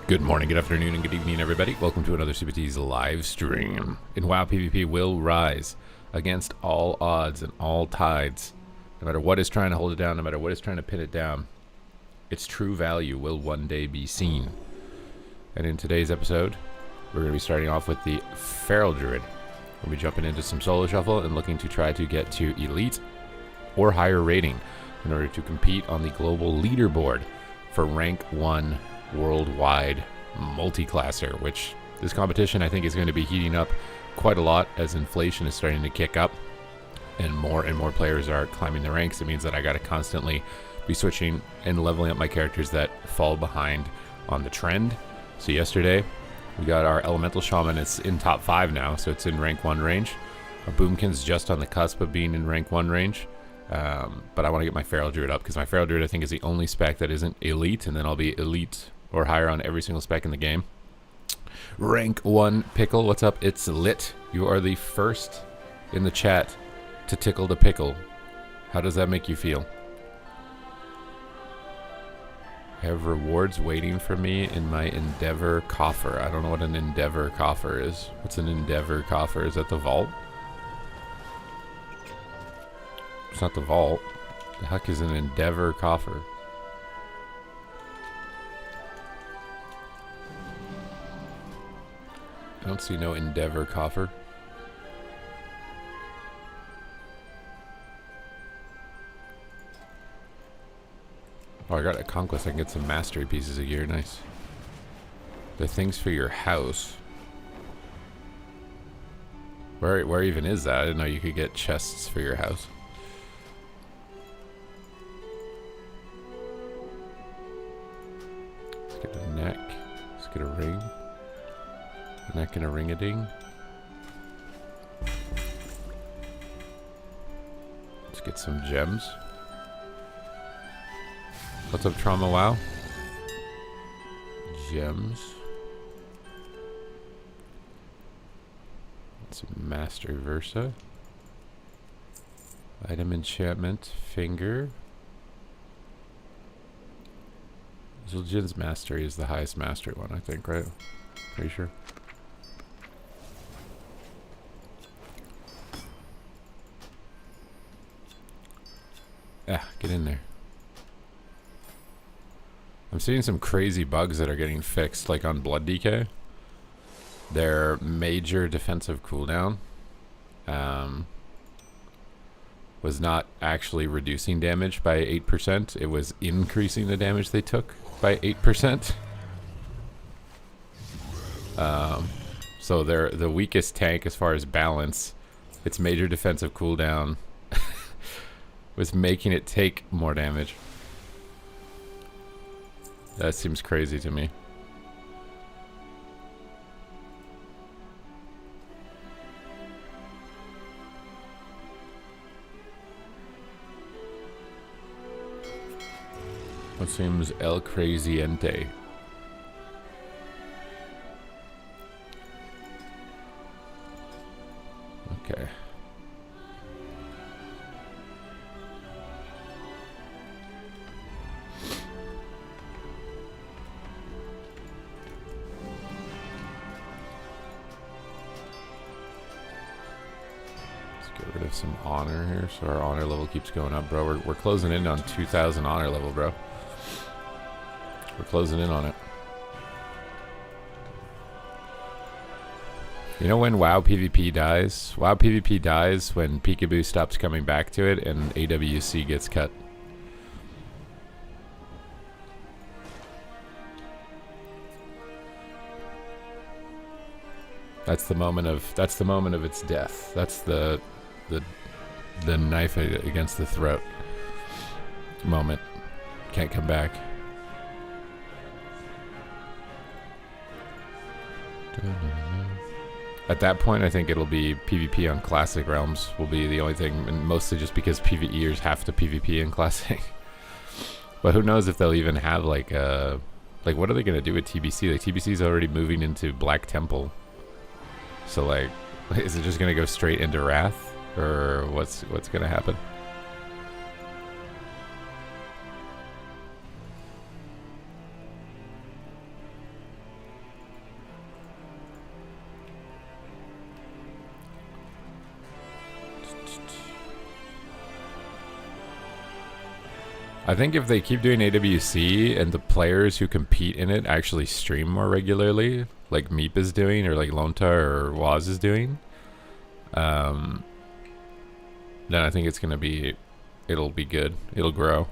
Good morning, good afternoon, and good evening, everybody. Welcome to another CBT's live stream. In WoW, PvP will rise against all odds and all tides. No matter what is trying to hold it down, no matter what is trying to pin it down, its true value will one day be seen. And in today's episode, we're going to be starting off with the Feral Druid. We'll be jumping into some solo shuffle and looking to try to get to elite or higher rating in order to compete on the global leaderboard for rank 1 worldwide multi-classer, which this competition I think is going to be heating up quite a lot as inflation is starting to kick up and more players are climbing the ranks. It means that I got to constantly be switching and leveling up my characters that fall behind on the trend. So yesterday we got our Elemental Shaman. It's in top 5 now, so it's in rank 1 range. Our Boomkin's just on the cusp of being in rank 1 range. But I want to get my Feral Druid up because my Feral Druid I think is the only spec that isn't elite, and then I'll be elite or higher on every single spec in the game. Rank 1 Pickle, what's up? It's lit. You are the first in the chat to tickle the pickle. How does that make you feel? I have rewards waiting for me in my Endeavor coffer. I don't know what an Endeavor coffer is. What's an Endeavor coffer? Is that the vault? It's not the vault. The heck is an Endeavor coffer? I don't see no Endeavor coffer. Oh, I got a conquest. I can get some mastery pieces of gear. Nice. The things for your house. Where even is that? I didn't know you could get chests for your house. Let's get a neck. Let's get a ring. A neck and a ring-a-ding. Let's get some gems. What's up, Trauma WoW? Gems. Some Master Versa. Item enchantment. Finger. Zul'jin's Mastery is the highest mastery one, I think, right? Pretty sure. Ah, get in there. I'm seeing some crazy bugs that are getting fixed, like on Blood DK. Their major defensive cooldown was not actually reducing damage by 8%. It was increasing the damage they took by 8%. So they're the weakest tank as far as balance. Its major defensive cooldown was making it take more damage. That seems crazy to me. What seems El Craziente? Okay. Get rid of some honor here, so our honor level keeps going up, bro. We're closing in on 2,000 honor level, bro. We're closing in on it. You know when WoW PvP dies? WoW PvP dies when Peekaboo stops coming back to it and AWC gets cut. That's the moment of its death. That's the knife against the throat moment. Can't come back. At that point, I think it'll be PvP on Classic Realms will be the only thing, and mostly just because PvEers have to PvP in Classic. But who knows if they'll even have like what are they gonna do with TBC? Like TBC's already moving into Black Temple. So like, is it just gonna go straight into Wrath, or what's gonna happen? I think if they keep doing AWC and the players who compete in it actually stream more regularly, like Meep is doing, or like Lonta or Waz is doing, then I think it'll be good. It'll grow.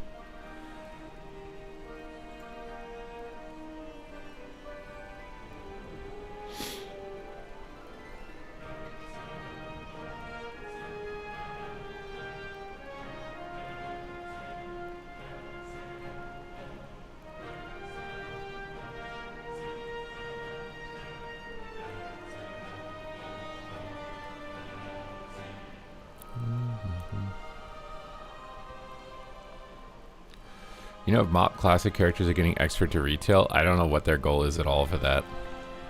You know, if Mop Classic characters are getting expert to retail, I don't know what their goal is at all for that.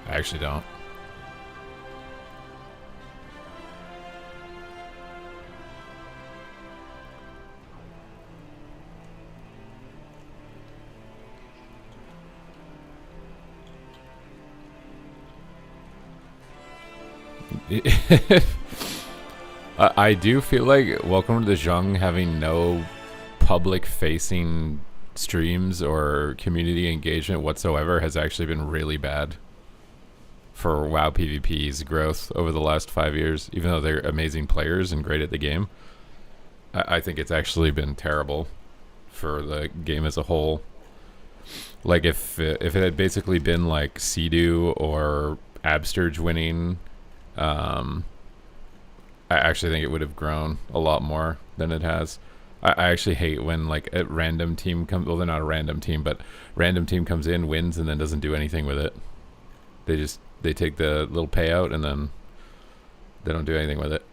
I actually don't. I do feel like Welcome to the Zhong having no public-facing streams or community engagement whatsoever has actually been really bad for WoW PvP's growth over the last 5 years. Even though they're amazing players and great at the game, I think it's actually been terrible for the game as a whole. Like if it had basically been like Sea-Doo or Absterge winning, I actually think it would have grown a lot more than it has. I actually hate when like a random team comes. Well, they're not a random team, but random team comes in, wins, and then doesn't do anything with it. They take the little payout and then they don't do anything with it.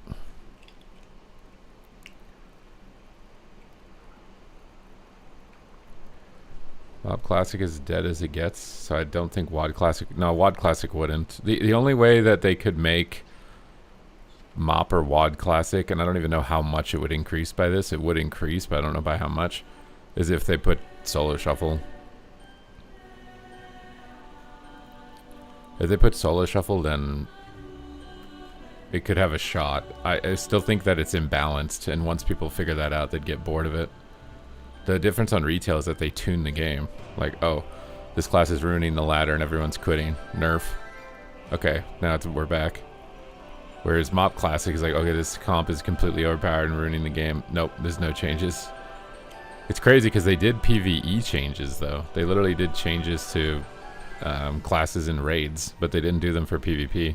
WoD Classic is dead as it gets, so I don't think WoD Classic. No, WoD Classic wouldn't. The only way that they could make Mop or WoD Classic, and I don't even know how much it would increase by this. It would increase, but I don't know by how much. Is if they put Solo Shuffle. If they put Solo Shuffle, then it could have a shot. I still think that it's imbalanced, and once people figure that out, they'd get bored of it. The difference on retail is that they tune the game. Like, oh, this class is ruining the ladder and everyone's quitting. Nerf. Okay, now we're back. Whereas Mop Classic is like, okay, this comp is completely overpowered and ruining the game. Nope, there's no changes. It's crazy because they did PvE changes, though. They literally did changes to classes and raids, but they didn't do them for PvP.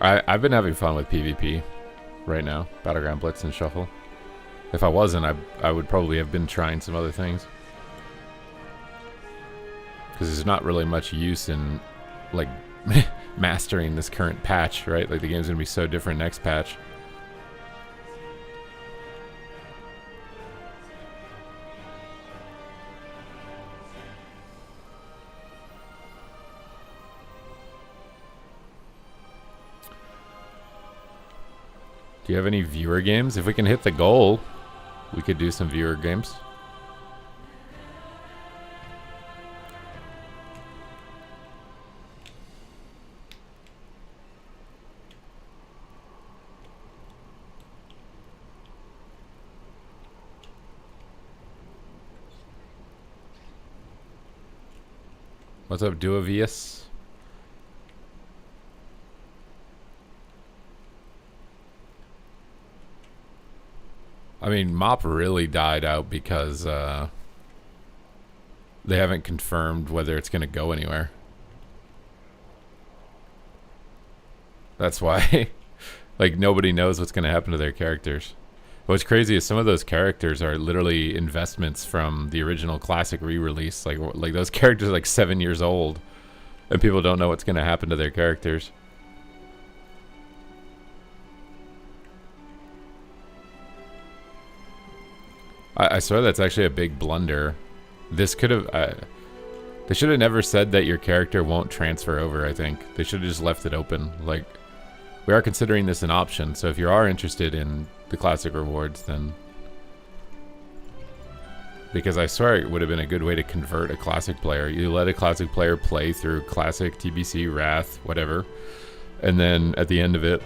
I've been having fun with PvP right now. Battleground Blitz and Shuffle. If I wasn't, I would probably have been trying some other things. Because there's not really much use in, like, mastering this current patch, right? Like, the game's going to be so different next patch. Do you have any viewer games? If we can hit the goal, we could do some viewer games. What's up, Duavius? I mean, Mop really died out because they haven't confirmed whether it's going to go anywhere. That's why. Like, nobody knows what's going to happen to their characters. What's crazy is some of those characters are literally investments from the original classic re-release. Like those characters are like 7 years old, and people don't know what's going to happen to their characters. I swear that's actually a big blunder. This could have... they should have never said that your character won't transfer over, I think. They should have just left it open. Like, we are considering this an option, so if you are interested in the classic rewards, then... Because I swear it would have been a good way to convert a classic player. You let a classic player play through classic, TBC, Wrath, whatever, And then at the end of it,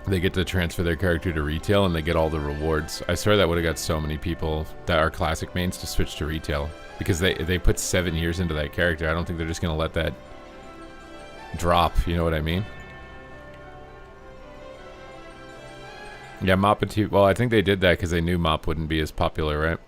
they get to transfer their character to retail and they get all the rewards. I swear that would have got so many people that are classic mains to switch to retail. Because they put 7 years into that character. I don't think they're just going to let that drop, you know what I mean? Yeah, Mop and T. Well, I think they did that because they knew Mop wouldn't be as popular, right?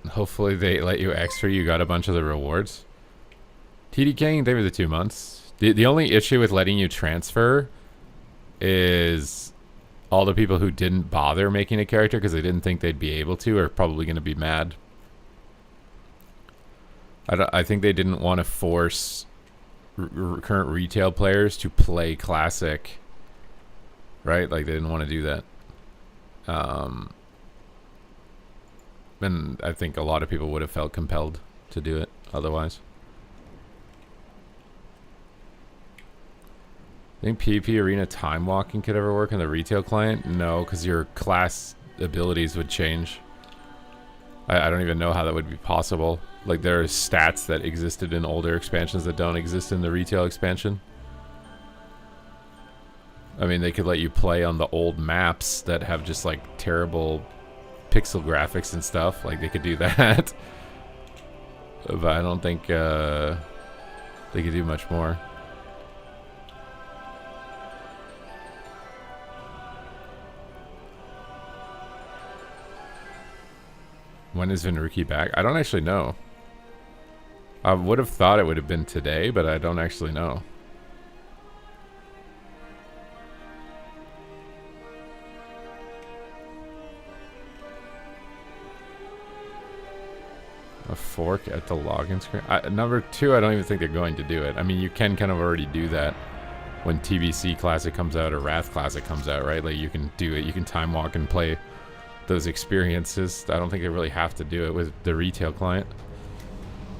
Hopefully they let you extra. You got a bunch of the rewards. TD King, they were the 2 months. The only issue with letting you transfer is all the people who didn't bother making a character because they didn't think they'd be able to are probably going to be mad. I think they didn't want to force current retail players to play classic, right? Like they didn't want to do that. And I think a lot of people would have felt compelled to do it otherwise. I think PvP Arena time walking could ever work on the retail client? No, because your class abilities would change. I don't even know how that would be possible. Like there are stats that existed in older expansions that don't exist in the retail expansion. I mean, they could let you play on the old maps that have just like terrible pixel graphics and stuff. Like they could do that. But I don't think they could do much more. When is Vinruki back? I don't actually know. I would have thought it would have been today, but I don't actually know. A fork at the login screen? Number 2, I don't even think they're going to do it. I mean, you can kind of already do that when TBC Classic comes out or Wrath Classic comes out, right? Like, you can do it. You can time walk and play those experiences. I don't think they really have to do it with the retail client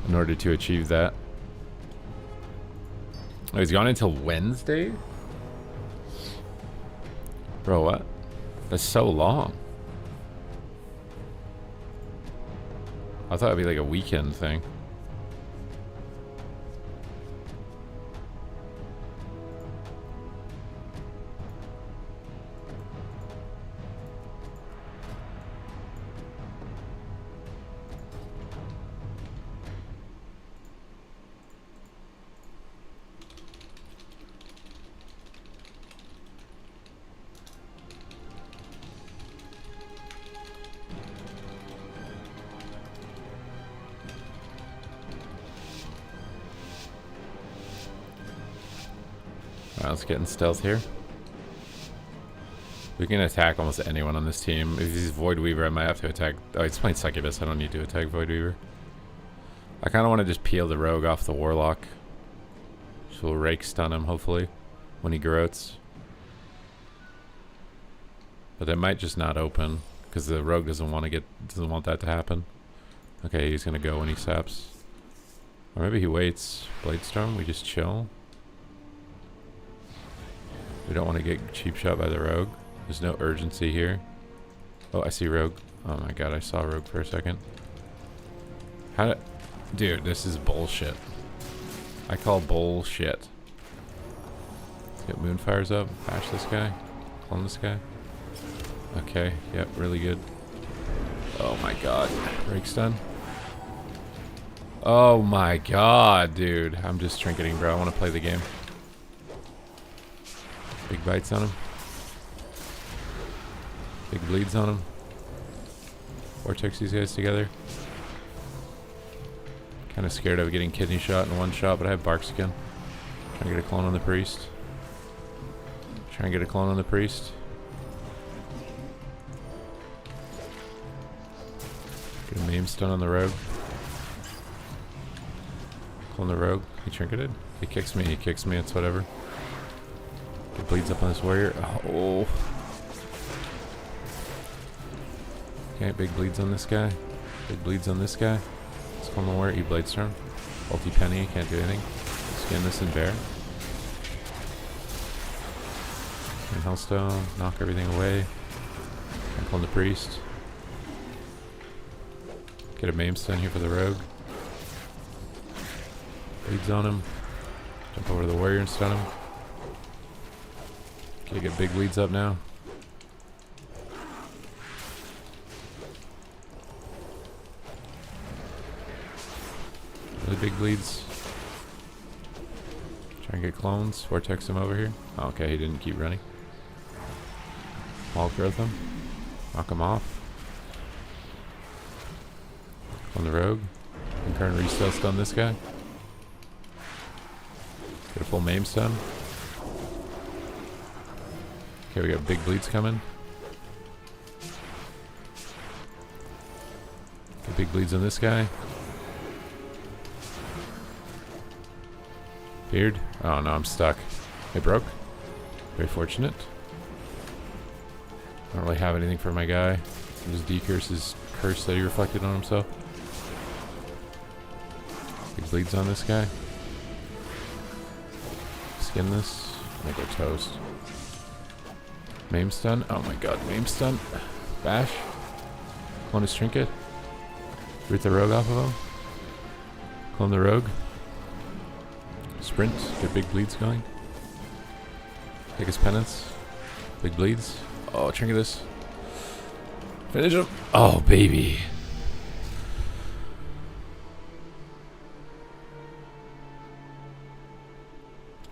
in order to achieve that. Oh, he's gone until Wednesday? Bro, what? That's so long. I thought it'd be like a weekend thing. Alright, let's get in stealth here. We can attack almost anyone on this team. If he's Void Weaver, I might have to attack. Oh, he's playing Succubus. I don't need to attack Void Weaver. I kind of want to just peel the Rogue off the Warlock. So we'll Rake stun him, hopefully, when he groats. But they might just not open, because the Rogue doesn't want that to happen. Okay, he's going to go when he saps. Or maybe he waits. Bladestorm, we just chill. We don't want to get cheap shot by the Rogue. There's no urgency here. Oh, I see Rogue. Oh my god, I saw Rogue for a second. Dude, this is bullshit. I call bullshit. Let's get Moonfires up. Bash this guy. Clone this guy. Okay, yep, really good. Oh my god. Rake stun. Oh my god, dude. I'm just trinketing, bro. I want to play the game. Big bites on him. Big bleeds on him. Vortex these guys together. Kind of scared of getting kidney shot in one shot, but I have bark skin. Trying to get a clone on the priest. Trying to get a clone on the priest. Get a meme stun on the Rogue. Clone the Rogue. He trinketed. He kicks me. It's whatever. Get bleeds up on this warrior. Oh. Okay, big bleeds on this guy. Big bleeds on this guy. Let's call the warrior. E-blade storm. Ulti penny. Can't do anything. Skin this in bear. And hellstone. Knock everything away. Jump on the priest. Get a maim stun here for the rogue. Bleeds on him. Jump over to the warrior and stun him. Okay, get big bleeds up now. Really big bleeds. Try and get clones. Vortex him over here. Oh, okay, he didn't keep running. Wall growth him. Knock him off. On the rogue. Concurrent resell stun this guy. Get a full maim stun. Okay, we got big bleeds coming. Get big bleeds on this guy. Beard. Oh no, I'm stuck. It broke. Very fortunate. I don't really have anything for my guy. I'll just decurse his curse that he reflected on himself. Big bleeds on this guy. Skin this. I'm gonna go toast. Maim stun. Oh my god, maim stun. Bash. Clone his trinket. Root the rogue off of him. Clone the rogue. Sprint. Get big bleeds going. Take his penance. Big bleeds. Oh, trinket this. Finish him. Oh, baby.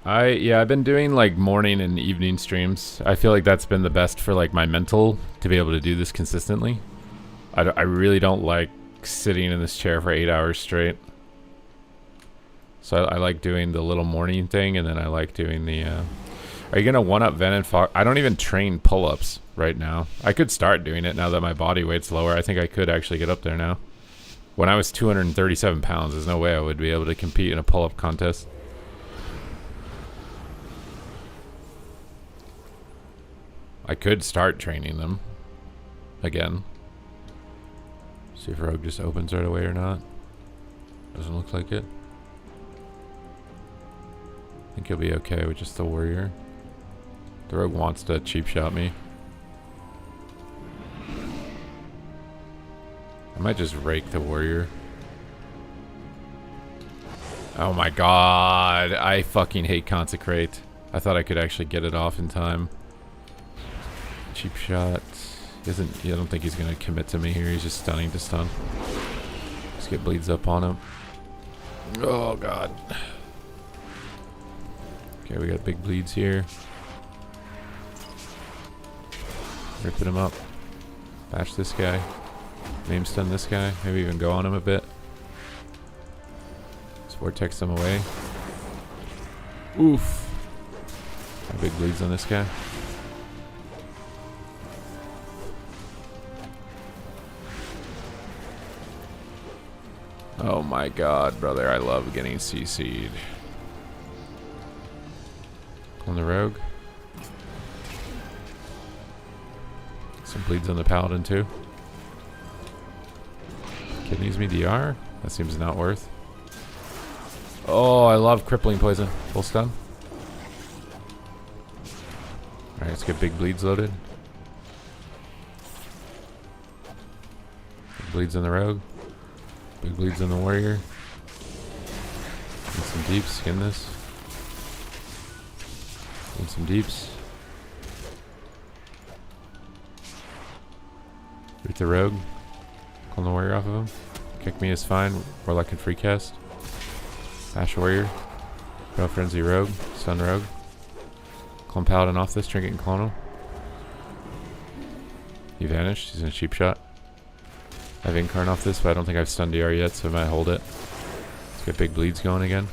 I've been doing like morning and evening streams. I feel like that's been the best for like my mental to be able to do this consistently. I really don't like sitting in this chair for 8 hours straight. So I like doing the little morning thing, and then I like doing the are you gonna one-up Ven and Fox? I don't even train pull-ups right now. I could start doing it now that my body weight's lower. I think I could actually get up there now. When I was 237 pounds, there's no way I would be able to compete in a pull-up contest. I could start training them again. See if Rogue just opens right away or not. Doesn't look like it. I think he'll be okay with just the warrior. The Rogue wants to cheap shot me. I might just rake the warrior. Oh my god. I fucking hate Consecrate. I thought I could actually get it off in time. Cheap shot. I don't think he's gonna commit to me here. He's just stunning to stun. Just get bleeds up on him. Oh god. Okay, we got big bleeds here. Ripping him up. Bash this guy. Maim stun this guy. Maybe even go on him a bit. Just vortex him away. Oof. Got big bleeds on this guy. Oh my god, brother, I love getting CC'd. On the rogue. Some bleeds on the paladin too. Kidneys me DR? That seems not worth. Oh, I love crippling poison. Full stun. Alright, let's get big bleeds loaded. Big bleeds on the rogue. Big bleeds on the warrior. Need some deeps. Skin this. Need some deeps. Root the rogue. Clone the warrior off of him. Kick me is fine. Warlock can free cast. Bash warrior. Battle frenzy rogue. Stun rogue. Clone paladin off this. Trinket and clone him. He vanished. He's in a cheap shot. I have Incarn off this, but I don't think I've stunned DR yet, so I might hold it. Let's get big bleeds going again.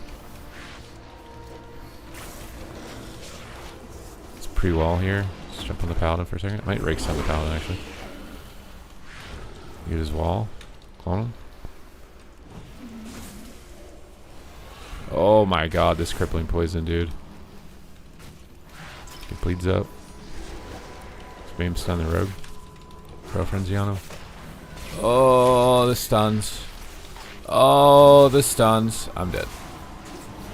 Let's pre-wall here. Let's jump on the paladin for a second. I might rake stun the paladin actually. Get his wall. Clone him. Oh my god, this crippling poison, dude. Bleeds up. Spam stun the rogue. Pro Frenziano. Oh, the stuns. Oh, the stuns. I'm dead.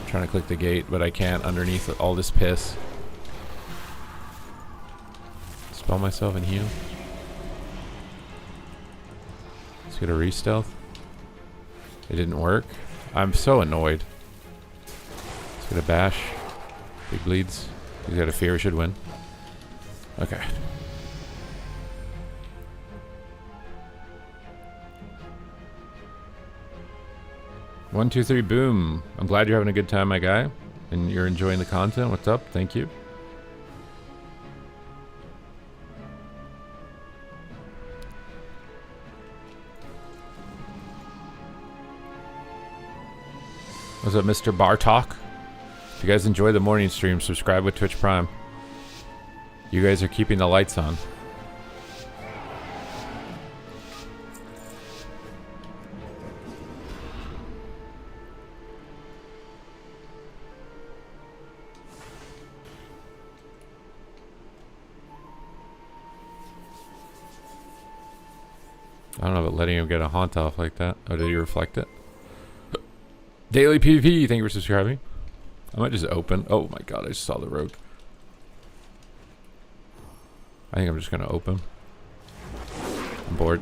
I'm trying to click the gate, but I can't underneath all this piss. Spell myself and heal. Let's get a re-stealth. It didn't work. I'm so annoyed. Let's get a bash. Big bleeds. He's got a fear, should win. Okay. One, two, three, boom. I'm glad you're having a good time, my guy. And you're enjoying the content. What's up? Thank you. What's up, Mr. Bartok? If you guys enjoy the morning stream, subscribe with Twitch Prime. You guys are keeping the lights on. I don't know about letting him get a haunt off like that. Oh, did he reflect it? Daily PvP, thank you for subscribing. I might just open. Oh my god, I just saw the rogue. I think I'm just gonna open. I'm bored.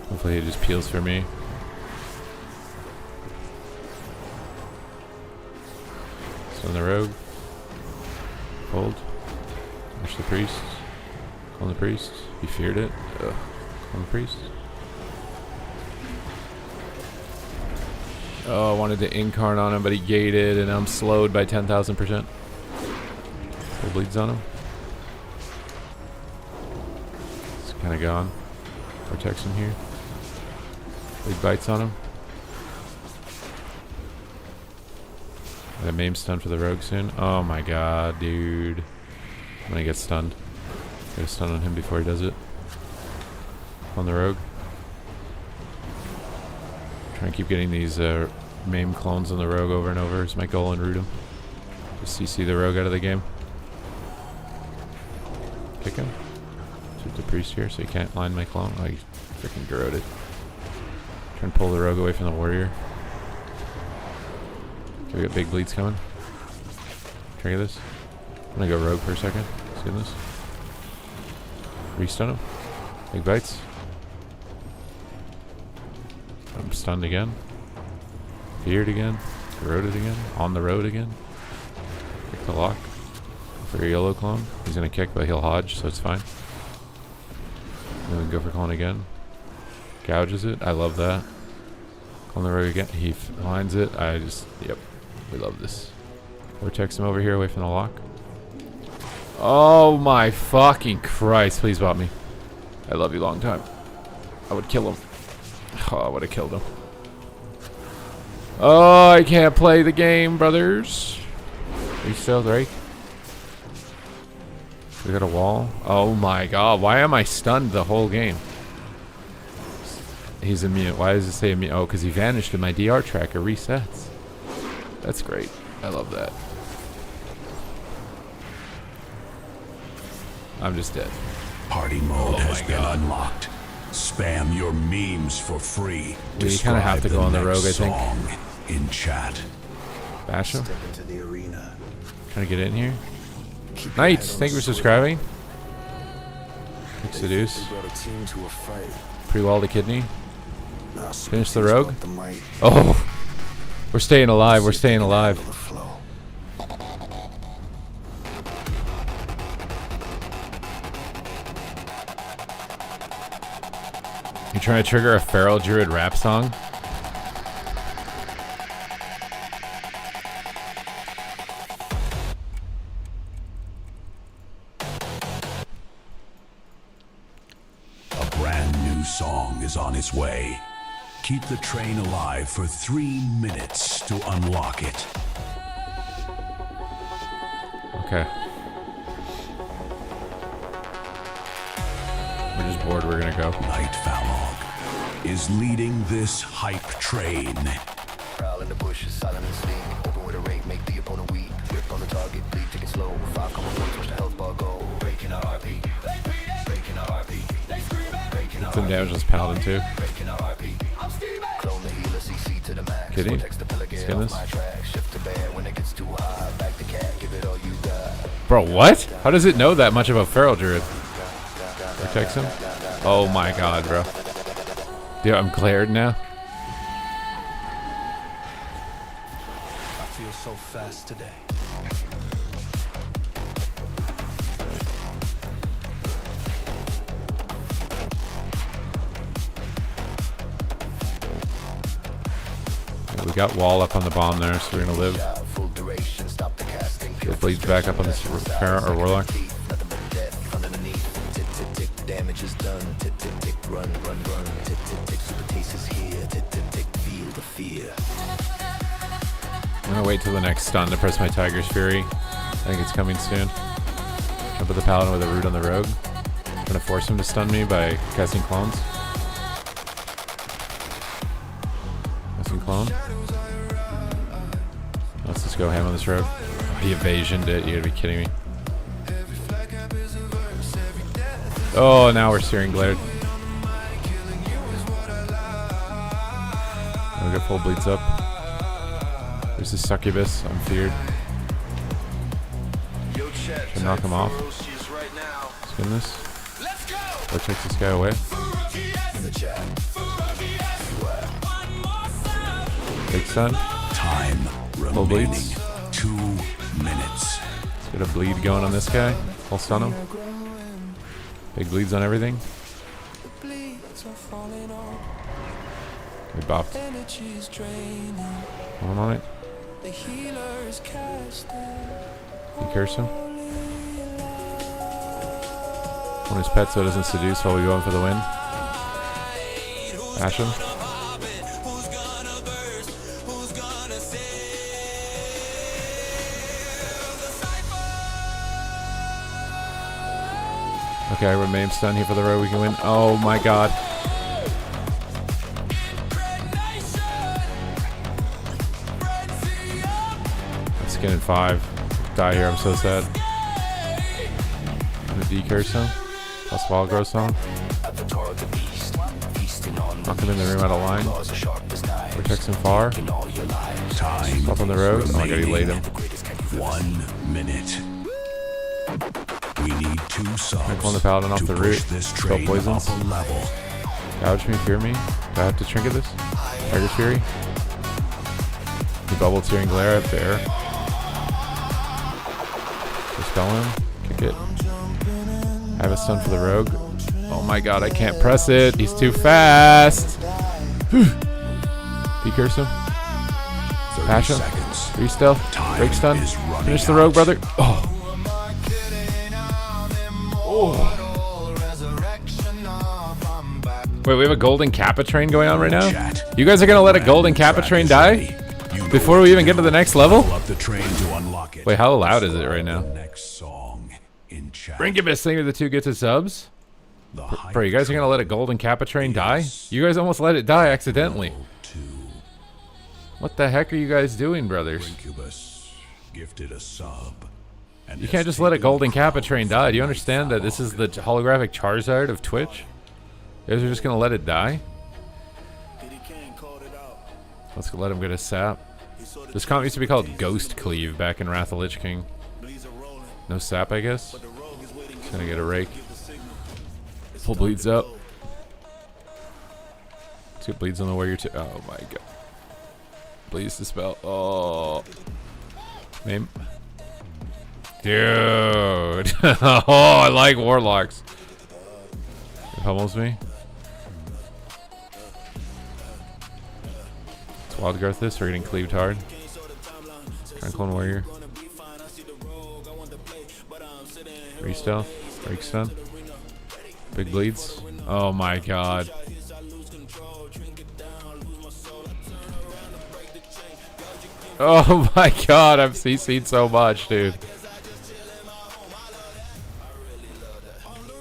Hopefully he just peels for me. Stun the rogue. Hold. Push the priest. Call the priest. He feared it. Ugh. Call the priest. Oh, I wanted to incarn on him, but he gated, and I'm slowed by 10,000%. Full bleeds on him. It's kind of gone. Vortex in here. Big bites on him. Got a maim stun for the rogue soon. Oh my god, dude. I'm gonna get stunned. Get a stun on him before he does it. On the rogue. Try and keep getting these maim clones on the rogue over and over is my goal and root him. Just CC the rogue out of the game. Kick him. Shoot the priest here so he can't line my clone. Oh, he's freaking corroded. Try and pull the rogue away from the warrior. Okay, we got big bleeds coming. Try to get this. I'm gonna go rogue for a second. Let's get this. Restun him. Big bites. I'm stunned again. Feared again. Corroded again. On the road again. Kick the lock. For a yellow clone. He's gonna kick, but he'll hodge, so it's fine. Then we can go for clone again. Gouges it. I love that. On the road again. He lines it. I just, yep. We love this. Vortex him over here away from the lock. Oh my fucking Christ. Please bot me. I love you long time. I would kill him. Oh, I would have killed him. Oh, I can't play the game, brothers. Are you still right? We got a wall. Oh my god. Why am I stunned the whole game? He's immune. Why does it say immune? Oh, because he vanished and my DR tracker resets. That's great. I love that. I'm just dead. Party mode has been unlocked. Spam your memes for free. We kind of have to go on the rogue, I think. In chat. Bash him. Step into the arena. Trying to get in here. Knights, thank you for subscribing. Quick seduce. Pre-wall the kidney. Finish the rogue. Oh, we're staying alive. We're staying alive. You trying to trigger a feral druid rap song? A brand new song is on its way. Keep the train alive for 3 minutes to unlock it. Okay. We're just bored. We're gonna go. Night Falog is leading this hype train. Prowl in the bushes, silent and sleek. Open with a rake, make the opponent weak. Grip on the target, bleed, take it slow. 5 combo points, watch the health bar go. Breaking our RP. Breaking our RP. Breaking our Some damage on this paladin too. Breaking our RP. Clone the healer, CC to the max. Kidding? Text the pelican Skin off this. my track. Shift to bear when it gets too high. Back the cat, give it all you got. Bro, what? How does it know that much about Feral Druid? Protects him? Oh my god, bro. Dude, I'm glared now. I feel so fast today. We got wall up on the bomb there, so we're gonna live. Full duration, stop the casting. It bleeds back up on this Pharaoh or Warlock. Nothing but death underneath. Tick, tick, tick, damage is done. Tick, tick, tick, run, run, run. Tick, tick, tick, super taste is here. Tick, tick, tick, feel the fear. I'm gonna wait till the next stun to press my Tiger's Fury. I think it's coming soon. Jump at the Paladin with a root on the Rogue. I'm gonna force him to stun me by casting clones. Casting clone. Let's just go ham on this Rogue. Oh, he evasioned it. You gotta be kidding me. Oh, now we're steering glared. We got full bleeds up. There's the succubus. I'm feared. Should knock him off. Skin this. Or takes this guy away. Big stun. Time Full remaining bleeds. 2 minutes. Let's get a bleed going on this guy. I'll stun him. Big bleeds on everything. We buffed. One on it. You curse him. On his pet so it doesn't seduce while we go in for the win. Bash him. Okay, I remain stunned here for the road. We can win. Oh my god. I'm skinning 5. Die here. I'm so sad. I'm gonna decurse him. Plus wall growth song. Knock him in the room out of line. Protects him far. Time Up on the road. Oh my god, he laid him. 1 minute. We need 2 subs Clone the Paladin off to the push root. this Spell train up poisons. a level. Gouge me, fear me. Do I have to trinket this? Tiger's Fury. He bubble tearing glare up there. Dispel him. Kick it. I have a stun for the rogue. Oh my god, I can't press it. He's too fast. Decurse him. 30 Pash him. seconds. 3 stealth. Time Break stun. is running Finish the rogue, out. brother. Oh. Wait, we have a golden Kappa train going on right now? Chat. You guys are gonna let a golden Kappa train die? You Before we even get to the next level? pull up the train to unlock it. Wait, how loud is it right now? Next song in chat. Incubus thing of the 2 gets his subs? The Bro, you guys are gonna let a golden Kappa train die? You guys almost let it die accidentally. What the heck are you guys doing, brothers? Incubus gifted a sub. And You can't just let a golden Kappa train die. Do you understand that this is the holographic Charizard of Twitch? You guys are just gonna let it die? Let's let him get a sap. This comp used to be called Ghost Cleave back in Wrath of Lich King. No sap, I guess. Just gonna get a rake. Full bleeds up. 2 bleeds on the warrior too. Oh my god. Bleeds to spell. Oh. Name. Dude. Oh, I like warlocks. It pummels me. It's wild growth this. We're getting cleaved hard. Try and clone warrior. Re-stealth. Break stun. Big bleeds. Oh my god. Oh my god, I've CC'd so much, dude.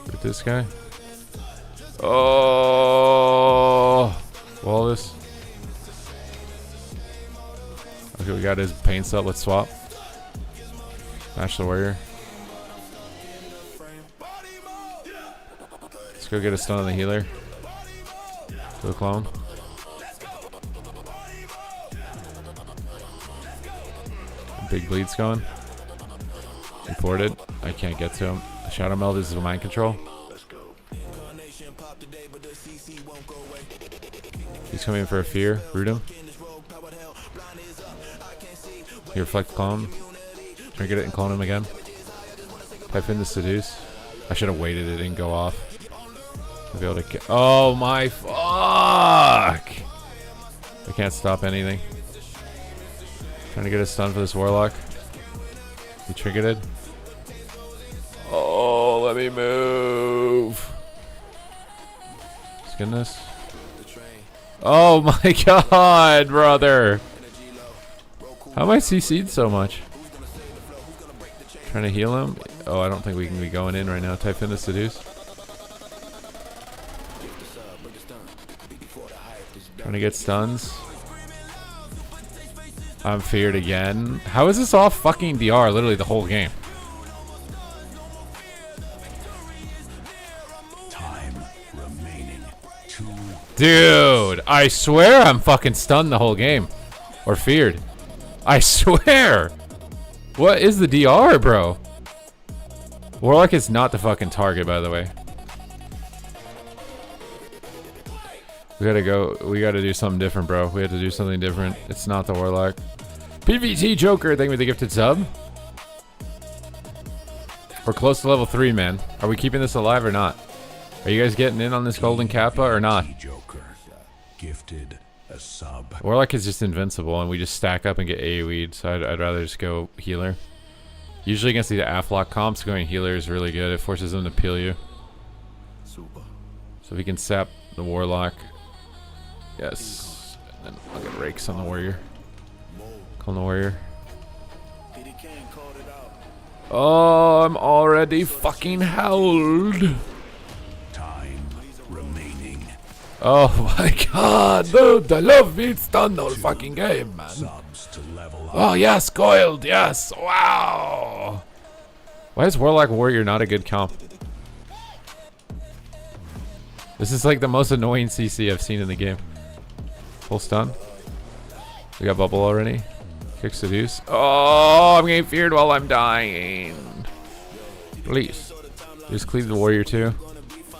With this guy. Oh, Wallace. Okay, we got his pain cell. Let's swap. Smash the warrior. Let's go get a stun on the healer. To the clone. Big bleed's going. Imported. I can't get to him. Shadow Meld is mind control. He's coming in for a fear. Root him. He reflect clone. Trigger it and clone him again. Type in the seduce. I should have waited. It didn't go off. I'll be able to. Oh my fuck! I can't stop anything. Trying to get a stun for this warlock. He triggered it. Oh, let me move. Skin this. Oh my god, brother. How am I CC'd so much? Trying to heal him. Oh, I don't think we can be going in right now. Type in the seduce. Trying to get stuns. I'm feared again. How is this all fucking DR literally the whole game? Time remaining. 2. Dude, I swear I'm fucking stunned the whole game. Or feared. I swear. What is the DR, bro? Warlock is not the fucking target, by the way. We gotta go. We gotta do something different, bro. We have to do something different. It's not the Warlock. PVT Joker, thank you for the gifted sub. We're close to level 3, man. Are we keeping this alive or not? Are you guys getting in on this golden kappa or not? Joker, gifted a sub. Warlock is just invincible, and we just stack up and get AoE'd, so I'd rather just go healer. Usually against the Aflock comps, going healer is really good. It forces them to peel you. So if we can sap the Warlock. Yes. And then I'll get rakes on the warrior. Call the warrior. Oh, I'm already fucking howled. Time remaining. Oh my god, dude, I love being stunned the whole fucking game, man. Subs to level up. Oh yes, coiled, yes, wow. Why is Warlock Warrior not a good comp? This is like the most annoying CC I've seen in the game. Full stun. We got bubble already. Kick seduce. Oh, I'm getting feared while I'm dying. Please. Just cleave the warrior too.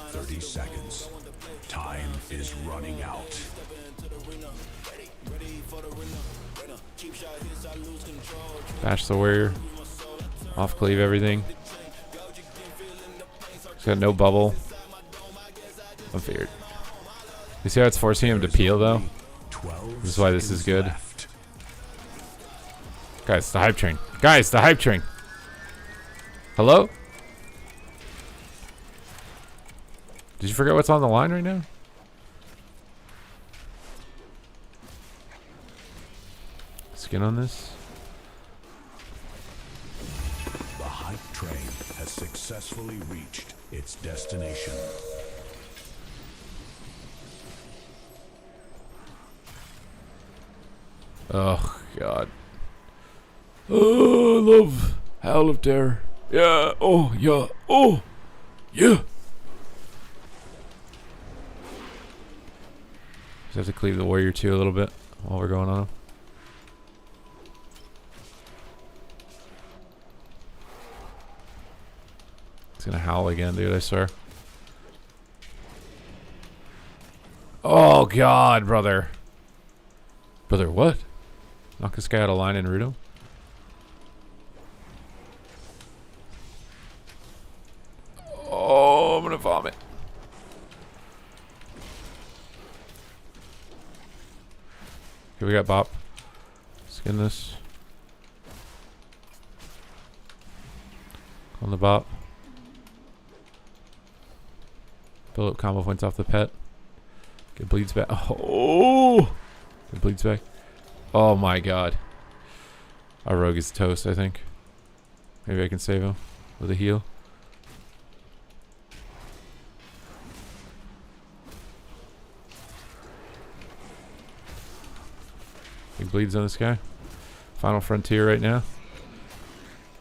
30 seconds. Time is running out. Bash the warrior. Off cleave everything. He's got no bubble. I'm feared. You see how it's forcing him to peel though? This is why this is good. Guys, the hype train. Guys, the hype train. Hello? Did you forget what's on the line right now? Skin on this. The hype train has successfully reached its destination. Oh, God. Oh, I love Howl of Terror. Yeah, oh, yeah, oh, yeah. Just have to cleave the warrior too a little bit while we're going on him. He's gonna howl again, dude, I swear. Oh, God, brother. Brother, what? Knock this guy out of line and root him? Oh, I'm gonna vomit. Okay, we got Bop. Skin this. On the Bop. Build up combo points off the pet. Get bleeds back. Oh! Get bleeds back. Oh my god. Our rogue is toast, I think. Maybe I can save him with a heal. He bleeds on this guy. Final Frontier right now.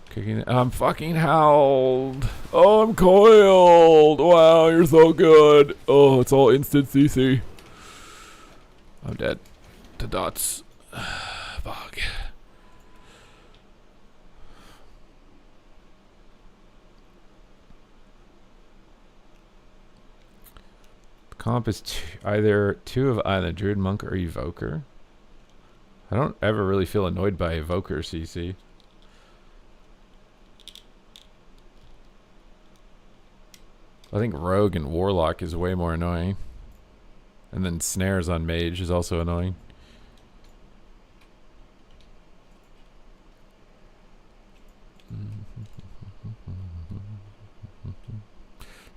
Kicking it. I'm fucking howled. Oh, I'm coiled. Wow, you're so good. Oh, it's all instant CC. I'm dead. To dots. Fuck. Comp is either two of either Druid, Monk, or Evoker. I don't ever really feel annoyed by Evoker CC. I think Rogue and Warlock is way more annoying. And then Snares on Mage is also annoying.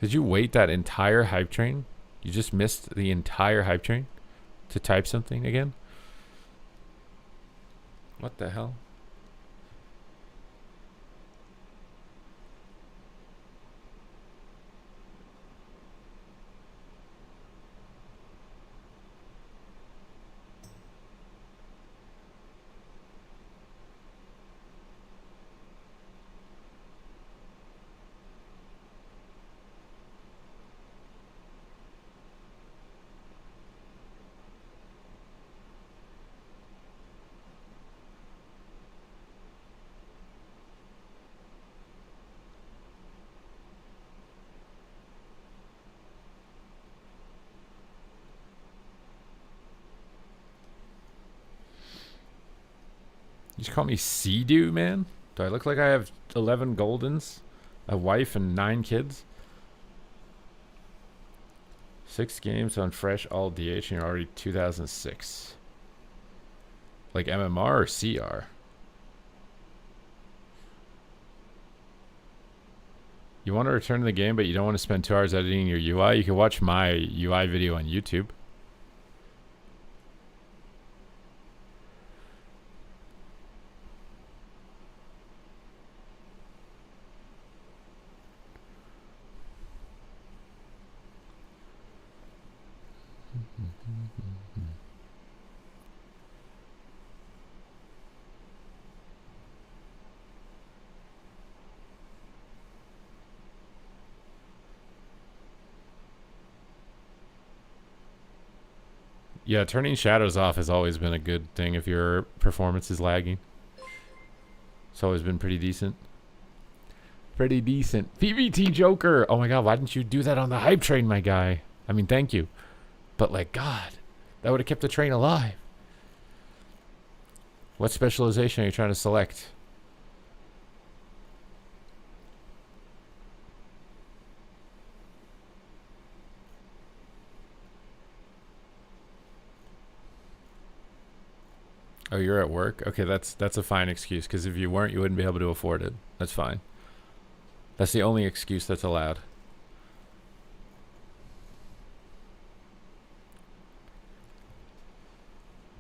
Did you wait that entire hype train? You just missed the entire hype train to type something again? What the hell? You just call me Sea-Doo, man? Do I look like I have 11 Goldens, a wife, and 9 kids? 6 games on fresh all DH and you're already 2006. Like MMR or CR? You want to return to the game, but you don't want to spend 2 hours editing your UI? You can watch my UI video on YouTube. Yeah, turning shadows off has always been a good thing if your performance is lagging. It's always been pretty decent. Pretty decent. PVT Joker! Oh my god, why didn't you do that on the hype train, my guy? I mean, thank you. But like, god, that would have kept the train alive. What specialization are you trying to select? Oh, you're at work? Okay, that's a fine excuse, because if you weren't, you wouldn't be able to afford it. That's fine. That's the only excuse that's allowed.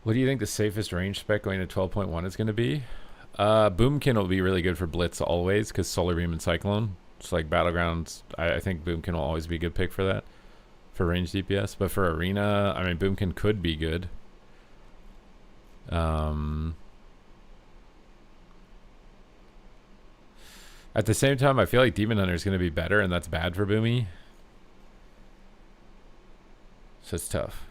What do you think the safest range spec going to 12.1 is going to be? Boomkin will be really good for Blitz always, because Solar Beam and Cyclone. It's like Battlegrounds. I think Boomkin will always be a good pick for that. For range DPS. But for Arena, I mean, Boomkin could be good. At the same time, I feel like Demon Hunter is going to be better, and that's bad for Boomy. So it's tough.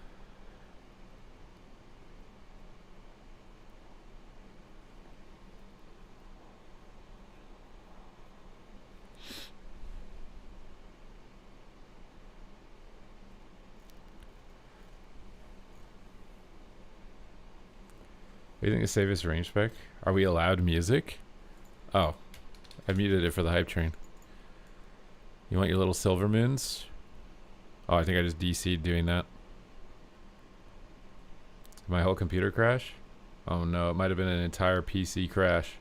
What do you think the safest range spec? Are we allowed music? Oh. I muted it for the hype train. You want your little silver moons? Oh, I think I just DC'd doing that. My whole computer crash? Oh no, it might have been an entire PC crash.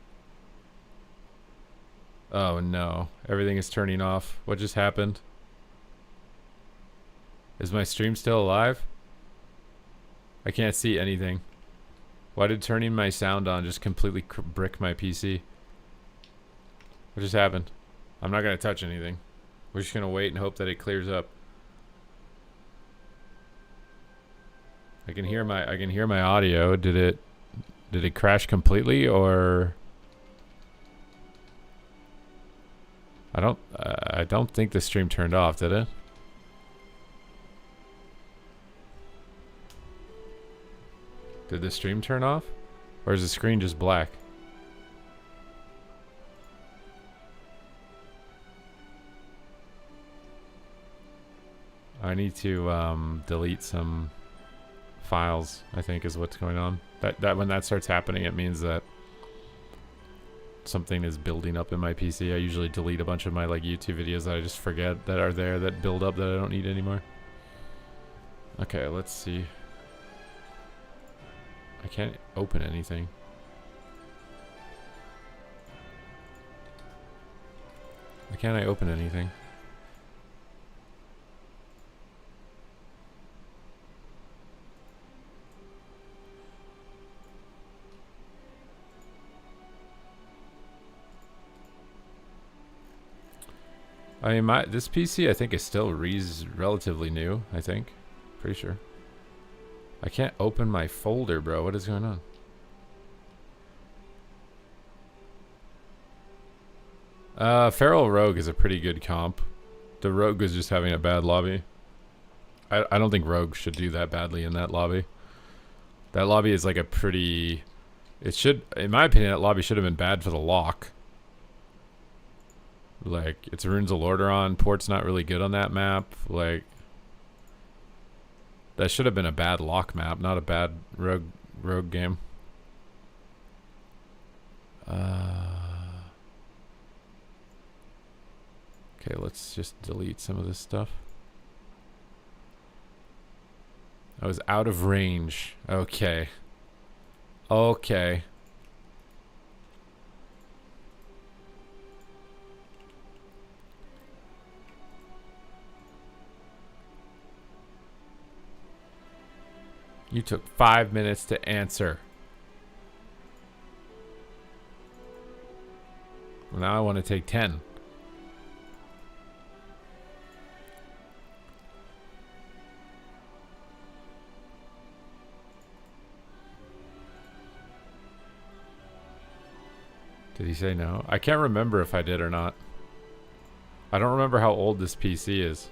Oh no, everything is turning off. What just happened? Is my stream still alive? I can't see anything. Why did turning my sound on just completely brick my PC? What just happened? I'm not gonna touch anything. We're just gonna wait and hope that it clears up. I can hear my audio. Did Did it crash completely, or I don't think the stream turned off, did it? Did the stream turn off? Or is the screen just black? I need to delete some files, I think is what's going on. That when that starts happening, it means that something is building up in my PC. I usually delete a bunch of my like YouTube videos that I just forget that are there, that build up, that I don't need anymore. Okay, let's see. I can't open anything. Why can't I open anything? I mean, this PC I think is still relatively new, I think. Pretty sure. I can't open my folder, bro. What is going on? Feral Rogue is a pretty good comp. The Rogue is just having a bad lobby. I don't think Rogue should do that badly in that lobby. That lobby is like a pretty... It should, in my opinion, that lobby should have been bad for the lock. Like, it's Runes of Lordaeron. Port's not really good on that map. Like, that should have been a bad lock map, not a bad rogue game. Okay, let's just delete some of this stuff. I was out of range. Okay. Okay. You took 5 minutes to answer. Well, now I want to take 10. Did he say no? I can't remember if I did or not. I don't remember how old this PC is.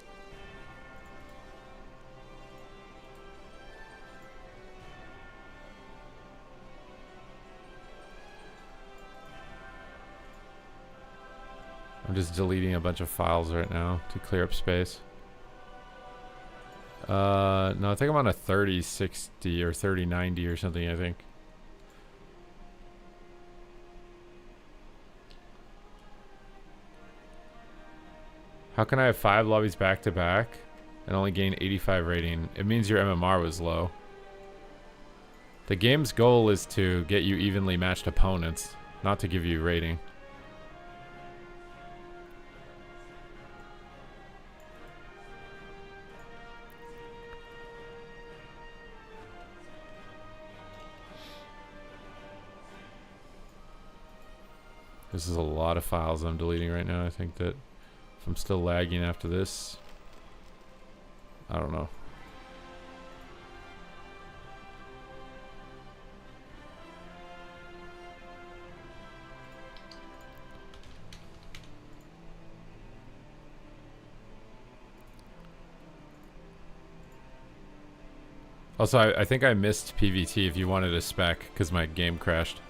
I'm just deleting a bunch of files right now to clear up space. No, I think I'm on a 3060 or 3090 or something, I think. How can I have 5 lobbies back to back and only gain 85 rating? It means your MMR was low. The game's goal is to get you evenly matched opponents, not to give you rating. This is a lot of files I'm deleting right now. I think that if I'm still lagging after this, I don't know. Also, I think I missed PVT if you wanted a spec because my game crashed.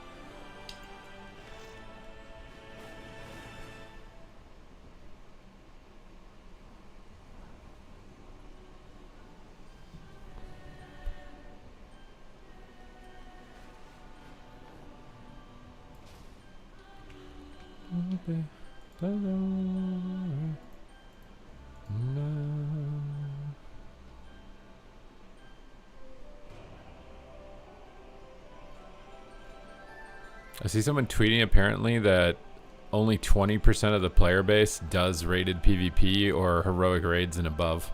I see someone tweeting apparently that only 20% of the player base does rated PvP or heroic raids and above.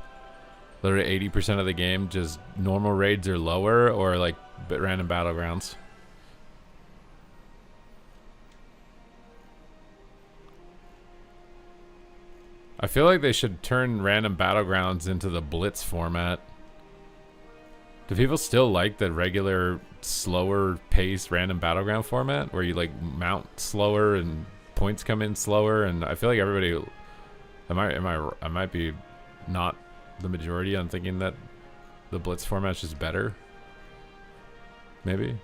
Literally 80% of the game just normal raids or lower, or like random battlegrounds. I feel like they should turn random battlegrounds into the Blitz format Do people still like the regular, slower pace random battleground format where you like mount slower and points come in slower? And I feel like everybody, I might be not the majority on thinking that the blitz format's just better. Maybe.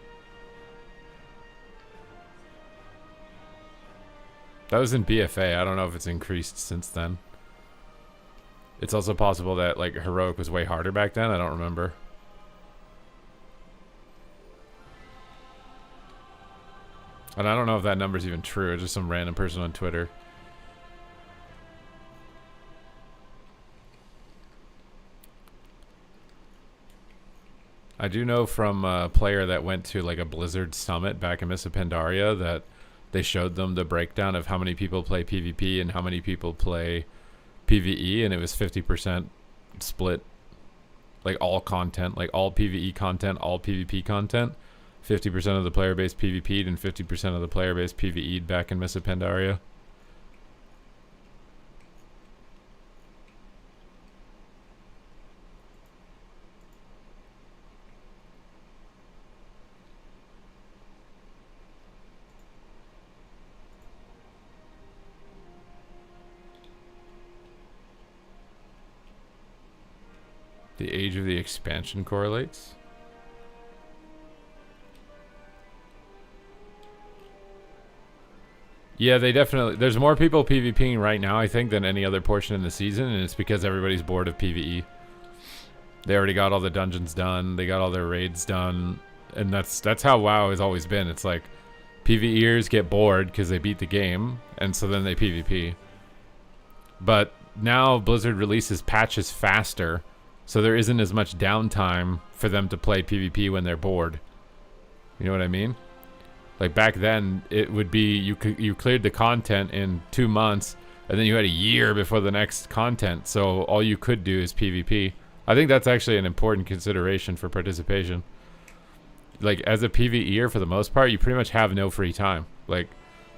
That was in BFA. I don't know if it's increased since then. It's also possible that like heroic was way harder back then. I don't remember. And I don't know if that number's even true. It's just some random person on Twitter. I do know from a player that went to like a Blizzard summit back in Mists of Pandaria that they showed them the breakdown of how many people play PvP and how many people play PvE, and it was 50% split. Like all content, like all PvE content, all PvP content. 50% of the player base PvP'd and 50% of the player base PvE'd back in Mists of Pandaria. The age of the expansion correlates. Yeah, they definitely... There's more people PvPing right now, I think, than any other portion in the season, and it's because everybody's bored of PvE. They already got all the dungeons done, they got all their raids done, and that's how WoW has always been. It's like, PvEers get bored because they beat the game, and so then they PvP. But now Blizzard releases patches faster, so there isn't as much downtime for them to play PvP when they're bored. You know what I mean? Like back then, it would be you cleared the content in 2 months, and then you had a year before the next content. So all you could do is PvP. I think that's actually an important consideration for participation. Like as a PvEer, for the most part, you pretty much have no free time. Like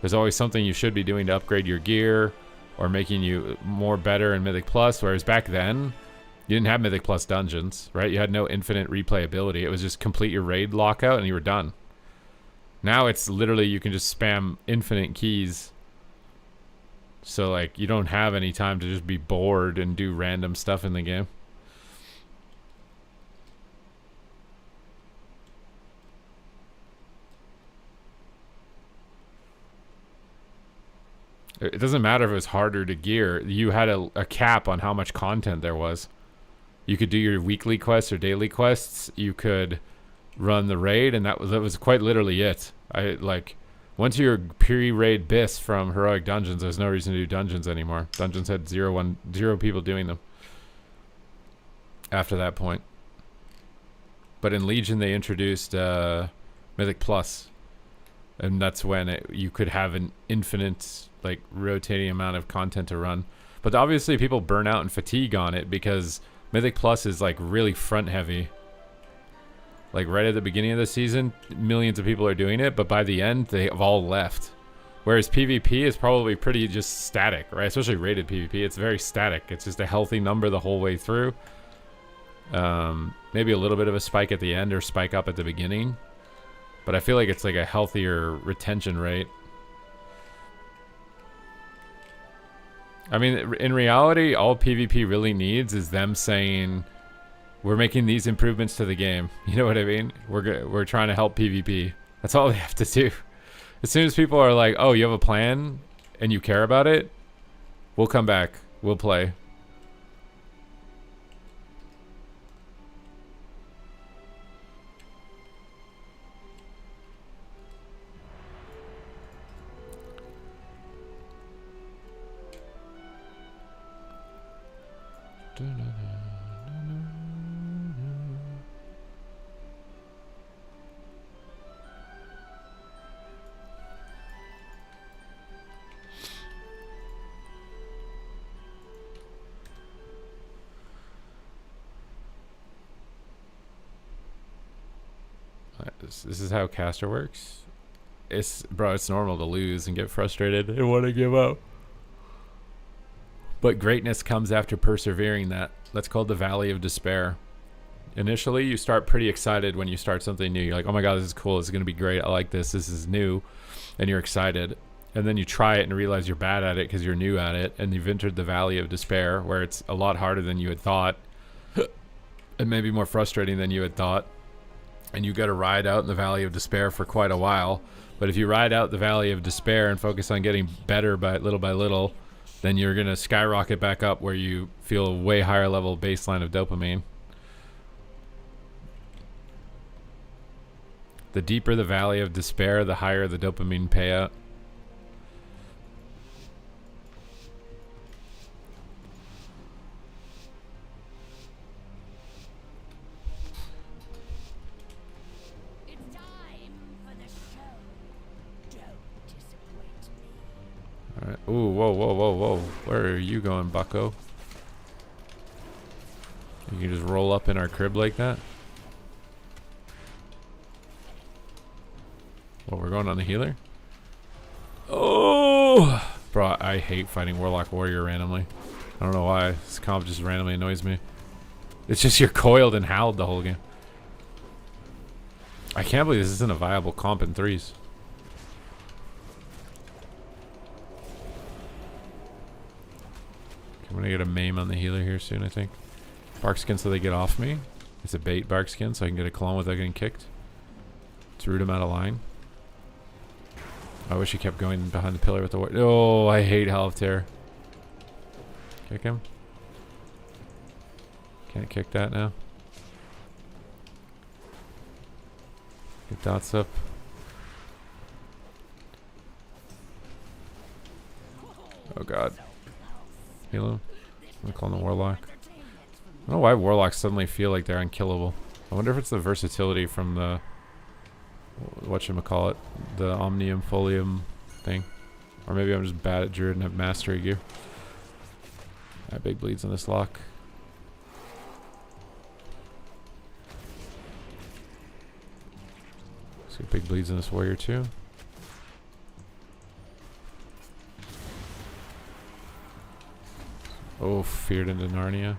there's always something you should be doing to upgrade your gear or making you more better in Mythic Plus. Whereas back then, you didn't have Mythic Plus dungeons, right? You had no infinite replayability. It was just complete your raid lockout and you were done. Now it's literally you can just spam infinite keys. So like you don't have any time to just be bored and do random stuff in the game. It doesn't matter if it was harder to gear. You had a cap on how much content there was. You could do your weekly quests or daily quests. You could run the raid, and that was quite literally it. Once you're pre-raid bis from heroic dungeons, there's no reason to do dungeons anymore. Dungeons had zero people doing them after that point. But in Legion, they introduced Mythic Plus, and that's when you could have an infinite, like, rotating amount of content to run. But obviously, people burn out and fatigue on it because Mythic Plus is like really front heavy. Like right at the beginning of the season, millions of people are doing it, but by the end, they have all left. Whereas PvP is probably pretty just static, right? Especially rated PvP, it's very static. It's just a healthy number the whole way through. Maybe a little bit of a spike at the end or spike up at the beginning. But I feel like it's like a healthier retention rate. I mean, in reality, all PvP really needs is them saying, we're making these improvements to the game. You know what I mean? We're trying to help PvP. That's all they have to do. As soon as people are like, oh, you have a plan and you care about it, we'll come back. We'll play. This is how caster works. It's normal to lose and get frustrated and want to give up. But greatness comes after persevering. That's called the Valley of Despair. Initially, you start pretty excited when you start something new. You're like, oh my god, this is cool. This is going to be great. I like this. This is new. And you're excited. And then you try it and realize you're bad at it because you're new at it. And you've entered the valley of despair where it's a lot harder than you had thought. And maybe more frustrating than you had thought. And you got to ride out in the valley of despair for quite a while. But if you ride out the valley of despair and focus on getting better by little, then you're going to skyrocket back up where you feel a way higher level baseline of dopamine. The deeper the valley of despair, the higher the dopamine payout. It's time for the show. Don't disappoint me. Alright. Ooh, whoa. Where are you going, bucko? You can just roll up in our crib like that? Well, we're going on the healer? Oh! Bro, I hate fighting Warlock Warrior randomly. I don't know why. This comp just randomly annoys me. It's just you're coiled and howled the whole game. I can't believe this isn't a viable comp in 3s. I'm gonna get a maim on the healer here soon, I think. Bark skin so they get off me. It's a bait bark skin so I can get a clone without getting kicked. To root him out of line. I wish he kept going behind the pillar with the... Oh, I hate Half Terror. Kick him. Can't kick that now. Get dots up. Oh god. Heal him. I'm calling the Warlock. I don't know why Warlocks suddenly feel like they're unkillable. I wonder if it's the versatility from the... whatchamacallit, the Omnium Folium thing. Or maybe I'm just bad at Druid and have Mastery gear. Alright, big bleeds on this lock. Let's get big bleeds on this warrior too. Oh, feared into Narnia.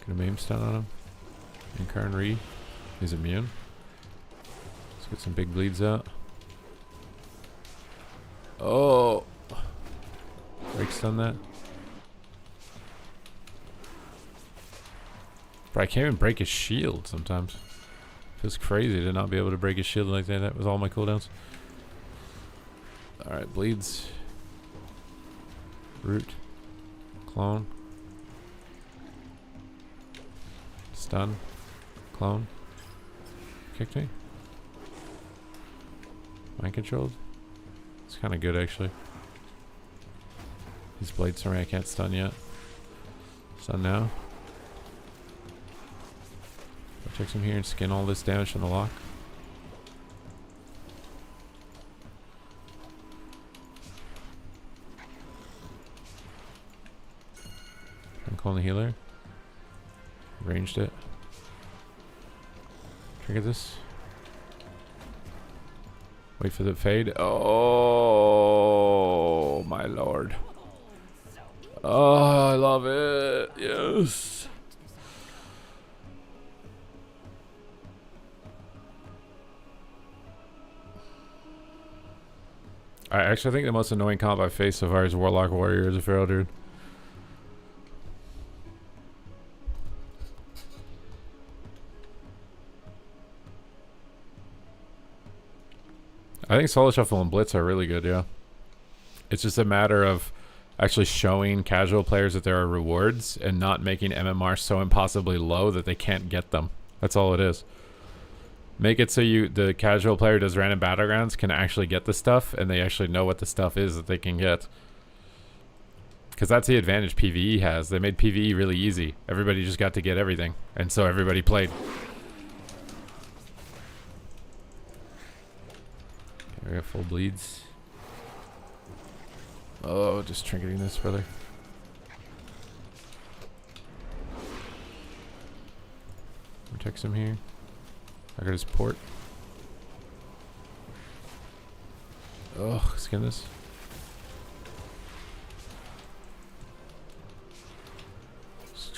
Get a maim stun on him. Incarn Re. He's immune. Let's get some big bleeds out. Oh! Break stun that. But I can't even break his shield sometimes. Feels crazy to not be able to break his shield like that with all my cooldowns. Alright, bleeds. Root. Clone. Stun. Clone. Kicked me. Mind controlled. It's kind of good actually. These blades for me I can't stun yet. Stun now. Check some here and skin all this damage from the lock. I'm calling the healer. Ranged it. Trigger this. Wait for the fade. Oh my lord. Oh, I love it. Yes. I actually think the most annoying comp I've faced so far is Warlock Warrior as a feral dude. I think Solo Shuffle and Blitz are really good, yeah. It's just a matter of actually showing casual players that there are rewards and not making MMR so impossibly low that they can't get them. That's all it is. Make it so the casual player does random battlegrounds can actually get the stuff and they actually know what the stuff is that they can get. Because that's the advantage PvE has. They made PvE really easy. Everybody just got to get everything. And so everybody played. Okay, we got full bleeds. Oh, just trinketing this, brother. Protect some here. I got his port. Oh, skin this.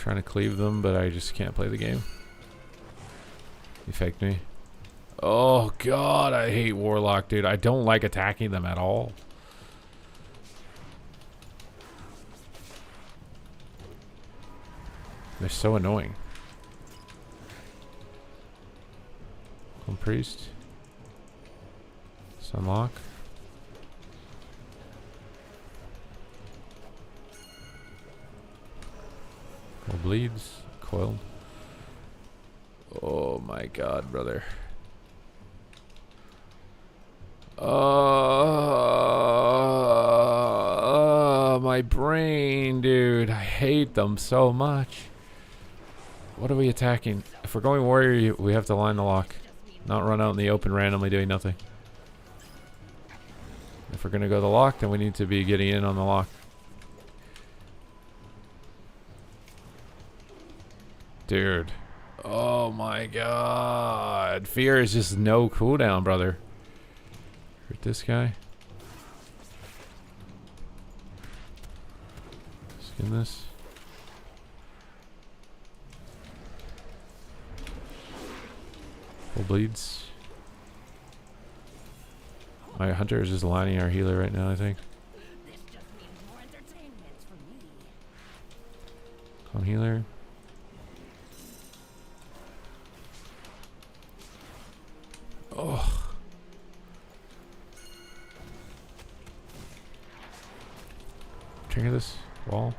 trying to cleave them, but I just can't play the game. He faked me. Oh god, I hate Warlock, dude. I don't like attacking them at all. They're so annoying. One priest. Sunlock. Full bleeds. Coiled. Oh my god, brother. My brain, dude. I hate them so much. What are we attacking? If we're going warrior, we have to line the lock. Not run out in the open randomly doing nothing. If we're going to go the lock, then we need to be getting in on the lock. Dude. Oh my god. Fear is just no cooldown, brother. Hurt this guy. Skin this. Full bleeds. My hunter is just lining our healer right now, I think. This just means more entertainment for me. Calm healer. Oh. Trigger this wall.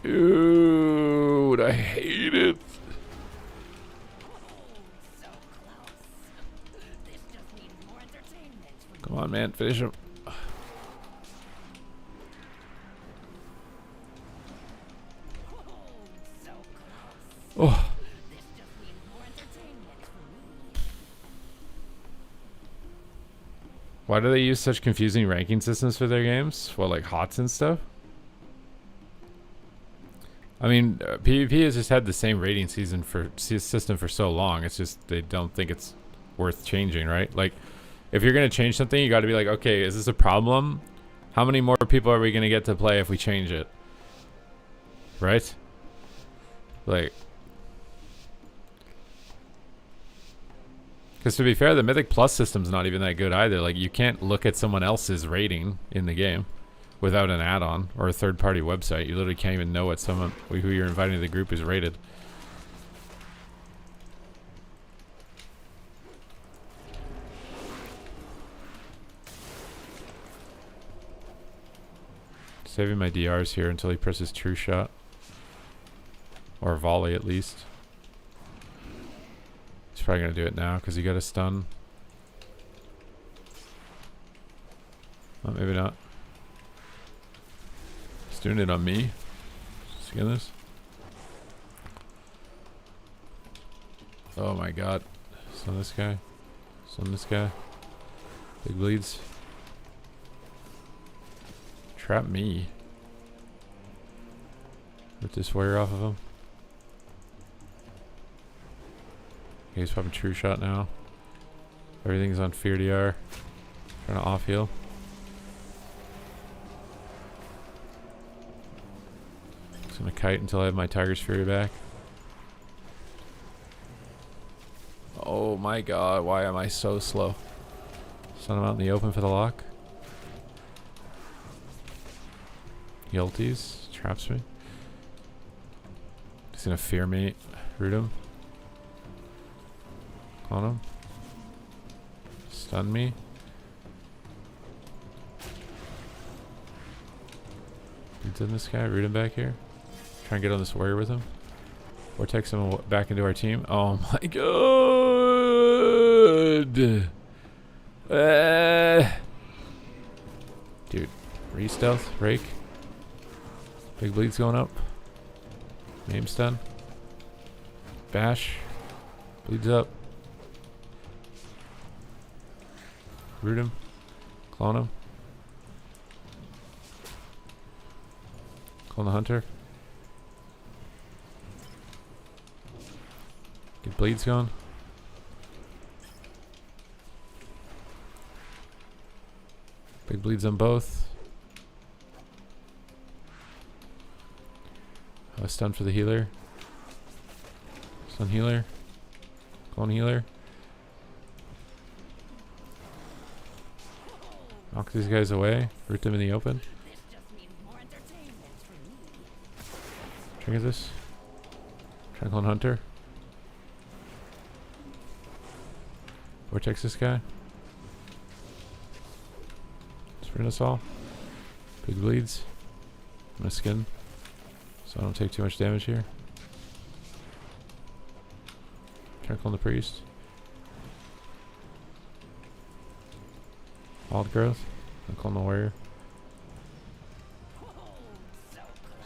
Dude, I hate it. So close. This just means more entertainment for me. Come on, man, finish him. So close. Oh. This just means more entertainment for me. Why do they use such confusing ranking systems for their games? What, like HOTS and stuff? I mean, PvP has just had the same rating system for so long. It's just they don't think it's worth changing, right? Like, if you're gonna change something, you got to be like, okay, is this a problem? How many more people are we gonna get to play if we change it? Right? Like, because to be fair, the Mythic Plus system's not even that good either. Like, you can't look at someone else's rating in the game without an add-on or a third-party website. You literally can't even know what someone who you're inviting to the group is rated. Saving my DRs here until he presses true shot. Or volley at least. He's probably gonna do it now because he got a stun. Oh, maybe not. He's doing it on me. See this? Oh my god. Stun this guy. Stun this guy. Big bleeds. Trap me. Rip this warrior off of him. Okay, he's popping true shot now. Everything's on fear DR. Trying to off heal. Just gonna kite until I have my Tiger's Fury back. Oh my god, why am I so slow? Send him out in the open for the lock. Guilties. Traps me. He's gonna fear me. Root him. On him. Stun me. He's in this guy. Root him back here. Try and get on this warrior with him. Vortex him back into our team. Oh my god. Dude. Re-stealth. Rake. Big bleed's going up. Name stun. Bash. Bleeds up. Root him. Clone him. Clone the hunter. Get bleeds going. Big bleeds on both. stun for the healer. Stun healer. Clone healer. Knock these guys away. Root them in the open. This just means more entertainment for me. Trigger this. Tranquil Hunter. Vortex this guy. Sprint us all. Big bleeds. I'm gonna skin. So I don't take too much damage here. Tranquil the priest. Wild growth. Tranquil the warrior.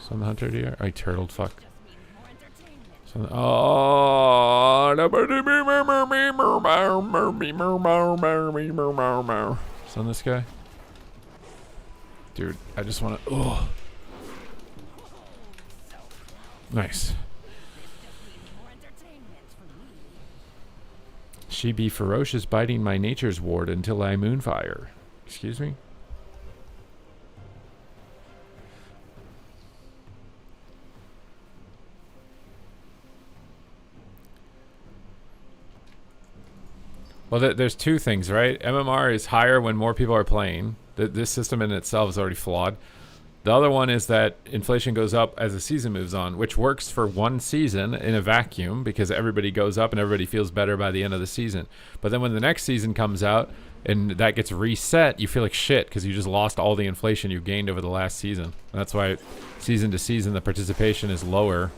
Sun the hunter deer. I turtled. Fuck. Sun Sun this guy. Dude, I just want to. Oh. Nice. She be ferocious, biting my nature's ward until I moonfire. Excuse me? Well, there's two things, right? MMR is higher when more people are playing. This system in itself is already flawed. The other one is that inflation goes up as the season moves on, which works for one season in a vacuum because everybody goes up and everybody feels better by the end of the season. But then when the next season comes out and that gets reset, you feel like shit because you just lost all the inflation you gained over the last season. And that's why season to season the participation is lower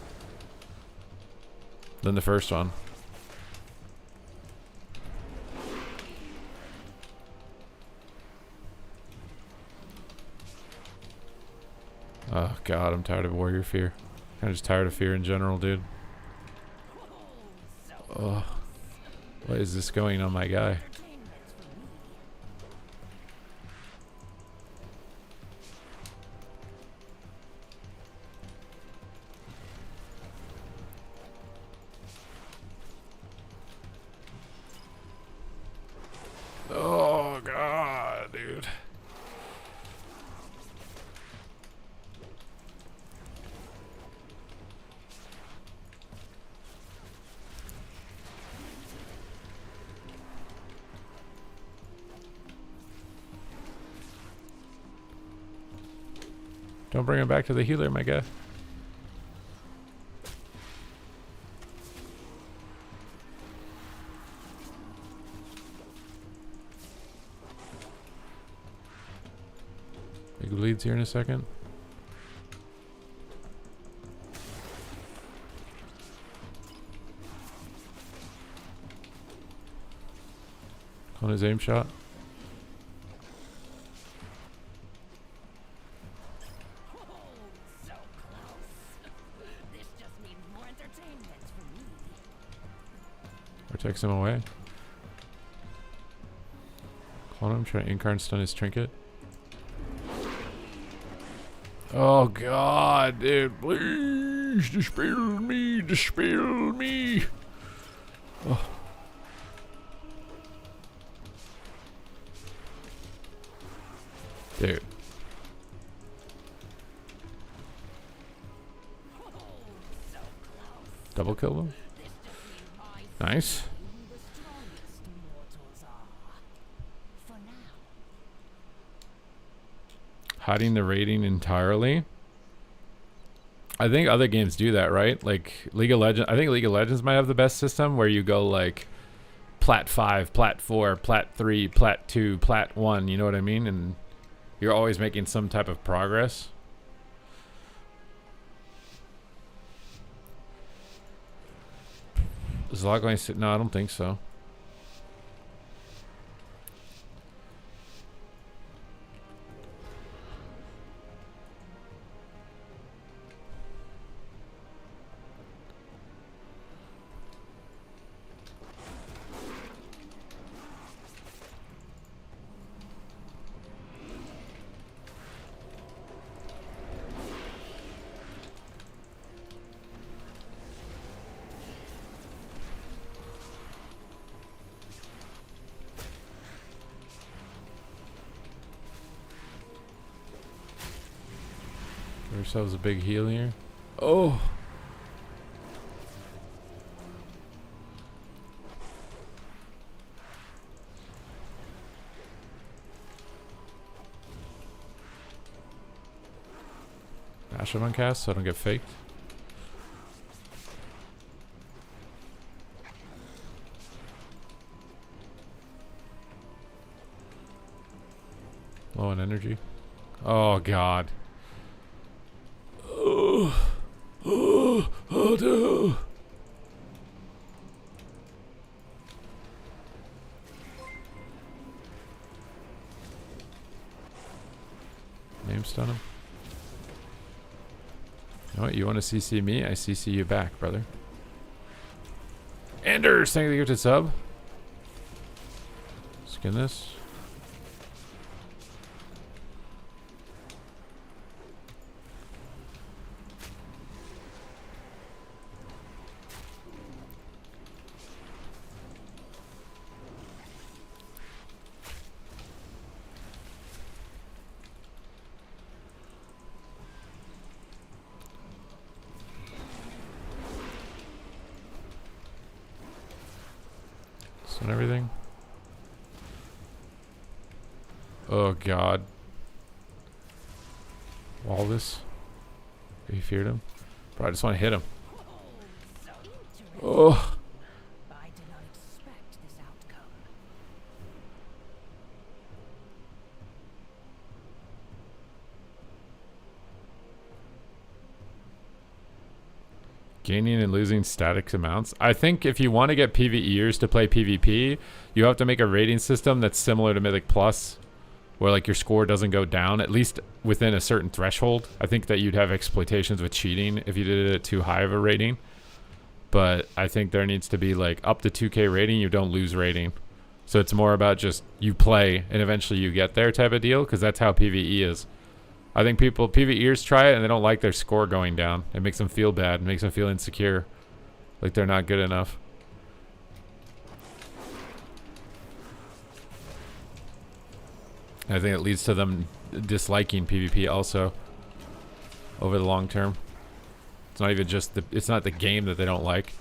than the first one. Oh god, I'm tired of warrior fear. I'm just tired of fear in general, dude. Oh, what is this going on my guy? Oh god, dude. Don't bring him back to the healer, my guy. Big bleeds here in a second. On his aim shot. Takes him away. Clone him, try to incarn stun his trinket. Oh god, dude, please dispel me, dispel me. Oh. Dude. Double kill him. Nice. Hiding the rating entirely. I think other games do that, right? Like League of Legends. I think League of Legends might have the best system where you go like Plat 5, Plat 4, Plat 3, Plat 2, Plat 1. You know what I mean? And you're always making some type of progress. Is the log going to sit? No, I don't think so. Give ourselves a big heal here. Oh! him on cast so I don't get faked. Low on energy. Oh god. Oh, oh, oh no. Name stun him. You know what? You want to CC me? I CC you back, brother. Anders, thank you for the gifted sub. Skin this. And everything. Oh god. Walrus. He feared him. Bro, I just want to hit him. So interesting. Oh. I did not expect this outcome. Gaining and losing static amounts. I think if you want to get PvEers to play PvP, you have to make a rating system that's similar to Mythic Plus, where like your score doesn't go down, at least within a certain threshold. I think that you'd have exploitations with cheating if you did it at too high of a rating. But I think there needs to be like up to 2k rating, you don't lose rating. So it's more about just you play and eventually you get there type of deal, because that's how PvE is. I think people, PvEers try it and they don't like their score going down. It makes them feel bad. It makes them feel insecure. Like they're not good enough. And I think it leads to them disliking PvP also over the long term. It's not even just it's not the game that they don't like.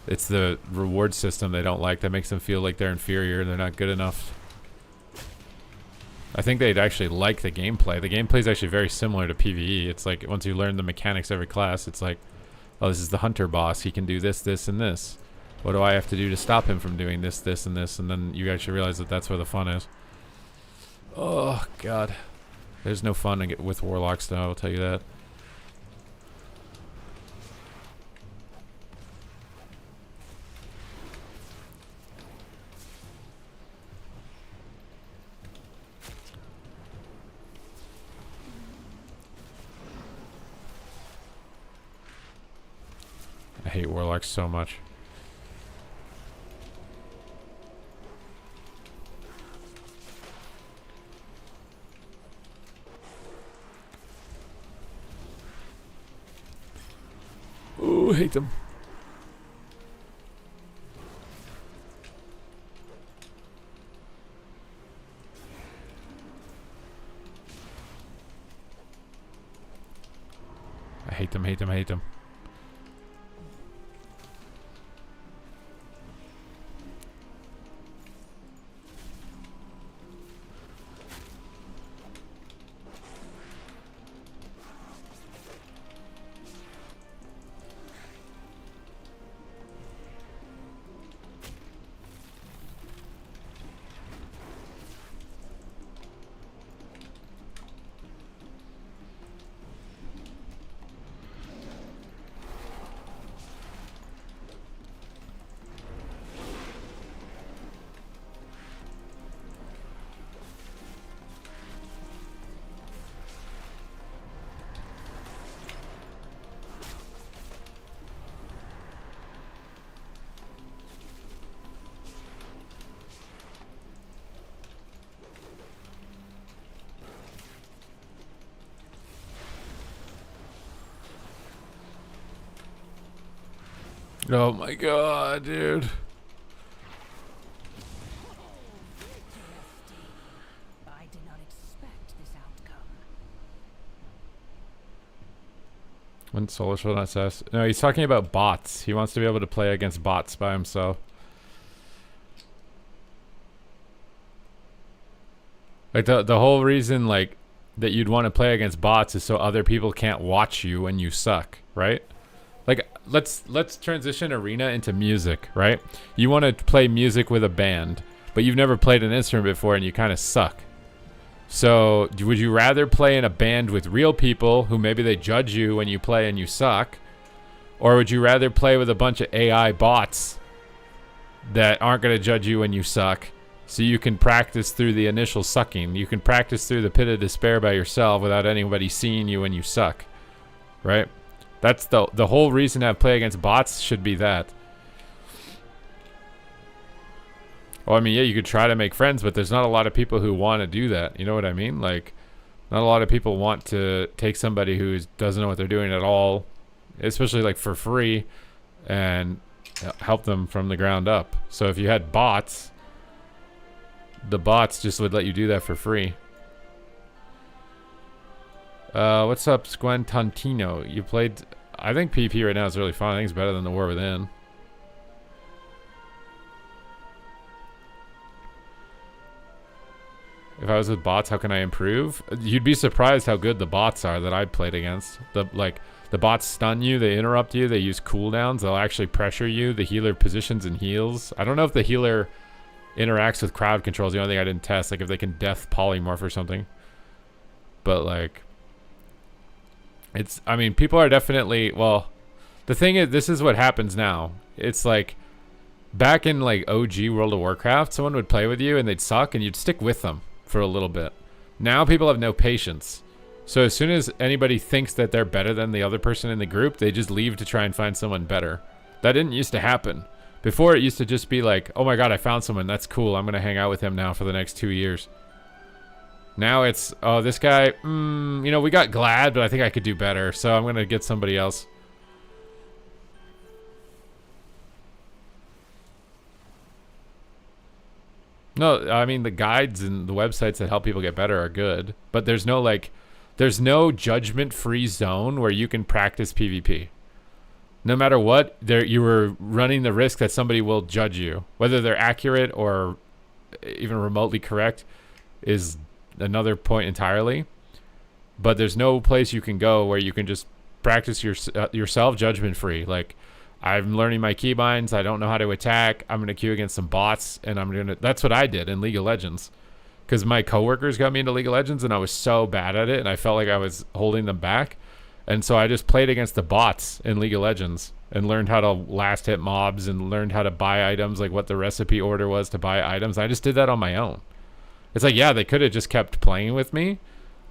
It's the reward system they don't like that makes them feel like they're inferior and they're not good enough. I think they'd actually like the gameplay. The gameplay is actually very similar to PvE. It's like once you learn the mechanics of every class, it's like, oh, this is the hunter boss. He can do this, this, and this. What do I have to do to stop him from doing this, this, and this? And then you actually realize that that's where the fun is. Oh, God. There's no fun with warlocks, though, I'll tell you that. I hate warlocks so much. Ooh, hate them. I hate them, hate them, hate them. Oh my god, dude. I did not expect this outcome. When solo shall not cess. No, he's talking about bots. He wants to be able to play against bots by himself. Like the whole reason, like, that you'd want to play against bots is so other people can't watch you when you suck, right? Like let's transition arena into music, right? You want to play music with a band, but you've never played an instrument before and you kind of suck. So would you rather play in a band with real people who maybe they judge you when you play and you suck, or would you rather play with a bunch of AI bots that aren't going to judge you when you suck, so you can practice through the initial sucking? You can practice through the pit of despair by yourself without anybody seeing you when you suck, right? That's the whole reason I play against bots should be that. Well, I mean, yeah, you could try to make friends, but there's not a lot of people who want to do that. You know what I mean? Like, not a lot of people want to take somebody who doesn't know what they're doing at all, especially like for free, and help them from the ground up. So if you had bots, the bots just would let you do that for free. What's up, Squentantino? You played... I think PvP right now is really fun. I think it's better than the War Within. If I was with bots, how can I improve? You'd be surprised how good the bots are that I played against. The bots stun you, they interrupt you, they use cooldowns, they'll actually pressure you. The healer positions and heals. I don't know if the healer interacts with crowd controls. The only thing I didn't test, like if they can death polymorph or something. But like, it's, I mean, people are definitely, well, the thing is, this is what happens now. It's like, back in like OG World of Warcraft, someone would play with you and they'd suck and you'd stick with them for a little bit. Now people have no patience. So as soon as anybody thinks that they're better than the other person in the group, they just leave to try and find someone better. That didn't used to happen. Before, it used to just be like, oh my god, I found someone, that's cool, I'm gonna hang out with him now for the next 2 years. Now it's, oh, this guy, you know, we got Glad, but I think I could do better, so I'm gonna get somebody else. No, I mean, the guides and the websites that help people get better are good, but there's no, like, there's no judgment-free zone where you can practice PvP. No matter what, you were running the risk that somebody will judge you. Whether they're accurate or even remotely correct is another point entirely. But there's no place you can go where you can just practice yourself judgment-free. Like, I'm learning my keybinds, I don't know how to attack, I'm going to queue against some bots, and I'm going to... That's what I did in League of Legends. Because my coworkers got me into League of Legends, and I was so bad at it, and I felt like I was holding them back. And so I just played against the bots in League of Legends and learned how to last hit mobs and learned how to buy items, like what the recipe order was to buy items. I just did that on my own. It's like, yeah, they could have just kept playing with me,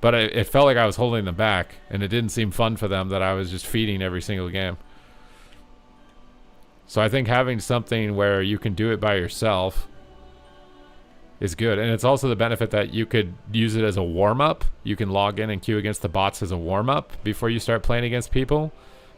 but it felt like I was holding them back, and it didn't seem fun for them that I was just feeding every single game. So I think having something where you can do it by yourself is good. And it's also the benefit that you could use it as a warm-up. You can log in and queue against the bots as a warm-up before you start playing against people.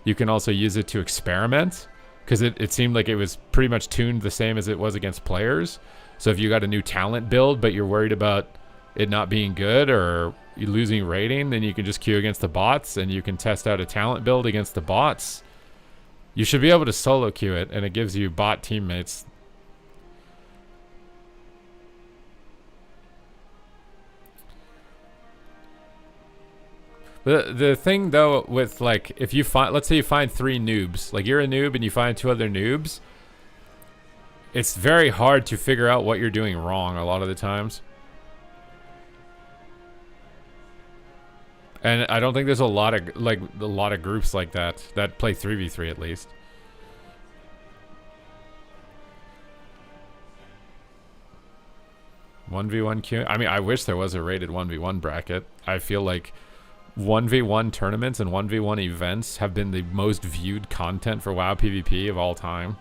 You can also use it to experiment, because it seemed like it was pretty much tuned the same as it was against players. So if you got a new talent build, but you're worried about it not being good or you losing rating, then you can just queue against the bots and you can test out a talent build against the bots. You should be able to solo queue it, and it gives you bot teammates. The thing though with, like, if you find, let's say you find 3 noobs, like you're a noob and you find 2 other noobs, it's very hard to figure out what you're doing wrong a lot of the times. And I don't think there's a lot of groups like that play 3v3 at least. (1v1) queue. I mean, I wish there was a rated 1v1 bracket. I feel like 1v1 tournaments and 1v1 events have been the most viewed content for WoW PvP of all time.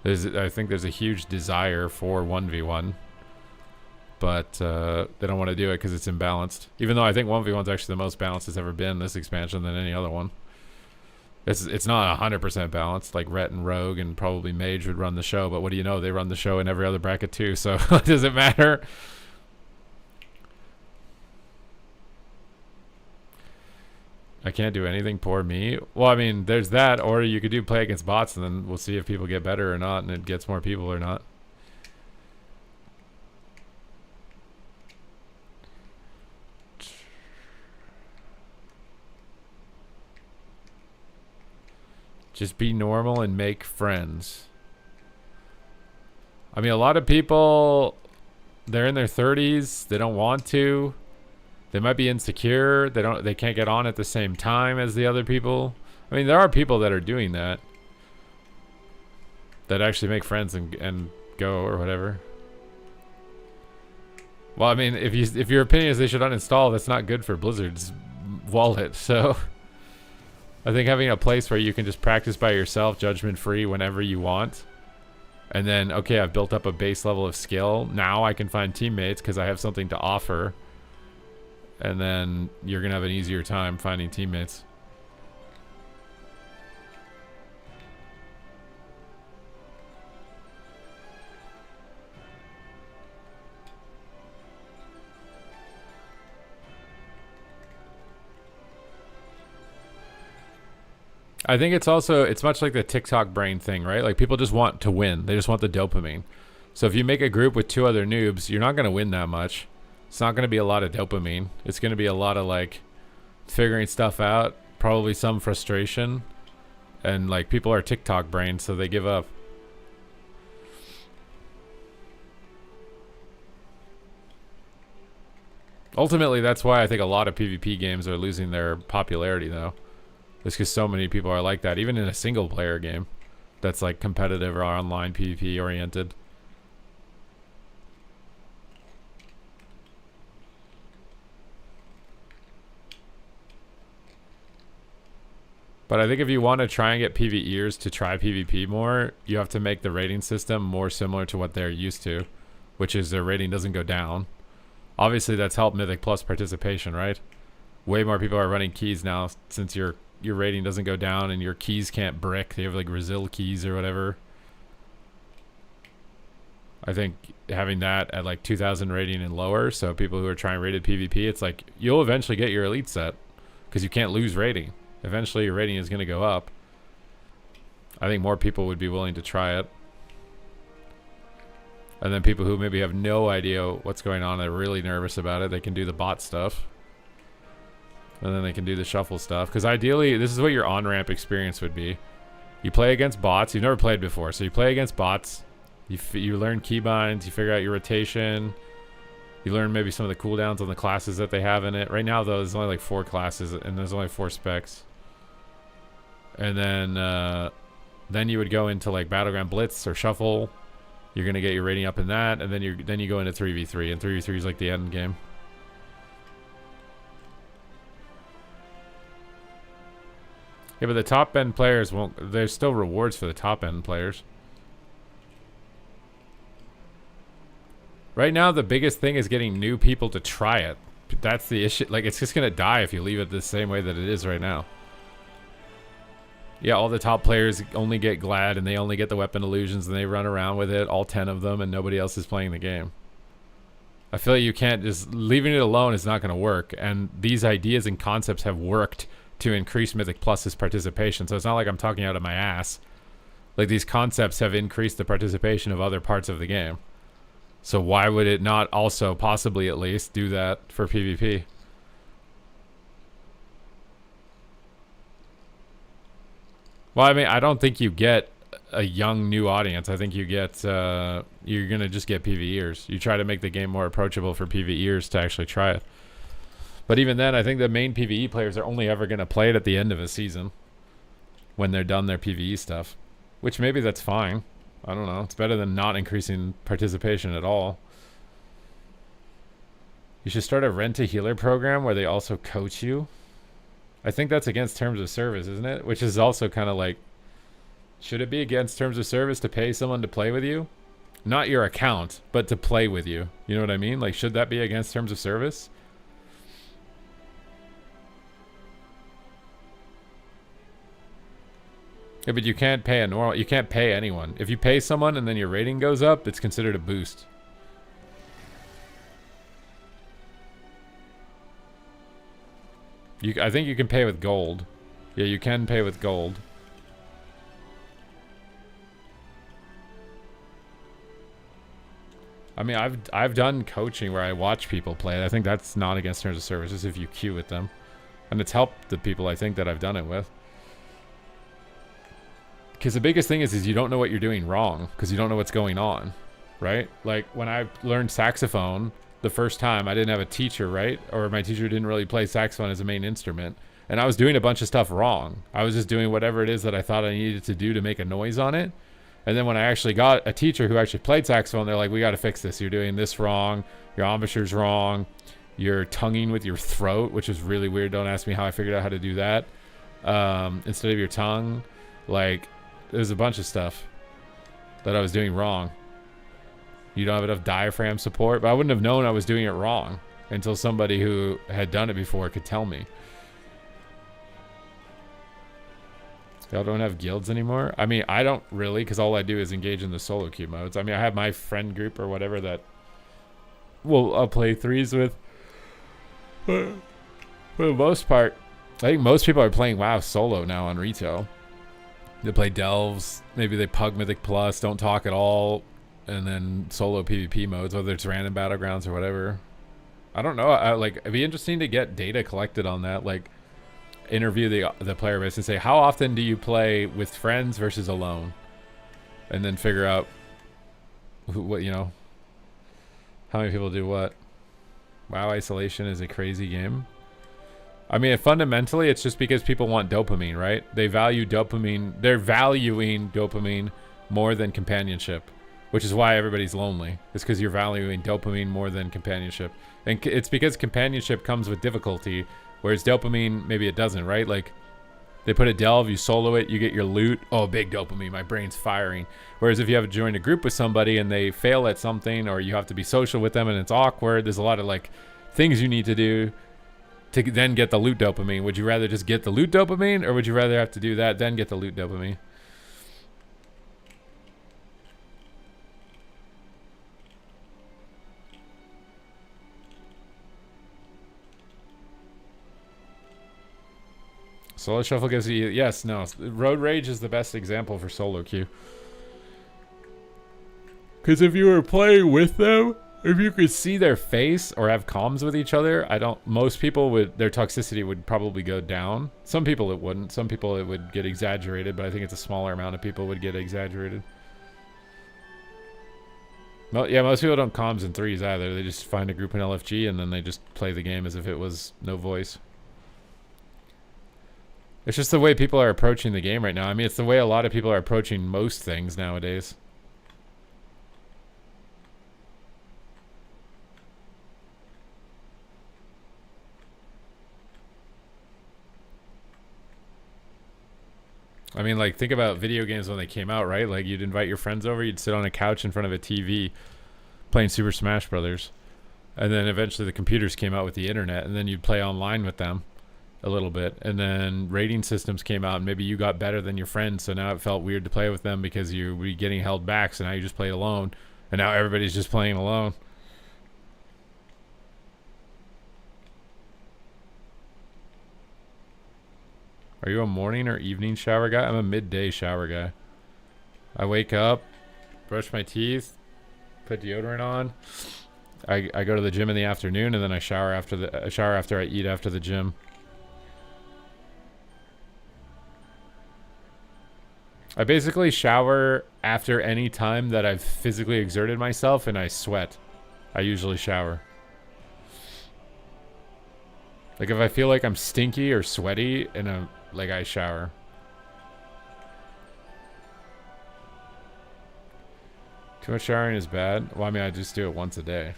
I think there's a huge desire for 1v1, but they don't want to do it because it's imbalanced. Even though I think 1v1 is actually the most balanced it's ever been this expansion than any other one. It's not 100% balanced. Like Ret and Rogue and probably Mage would run the show, but what do you know? They run the show in every other bracket too, so it doesn't matter. I can't do anything, poor me. Well, I mean, there's that, or you could do play against bots, and then we'll see if people get better or not, and it gets more people or not. Just be normal and make friends. I mean, a lot of people, they're in their 30s. They don't want to. They might be insecure. They can't get on at the same time as the other people. I mean, there are people that are doing that. That actually make friends and go or whatever. Well, I mean, if your opinion is they should uninstall, that's not good for Blizzard's wallet. So I think having a place where you can just practice by yourself, judgment free, whenever you want. And then, okay, I've built up a base level of skill. Now I can find teammates because I have something to offer. And then you're going to have an easier time finding teammates. I think it's much like the TikTok brain thing, right? Like people just want to win. They just want the dopamine. So if you make a group with 2 other noobs, you're not going to win that much. It's not going to be a lot of dopamine. It's going to be a lot of like figuring stuff out, probably some frustration. And like people are TikTok brain, so they give up. Ultimately, that's why I think a lot of PvP games are losing their popularity though. It's because so many people are like that, even in a single player game that's like competitive or online PvP oriented. But I think if you want to try and get PvEers to try PvP more, you have to make the rating system more similar to what they're used to, which is their rating doesn't go down. Obviously, that's helped Mythic Plus participation, right? Way more people are running keys now since your rating doesn't go down and your keys can't brick. They have like Resil keys or whatever. I think having that at like 2,000 rating and lower, so people who are trying rated PvP, it's like you'll eventually get your elite set because you can't lose rating. Eventually your rating is going to go up. I think more people would be willing to try it. And then people who maybe have no idea what's going on, they're really nervous about it, they can do the bot stuff. And then they can do the shuffle stuff. Because ideally, this is what your on-ramp experience would be. You play against bots. You've never played before. So you play against bots. You learn keybinds. You figure out your rotation. You learn maybe some of the cooldowns on the classes that they have in it. Right now, though, there's only like 4 classes. And there's only 4 specs. And then you would go into like Battleground Blitz or Shuffle. You're going to get your rating up in that. And then you go into 3v3. And 3v3 is like the end game. Yeah, but the top end players won't. There's still rewards for the top end players. Right now, the biggest thing is getting new people to try it. That's the issue. Like, it's just gonna die if you leave it the same way that it is right now. Yeah, all the top players only get Glad and they only get the weapon illusions and they run around with it, all 10 of them, and nobody else is playing the game. I feel like you can't just leaving it alone is not gonna work. And these ideas and concepts have worked to increase Mythic Plus's participation. So it's not like I'm talking out of my ass. Like these concepts have increased the participation of other parts of the game. So why would it not also possibly at least do that for PvP? Well, I mean, I don't think you get a young new audience. I think you get you're gonna just get PvEers. You try to make the game more approachable for PvEers to actually try it. But even then, I think the main PvE players are only ever going to play it at the end of a season when they're done their PvE stuff, which maybe that's fine. I don't know. It's better than not increasing participation at all. You should start a rent-a-healer program where they also coach you. I think that's against terms of service, isn't it? Which is also kind of like, should it be against terms of service to pay someone to play with you? Not your account, but to play with you. You know what I mean? Like, should that be against terms of service? Yeah, but you can't pay you can't pay anyone. If you pay someone and then your rating goes up, it's considered a boost. I think you can pay with gold. Yeah, you can pay with gold. I mean, I've done coaching where I watch people play. I think that's not against terms of services if you queue with them. And it's helped the people I think that I've done it with. because the biggest thing is you don't know what you're doing wrong because you don't know what's going on, right? Like when I learned saxophone the first time, I didn't have a teacher, right? Or my teacher didn't really play saxophone as a main instrument. And I was doing a bunch of stuff wrong. I was just doing whatever it is that I thought I needed to do to make a noise on it. And then when I actually got a teacher who actually played saxophone, they're like, we got to fix this. You're doing this wrong. Your embouchure's wrong. You're tonguing with your throat, which is really weird. Don't ask me how I figured out how to do that. Instead of your tongue. Like, there's a bunch of stuff that I was doing wrong. You don't have enough diaphragm support. But I wouldn't have known I was doing it wrong until somebody who had done it before could tell me. Y'all don't have guilds anymore? I mean, I don't really, because all I do is engage in the solo queue modes. I mean, I have my friend group or whatever that I'll play threes with. But for the most part, I think most people are playing WoW solo now on retail. They play Delves, maybe they pug Mythic Plus, don't talk at all, and then solo PvP modes, whether it's random battlegrounds or whatever. I don't know. It'd be interesting to get data collected on that. Like, interview the player base and say, how often do you play with friends versus alone? And then figure out what, you know, how many people do what. WoW Isolation is a crazy game. I mean, fundamentally, it's just because people want dopamine, right? They value dopamine. They're valuing dopamine more than companionship, which is why everybody's lonely. It's because you're valuing dopamine more than companionship. And it's because companionship comes with difficulty, whereas dopamine, maybe it doesn't, right? Like, they put a delve, you solo it, you get your loot. Oh, big dopamine, my brain's firing. Whereas if you have to join a group with somebody and they fail at something, or you have to be social with them and it's awkward, there's a lot of like things you need to do to then get the loot dopamine. Would you rather just get the loot dopamine, or would you rather have to do that then get the loot dopamine? Solo shuffle gives you, yes, no. Road Rage is the best example for solo queue. Because if you were playing with them, if you could see their face or have comms with each other, most people would, their toxicity would probably go down. Some people it wouldn't. Some people it would get exaggerated, but I think it's a smaller amount of people would get exaggerated. Well, yeah, most people don't comms in threes either. They just find a group in LFG and then they just play the game as if it was no voice. It's just the way people are approaching the game right now. I mean, it's the way a lot of people are approaching most things nowadays. I mean, like, think about video games when they came out, right? Like, you'd invite your friends over, you'd sit on a couch in front of a TV playing Super Smash Brothers. And then eventually the computers came out with the internet, and then you'd play online with them a little bit. And then rating systems came out, and maybe you got better than your friends, so now it felt weird to play with them because you were getting held back, so now you just played alone. And now everybody's just playing alone. Are you a morning or evening shower guy? I'm a midday shower guy. I wake up, brush my teeth, put deodorant on. I go to the gym in the afternoon, and then I shower after I eat after the gym. I basically shower after any time that I've physically exerted myself and I sweat. I usually shower. Like if I feel like I'm stinky or sweaty and I shower. Too much showering is bad. Well, I mean, I just do it once a day.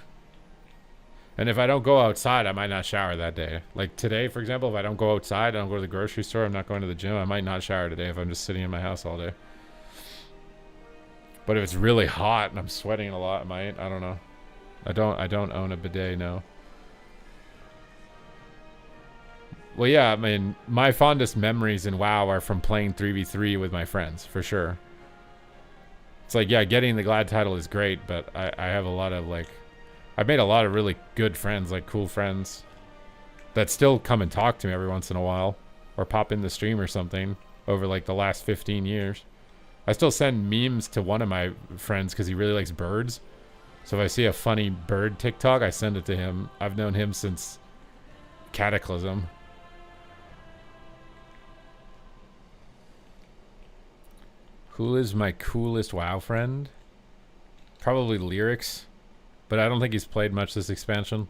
And if I don't go outside, I might not shower that day. Like today, for example, if I don't go outside, I don't go to the grocery store, I'm not going to the gym, I might not shower today if I'm just sitting in my house all day. But if it's really hot and I'm sweating a lot, I might. I don't know. I don't own a bidet, no. Well, yeah, I mean, my fondest memories in WoW are from playing 3v3 with my friends, for sure. It's like, yeah, getting the Glad title is great, but I have a lot of, like... I've made a lot of really good friends, like cool friends, that still come and talk to me every once in a while, or pop in the stream or something over, like, the last 15 years. I still send memes to one of my friends because he really likes birds. So if I see a funny bird TikTok, I send it to him. I've known him since Cataclysm. Who is my coolest WoW friend? Probably Lyrics, but I don't think he's played much this expansion.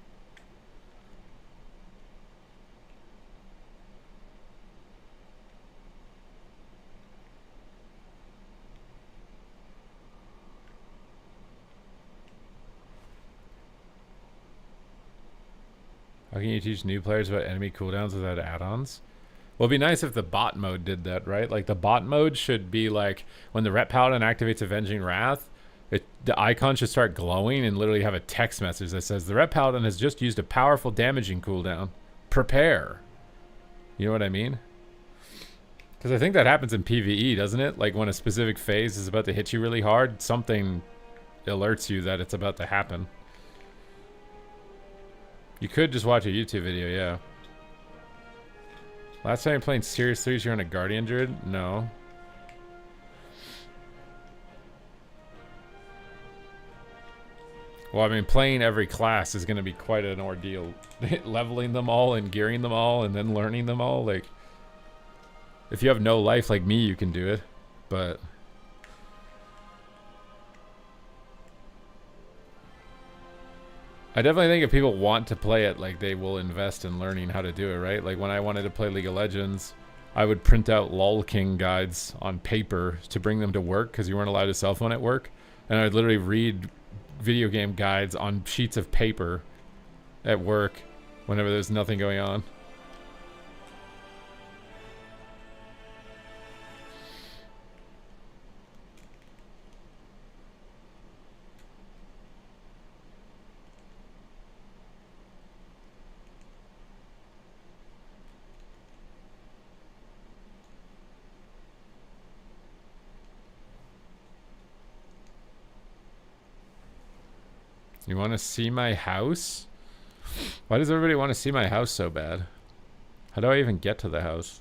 How can you teach new players about enemy cooldowns without add-ons? Well, it'd be nice if the bot mode did that, right? Like the bot mode should be like when the Rep Paladin activates Avenging Wrath, the icon should start glowing and literally have a text message that says the Rep Paladin has just used a powerful damaging cooldown. Prepare. You know what I mean? Because I think that happens in PvE, doesn't it? Like when a specific phase is about to hit you really hard, something alerts you that it's about to happen. You could just watch a YouTube video, yeah. Last time you're playing Series 3s, you're on a Guardian Druid? No. Well, I mean, playing every class is going to be quite an ordeal. Leveling them all and gearing them all and then learning them all. Like, if you have no life like me, you can do it. But I definitely think if people want to play it, like, they will invest in learning how to do it, right? Like, when I wanted to play League of Legends, I would print out LOL King guides on paper to bring them to work because you weren't allowed a cell phone at work. And I'd literally read video game guides on sheets of paper at work whenever there's nothing going on. You want to see my house? Why does everybody want to see my house so bad? How do I even get to the house?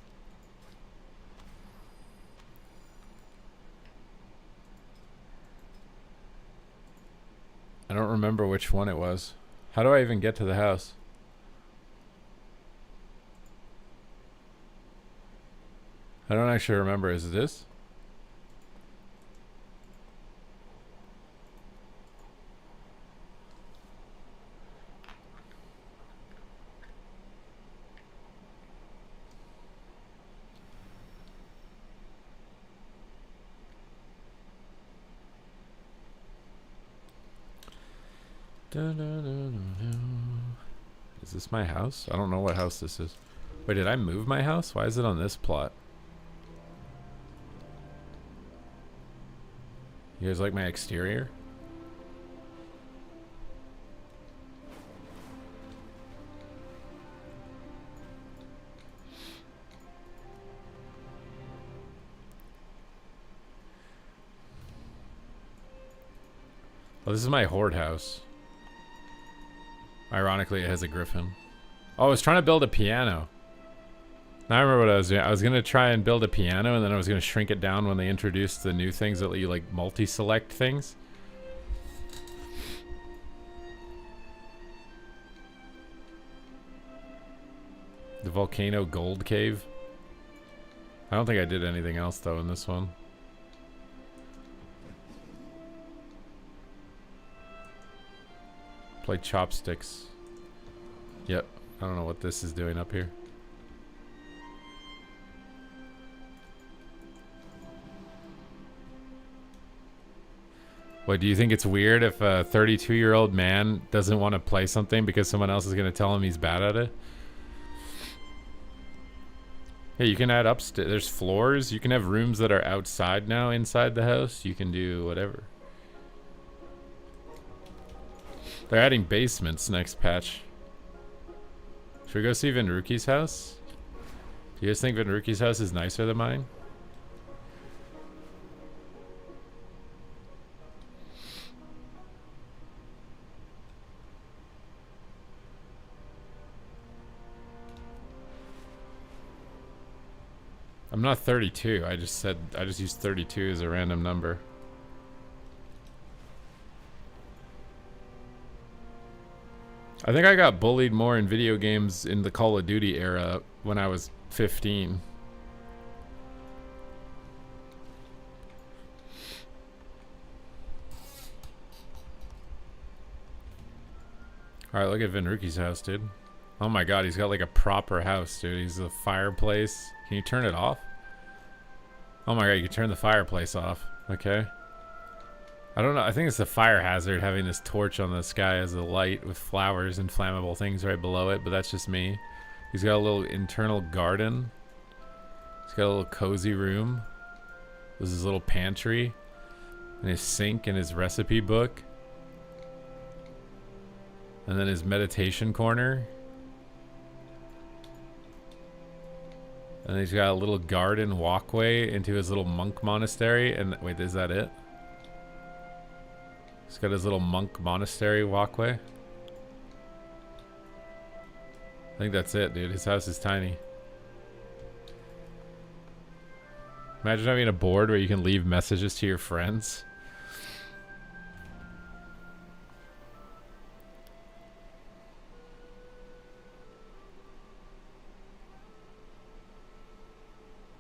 I don't remember which one it was. How do I even get to the house? I don't actually remember. Is it this? Is this my house? I don't know what house this is. Wait, did I move my house? Why is it on this plot? You guys like my exterior? Oh, this is my horde house. Ironically, it has a griffin. Oh, I was trying to build a piano. Now I remember what I was doing. I was going to try and build a piano, and then I was going to shrink it down when they introduced the new things that let you, like, multi-select things. The Volcano Gold Cave. I don't think I did anything else, though, in this one. Play chopsticks. Yep. I don't know what this is doing up here. What, do you think it's weird if a 32-year-old man doesn't want to play something because someone else is going to tell him he's bad at it? Hey, you can add upstairs. There's floors. You can have rooms that are outside now inside the house. You can do whatever. They're adding basements next patch. Should we go see Vinruki's house? Do you guys think Vinruki's house is nicer than mine? I'm not 32. I just used 32 as a random number. I think I got bullied more in video games in the Call of Duty era when I was 15. Alright, look at Vinruki's house, dude. Oh my god, he's got like a proper house, dude. He's a fireplace. Can you turn it off? Oh my god, you can turn the fireplace off. Okay. I don't know. I think it's the fire hazard having this torch on the sky as a light with flowers and flammable things right below it, but that's just me. He's got a little internal garden. He's got a little cozy room. This is his little pantry. And his sink and his recipe book. And then his meditation corner. And he's got a little garden walkway into his little monk monastery. And wait, is that it? He's got his little monk monastery walkway. I think that's it, dude. His house is tiny. Imagine having a board where you can leave messages to your friends.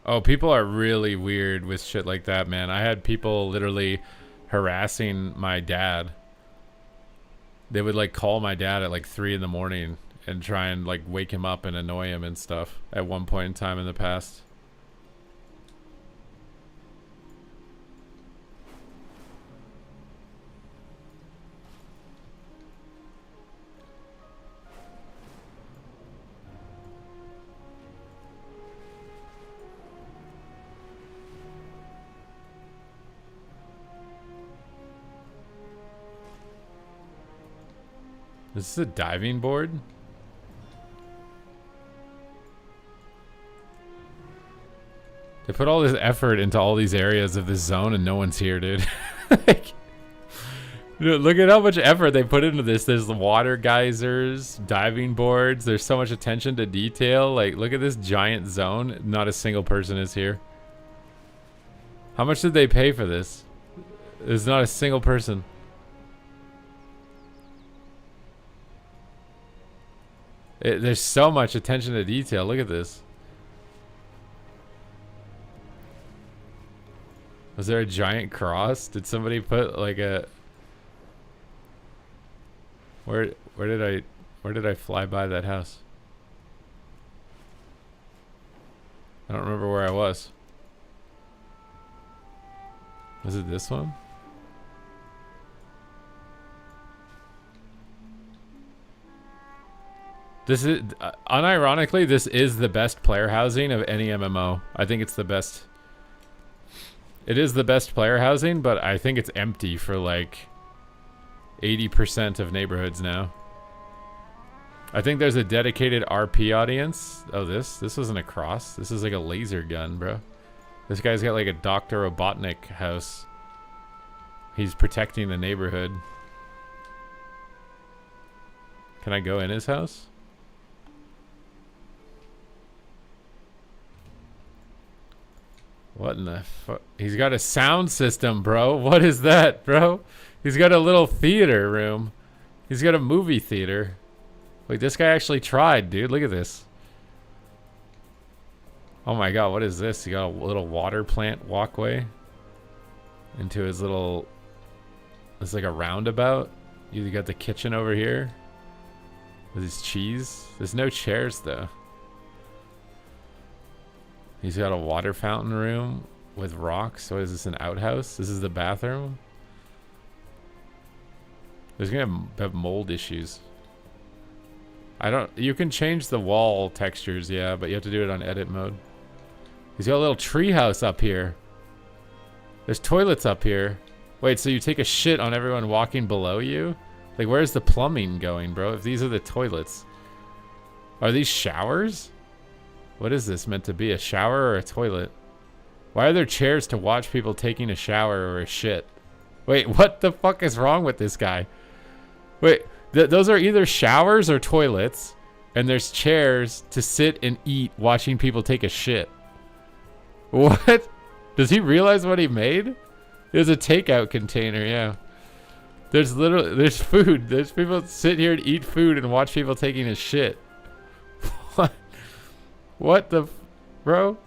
Oh, people are really weird with shit like that, man. I had people literally harassing my dad. They would like call my dad at like 3 in the morning and try and like wake him up and annoy him and stuff at one point in time in the past. Is this a diving board? They put all this effort into all these areas of this zone and no one's here, dude. Like, dude, look at how much effort they put into this. There's the water geysers, diving boards. There's so much attention to detail. Like, look at this giant zone. Not a single person is here. How much did they pay for this? There's not a single person. There's so much attention to detail. Look at this. Was there a giant cross? Did somebody put like a... Where did I fly by that house? I don't remember where I was. Was it this one? This is, unironically, this is the best player housing of any MMO. I think it's the best. It is the best player housing, but I think it's empty for like 80% of neighborhoods now. I think there's a dedicated RP audience. Oh, this wasn't a cross. This is like a laser gun, bro. This guy's got like a Dr. Robotnik house. He's protecting the neighborhood. Can I go in his house? What in the fuck? He's got a sound system, bro. What is that, bro? He's got a little theater room. He's got a movie theater. Wait, this guy actually tried, dude. Look at this. Oh my god, what is this? He got a little water plant walkway into his little... It's like a roundabout. You got the kitchen over here with his cheese. There's no chairs, though. He's got a water fountain room with rocks. So is this an outhouse? This is the bathroom. There's gonna have mold issues. You can change the wall textures, yeah, but you have to do it on edit mode. He's got a little tree house up here. There's toilets up here. Wait, so you take a shit on everyone walking below you? Like, where's the plumbing going, bro? If these are the toilets. Are these showers? What is this meant to be? A shower or a toilet? Why are there chairs to watch people taking a shower or a shit? Wait, what the fuck is wrong with this guy? Wait, those are either showers or toilets, and there's chairs to sit and eat watching people take a shit. What? Does he realize what he made? There's a takeout container, yeah. There's food. There's people that sit here and eat food and watch people taking a shit. What? What the... Bro?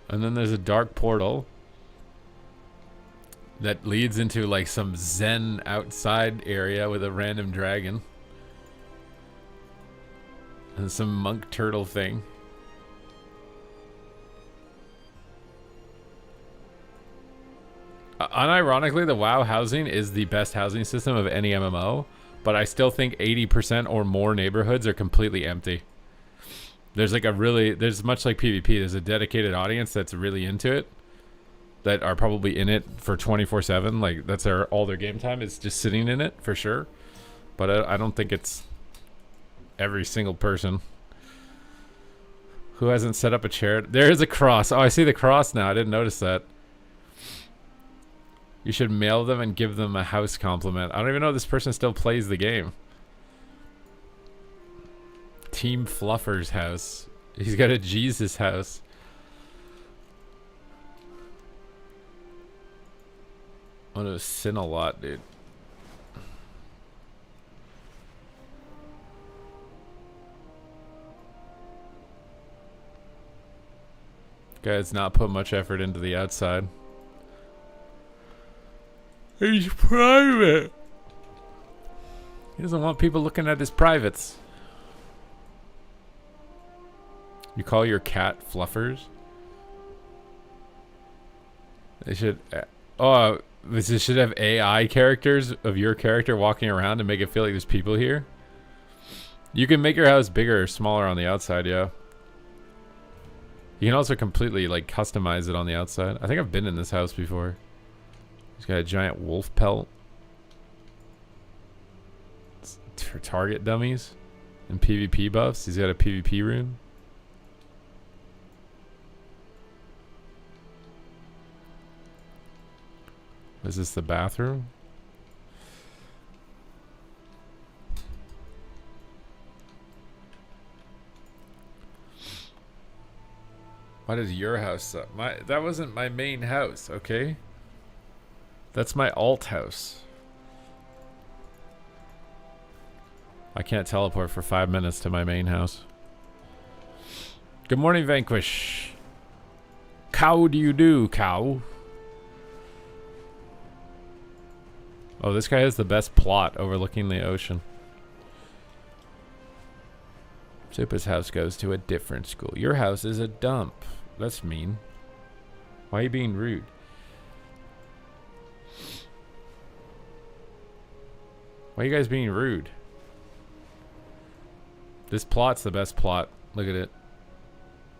And then there's a dark portal. that leads into like some zen outside area with a random dragon and some monk turtle thing. Unironically, the WoW housing is the best housing system of any MMO, but I still think 80% or more neighborhoods are completely empty. There's like there's much like PvP, there's a dedicated audience that's really into it, that are probably in it for 24/7. Like that's all their game time is just sitting in it for sure. But I don't think it's every single person. Who hasn't set up a chair? There is a cross. Oh, I see the cross now. I didn't notice that. You should mail them and give them a house compliment. I don't even know if this person still plays the game. Team Fluffer's house. He's got a Jesus house. I'm gonna sin a lot, dude. Guy's not put much effort into the outside. He's private. He doesn't want people looking at his privates. You call your cat Fluffers? They should... Oh, this should have AI characters of your character walking around to make it feel like there's people here. You can make your house bigger or smaller on the outside, yeah. You can also completely like customize it on the outside. I think I've been in this house before. He's got a giant wolf pelt. It's for target dummies and PvP buffs. He's got a PvP room. Is this the bathroom? Why does your house suck? That wasn't my main house, okay? That's my alt house. I can't teleport for 5 minutes to my main house. Good morning, Vanquish. How do you do, cow? Oh, this guy has the best plot overlooking the ocean. Super's house goes to a different school. Your house is a dump. That's mean. Why are you being rude? Why are you guys being rude? This plot's the best plot. Look at it.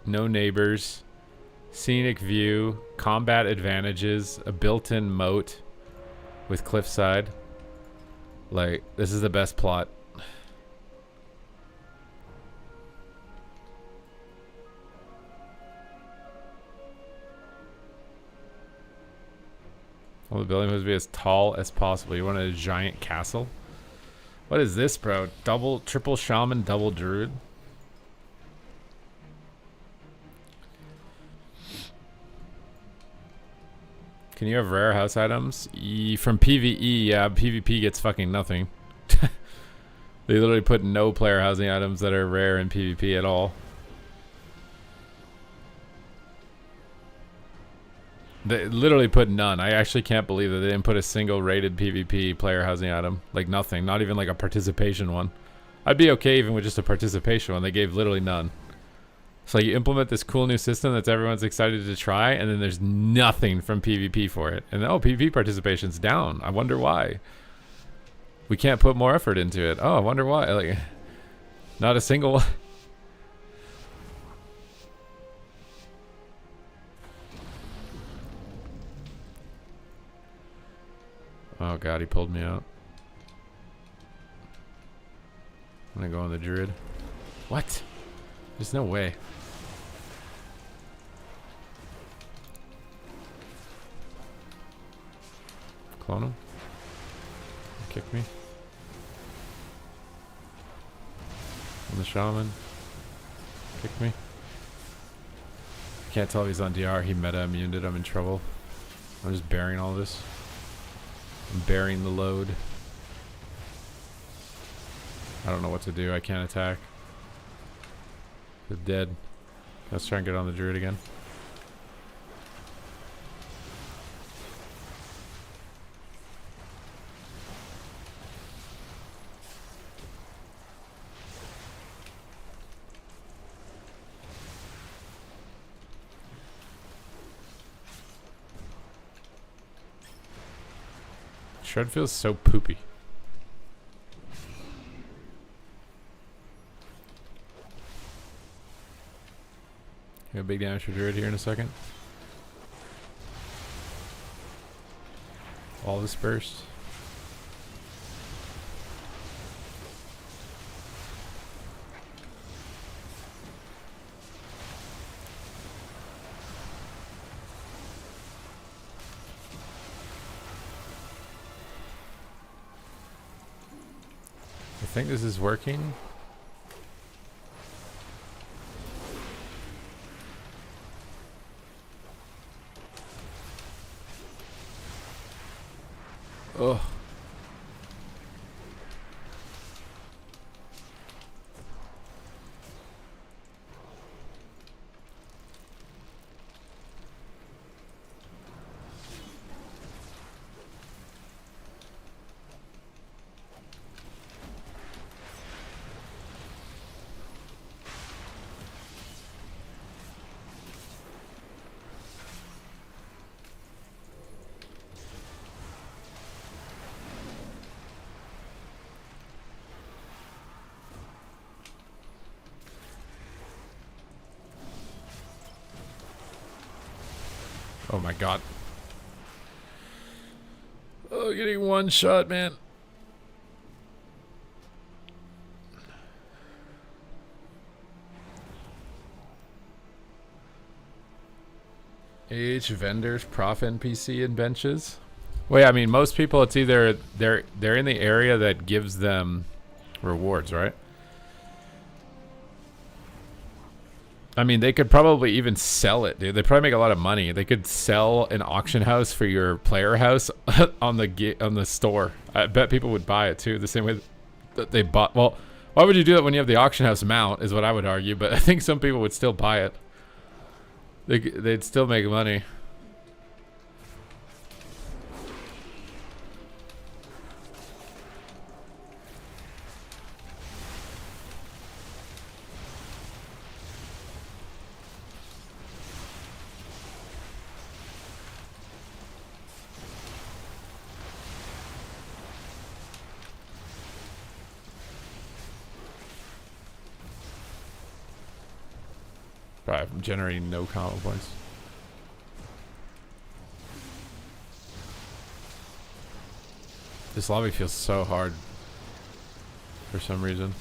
No neighbors. Scenic view. Combat advantages. A built-in moat with cliffside. Like, this is the best plot. Well, the building must be as tall as possible. You want a giant castle? What is this, bro? Triple shaman, double druid? Can you have rare house items? From PvE, yeah, PvP gets fucking nothing. They literally put no player housing items that are rare in PvP at all. They literally put none. I actually can't believe that they didn't put a single rated PvP player housing item. Like nothing. Not even like a participation one. I'd be okay even with just a participation one. They gave literally none. So you implement this cool new system that everyone's excited to try, and then there's nothing from PvP for it. And oh, PvP participation's down. I wonder why. We can't put more effort into it. Oh, I wonder why. Like, not a single... Oh god, he pulled me out. I'm gonna go on the druid. What? There's no way. Clone him. Kick me. On the shaman. Kick me. I can't tell if he's on DR. He meta immuned it. I'm in trouble. I'm just bearing all this. I'm bearing the load. I don't know what to do. I can't attack. He's dead. Let's try and get on the druid again. Shred feels so poopy. Got a big damage for Druid here in a second. All dispersed. I think this is working. Ugh. Oh my god. Oh, getting one shot, man. AH vendors, prof NPC, and benches. Wait, I mean, most people, it's either they're in the area that gives them rewards, right? I mean, they could probably even sell it, dude. They probably make a lot of money. They could sell an auction house for your player house on the store. I bet people would buy it too, the same way that they bought. Well, why would you do that when you have the auction house mount? Is what I would argue. But I think some people would still buy it. They'd still make money. I'm generating no combo points. This lobby feels so hard for some reason.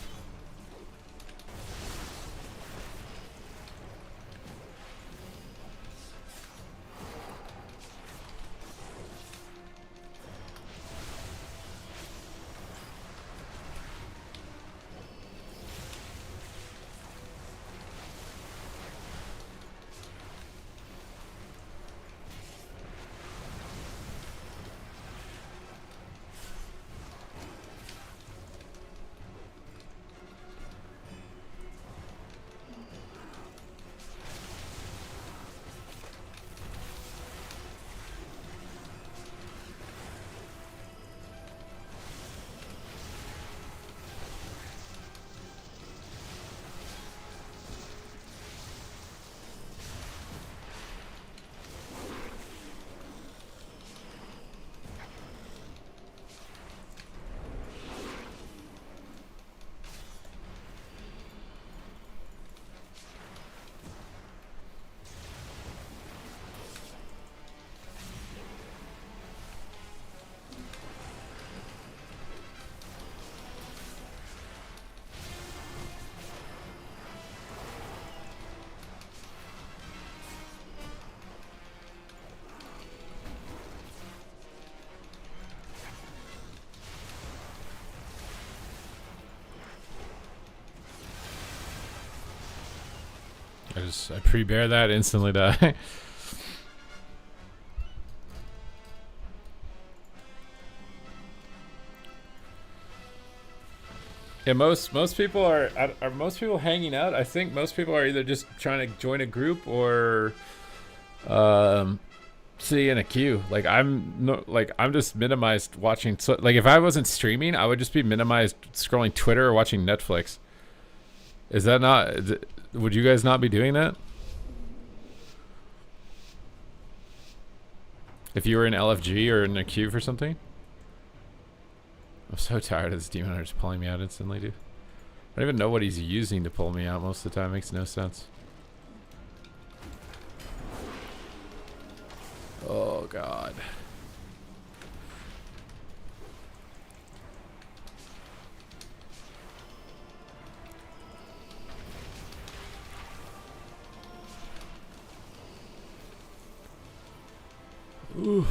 I pre-bear that, instantly die. Yeah, most people are most people hanging out. I think most people are either just trying to join a group or sitting in a queue. Like I'm just minimized watching. So, like if I wasn't streaming, I would just be minimized scrolling Twitter or watching Netflix. Is that not? Would you guys not be doing that? If you were in LFG or in a queue for something? I'm so tired of this demon hunter just pulling me out instantly, dude. I don't even know what he's using to pull me out most of the time. Makes no sense. Oh, God. Ooh.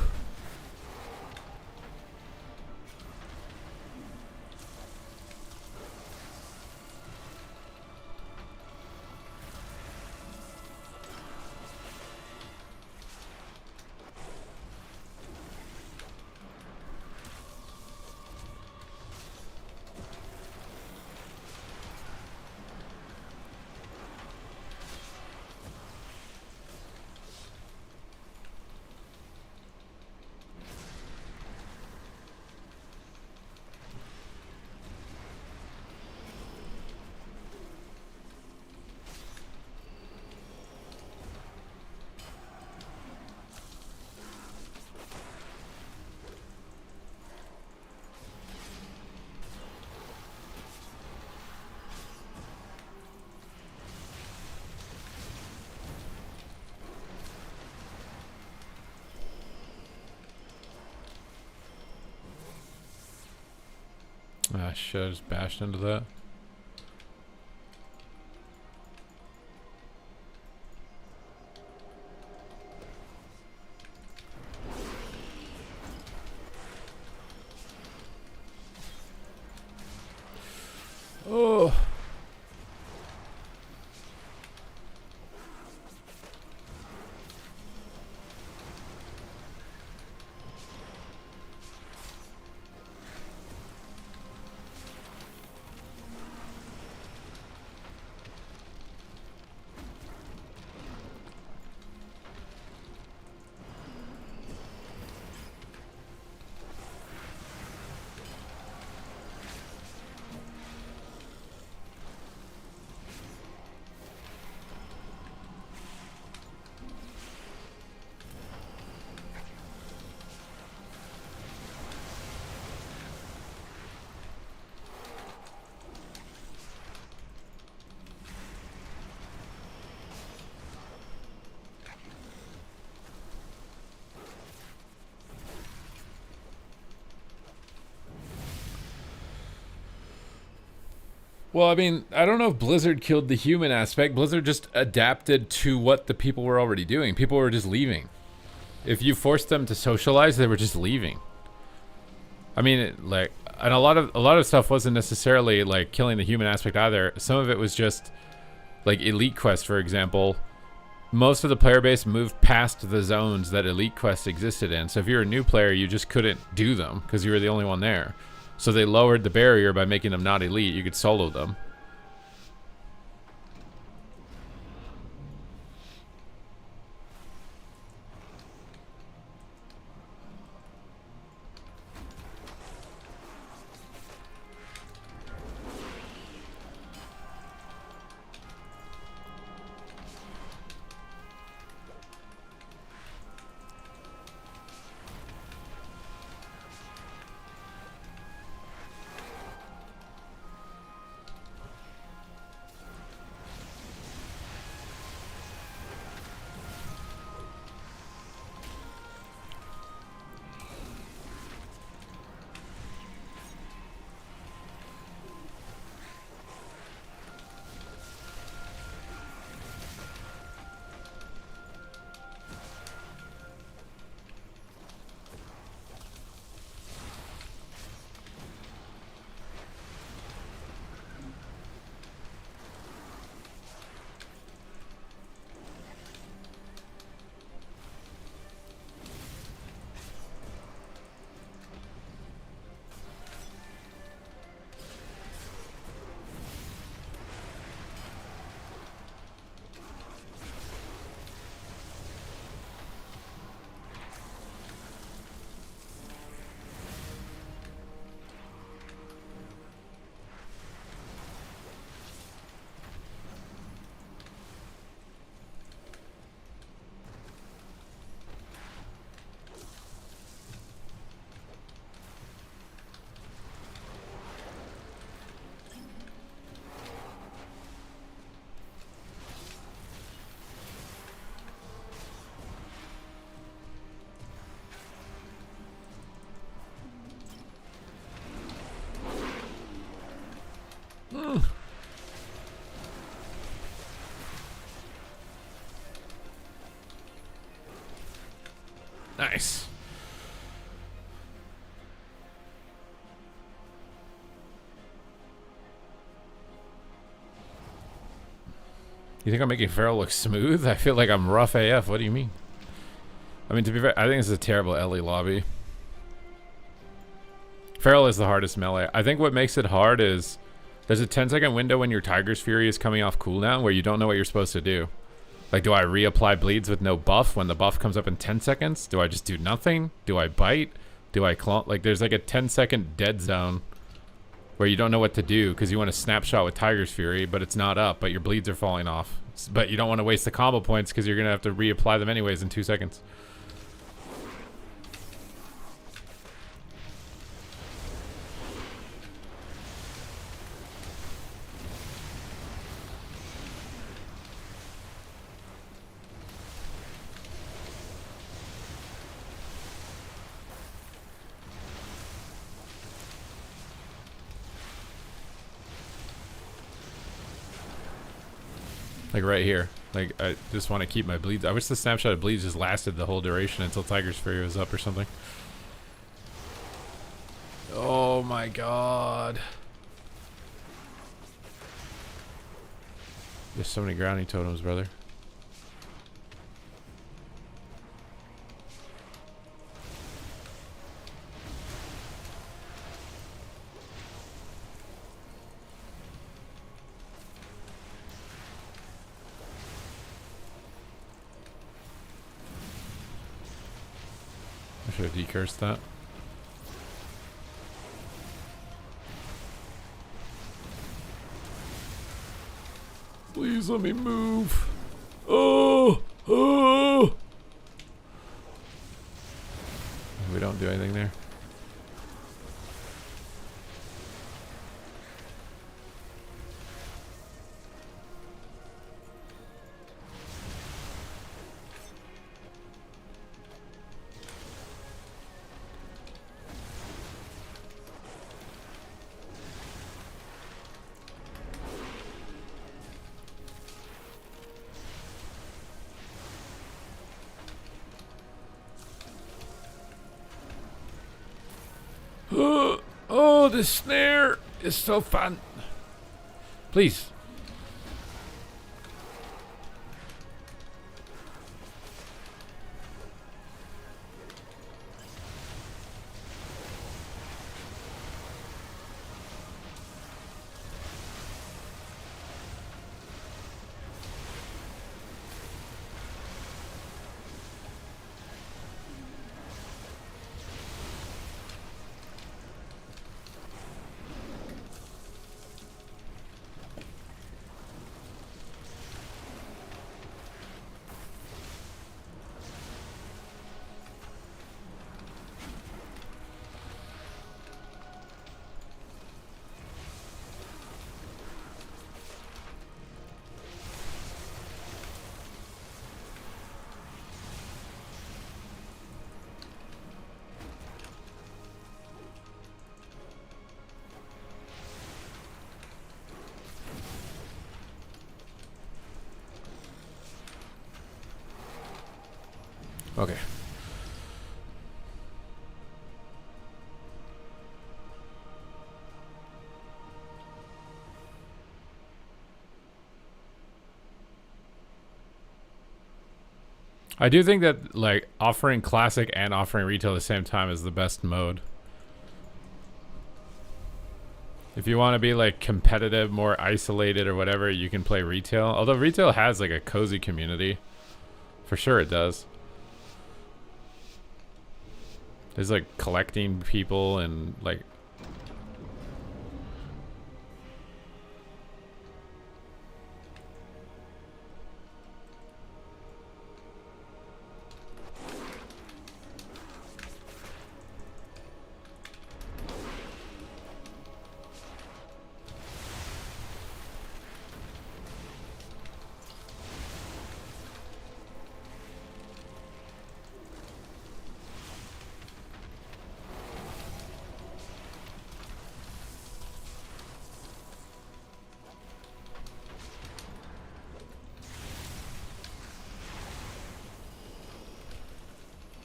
Ah, shit, I just bashed into that. Oh. Well, I mean, I don't know if Blizzard killed the human aspect. Blizzard just adapted to what the people were already doing. People were just leaving. If you forced them to socialize, they were just leaving. I mean, and a lot of stuff wasn't necessarily like killing the human aspect either. Some of it was just like Elite Quest, for example. Most of the player base moved past the zones that Elite Quest existed in. So if you're a new player, you just couldn't do them because you were the only one there. So they lowered the barrier by making them not elite. You could solo them. Nice. You think I'm making Feral look smooth? I feel like I'm rough AF. What do you mean? I mean, to be fair, I think this is a terrible Ellie lobby. Feral is the hardest melee. I think what makes it hard is there's a 10-second window when your Tiger's Fury is coming off cooldown where you don't know what you're supposed to do. Like, do I reapply bleeds with no buff when the buff comes up in 10 seconds? Do I just do nothing? Do I bite? Do I clone? Like, there's like a 10-second dead zone where you don't know what to do because you want to snapshot with Tiger's Fury, but it's not up, but your bleeds are falling off. But you don't want to waste the combo points because you're going to have to reapply them anyways in 2 seconds. Like right here. Like, I just want to keep my bleeds. I wish the snapshot of bleeds just lasted the whole duration until Tiger's Fury was up or something. Oh my god. There's so many grounding totems, brother. I should have decursed that. Please let me move. Oh, oh. We don't do anything there. Oh, the snare is so fun. Please. Okay. I do think that, like, offering classic and offering retail at the same time is the best mode. If you want to be, like, competitive, more isolated or whatever, you can play retail. Although retail has, like, a cozy community. For sure it does. There's, like, collecting people and, like...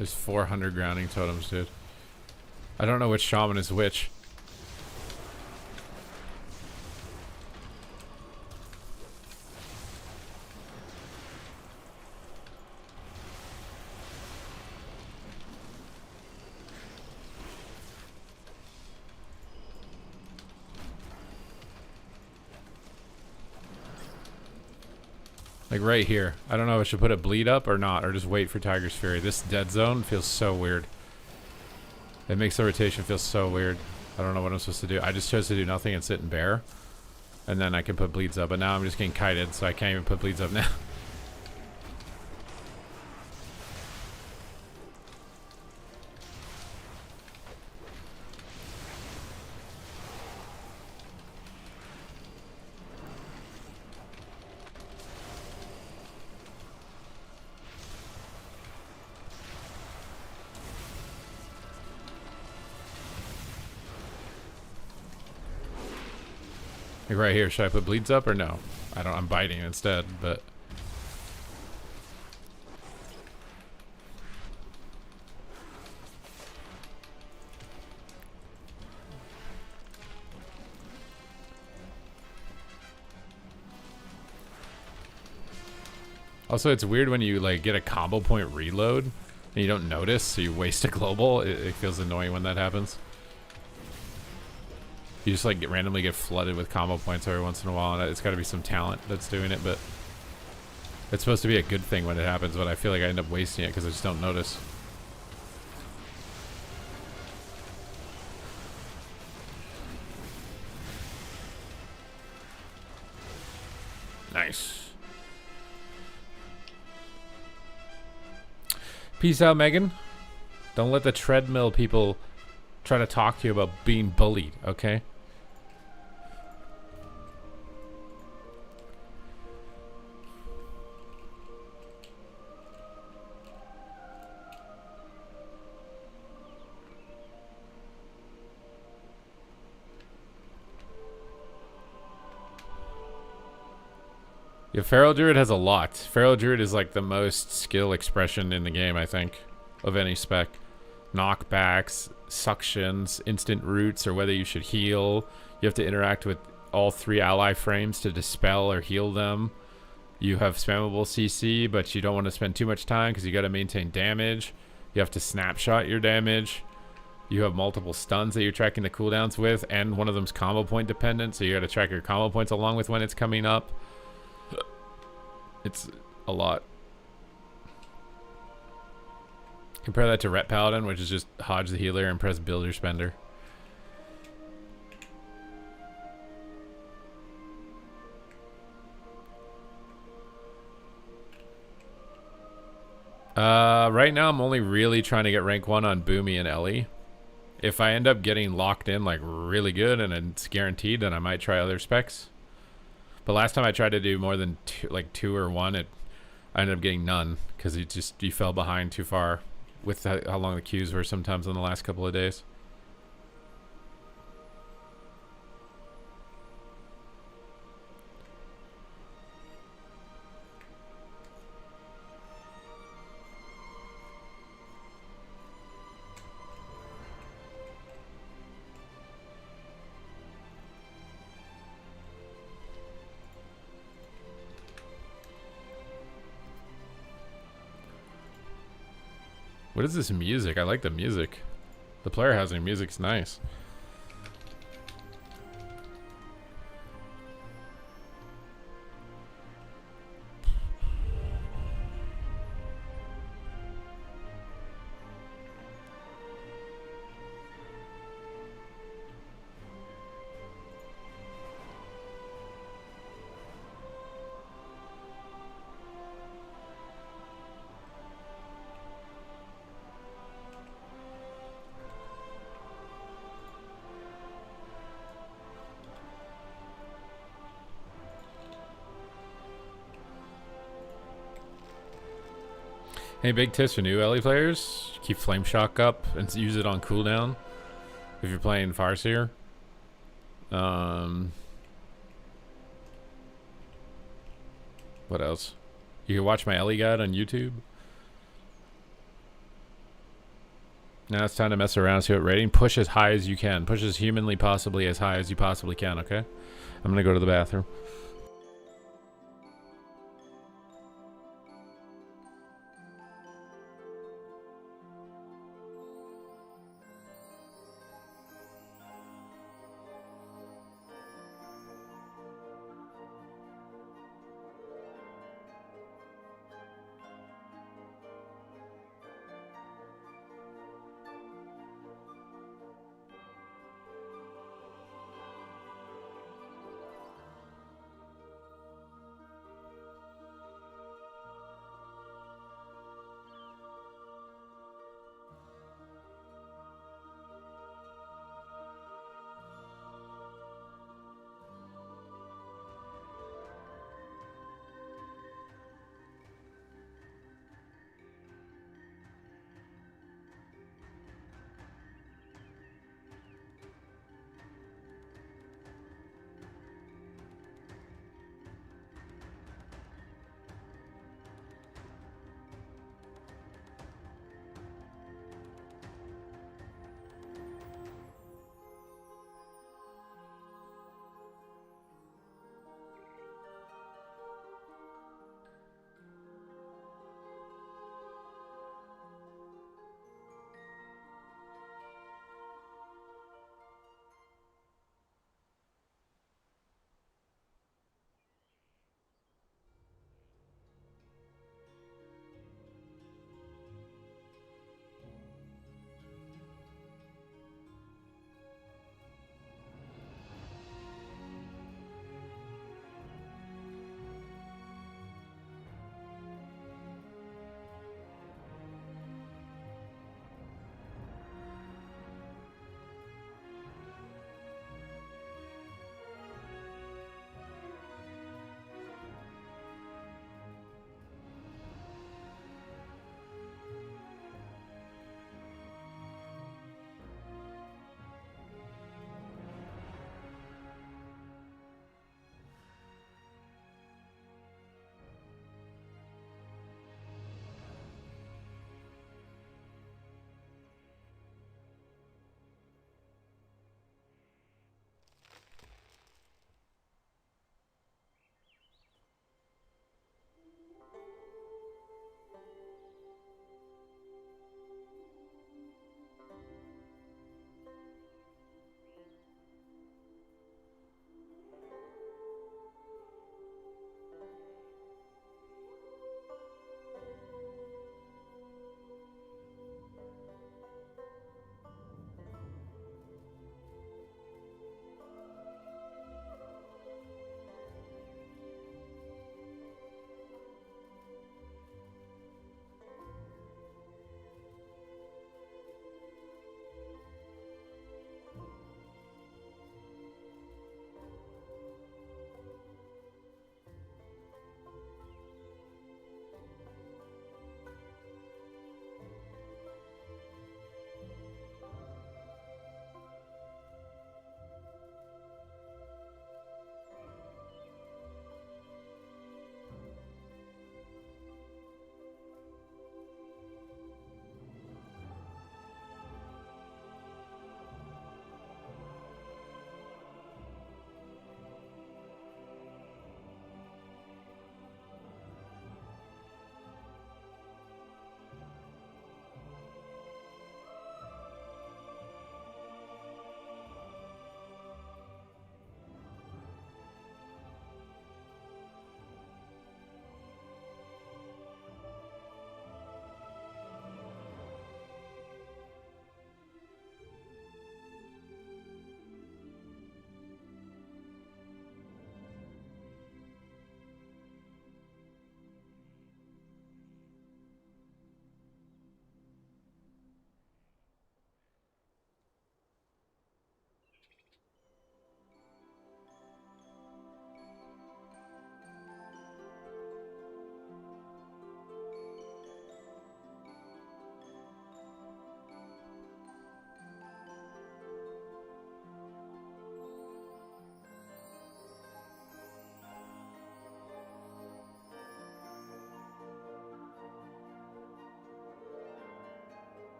There's 400 grounding totems, dude. I don't know which shaman is which. Like right here. I don't know if I should put a bleed up or not, or just wait for Tiger's Fury. This dead zone feels so weird. It makes the rotation feel so weird. I don't know what I'm supposed to do. I just chose to do nothing and sit and bear. And then I can put bleeds up. But now I'm just getting kited, so I can't even put bleeds up now. Like right here, should I put bleeds up or no? I don't, I'm biting instead, but. Also, it's weird when you like get a combo point reload and you don't notice, so you waste a global. It feels annoying when that happens. You just like randomly get flooded with combo points every once in a while, and it's got to be some talent that's doing it, but it's supposed to be a good thing when it happens, but I feel like I end up wasting it because I just don't notice. Nice. Peace out, Megan. Don't let the treadmill people try to talk to you about being bullied, okay? Yeah, Feral Druid has a lot. Feral Druid is like the most skill expression in the game, I think, of any spec. Knockbacks, suctions, instant roots, or whether you should heal. You have to interact with all 3 ally frames to dispel or heal them. You have spammable CC, but you don't want to spend too much time because you got to maintain damage. You have to snapshot your damage. You have multiple stuns that you're tracking the cooldowns with, and one of them's combo point dependent, so you got to track your combo points along with when it's coming up. It's a lot. Compare that to Ret Paladin, which is just Hodge the Healer and press Builder Spender. Right now I'm only really trying to get rank 1 on Boomy and Ellie. If I end up getting locked in like really good and it's guaranteed, then I might try other specs. But last time I tried to do more than two or 1, I ended up getting none because you fell behind too far with how long the queues were sometimes in the last couple of days. What is this music? I like the music. The player housing music's nice. Any big tips for new Ellie players? Keep Flame Shock up and use it on cooldown if you're playing Farseer. What else? You can watch my Ellie guide on YouTube. Now it's time to mess around, see what rating. Push as high as you can. Push as humanly possibly as high as you possibly can, okay? I'm gonna go to the bathroom.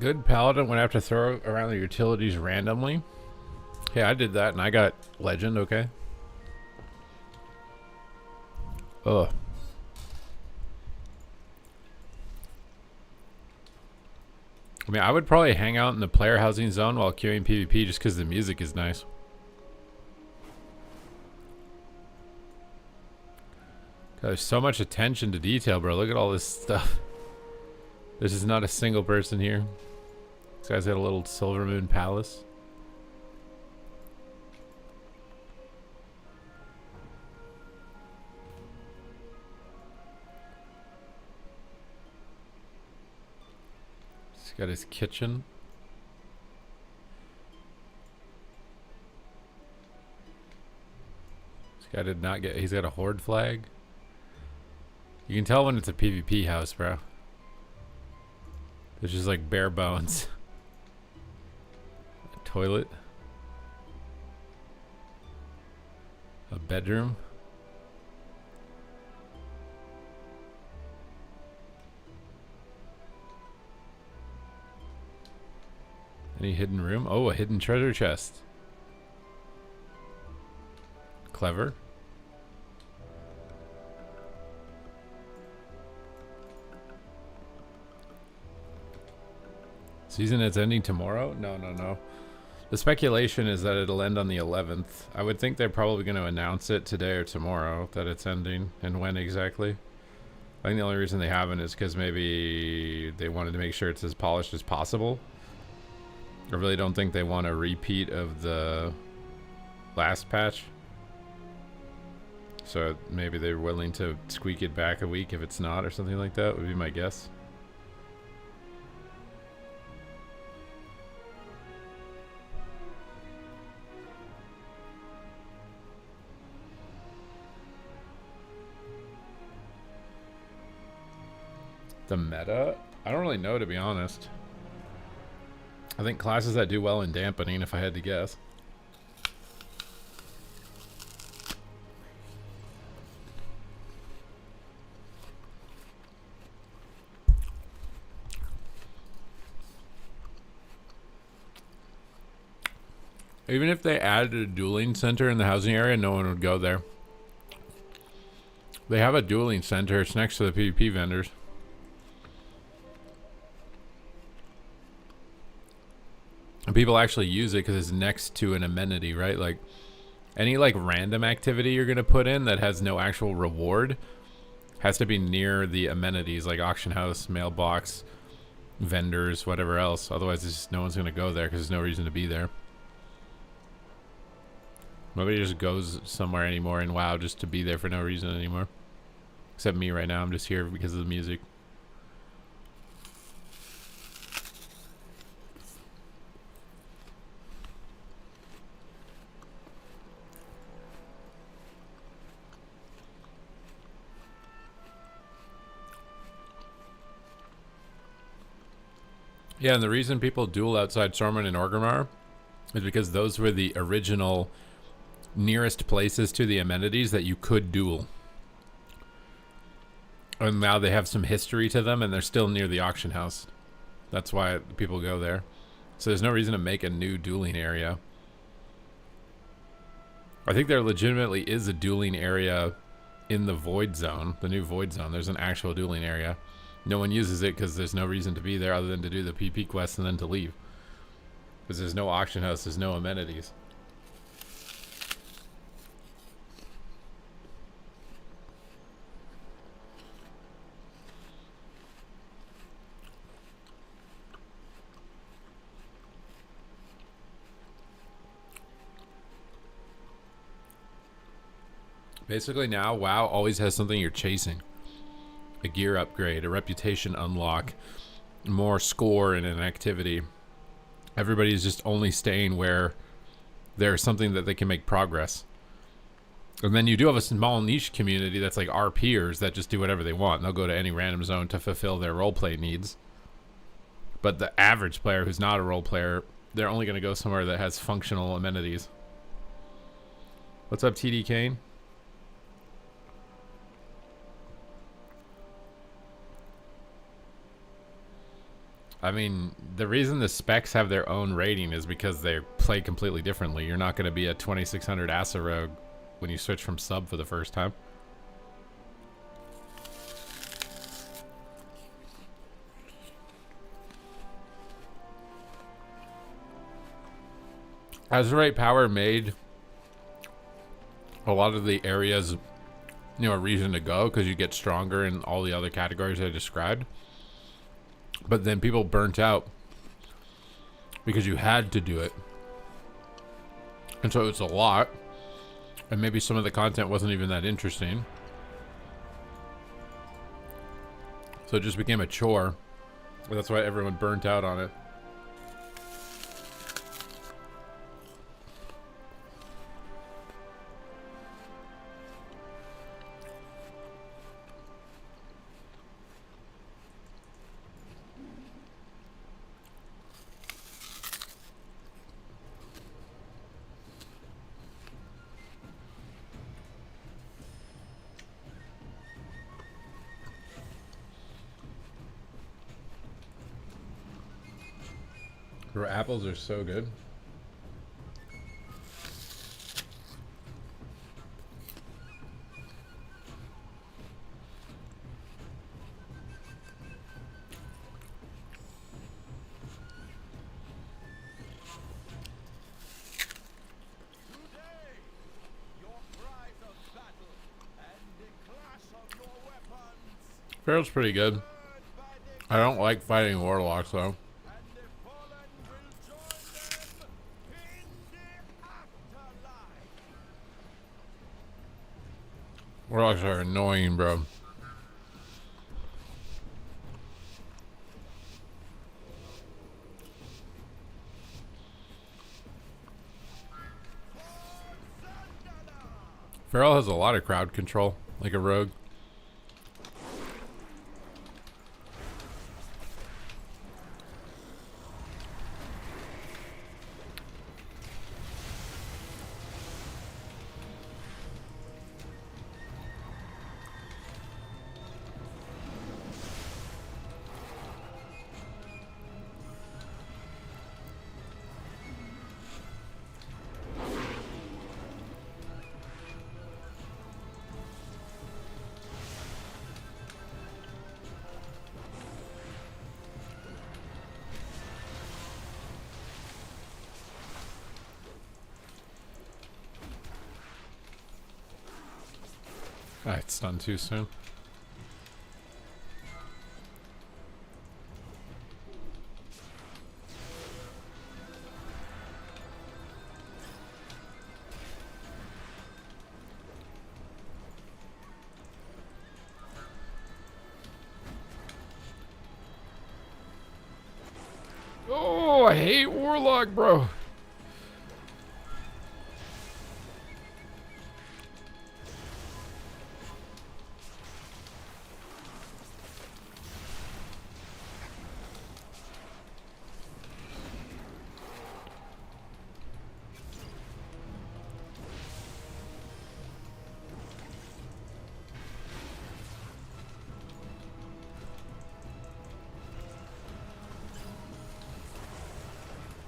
Good paladin would have to throw around the utilities randomly. Hey, I did that and I got legend, okay? Ugh. I mean, I would probably hang out in the player housing zone while queuing PvP just because the music is nice. God, there's so much attention to detail, bro. Look at all this stuff. There's just not a single person here. This guy's got a little Silver Moon Palace. He's got his kitchen. This guy did not get... He's got a horde flag. You can tell when it's a PvP house, bro. There's just like bare bones. A toilet. A bedroom. Any hidden room? Oh, a hidden treasure chest. Clever. Season is ending tomorrow? No, no, no. The speculation is that it'll end on the 11th. I would think they're probably going to announce it today or tomorrow that it's ending, and when exactly. I think the only reason they haven't is because maybe they wanted to make sure it's as polished as possible. I really don't think they want a repeat of the last patch. So maybe they're willing to squeak it back a week if it's not, or something like that, would be my guess. The meta? I don't really know, to be honest. I think classes that do well in dampening, if I had to guess. Even if they added a dueling center in the housing area, no one would go there. They have a dueling center. It's next to the PvP vendors. And people actually use it because it's next to an amenity, right? Like any like random activity you're going to put in that has no actual reward has to be near the amenities like auction house, mailbox, vendors, whatever else. Otherwise, it's just no one's going to go there because there's no reason to be there. Nobody just goes somewhere anymore in WoW just to be there for no reason anymore. Except me right now. I'm just here because of the music. Yeah, and the reason people duel outside Stormwind and Orgrimmar is because those were the original nearest places to the amenities that you could duel. And now they have some history to them, and they're still near the auction house. That's why people go there. So there's no reason to make a new dueling area. I think there legitimately is a dueling area in the Void Zone, the new Void Zone. There's an actual dueling area. No one uses it because there's no reason to be there other than to do the PP quest and then to leave. Because there's no auction house, there's no amenities. Basically now, WoW always has something you're chasing. A gear upgrade, a reputation unlock, more score in an activity. Everybody's just only staying where there's something that they can make progress. And then you do have a small niche community that's like our peers that just do whatever they want. They'll go to any random zone to fulfill their roleplay needs. But the average player who's not a role player, they're only going to go somewhere that has functional amenities. What's up, TD Kane? I mean, the reason the specs have their own rating is because they play completely differently. You're not going to be a 2600 Asa Rogue when you switch from sub for the first time. Azerite Power made a lot of the areas, you know, a reason to go because you get stronger in all the other categories I described. But then people burnt out because you had to do it. And so it's a lot. And maybe some of the content wasn't even that interesting. So it just became a chore. That's why everyone burnt out on it. Her apples are so good. Farrell's pretty good. I don't like fighting warlocks though. Warlocks are annoying, bro. Farrell has a lot of crowd control, like a rogue. Ah, it's done too soon. Oh, I hate Warlock, bro.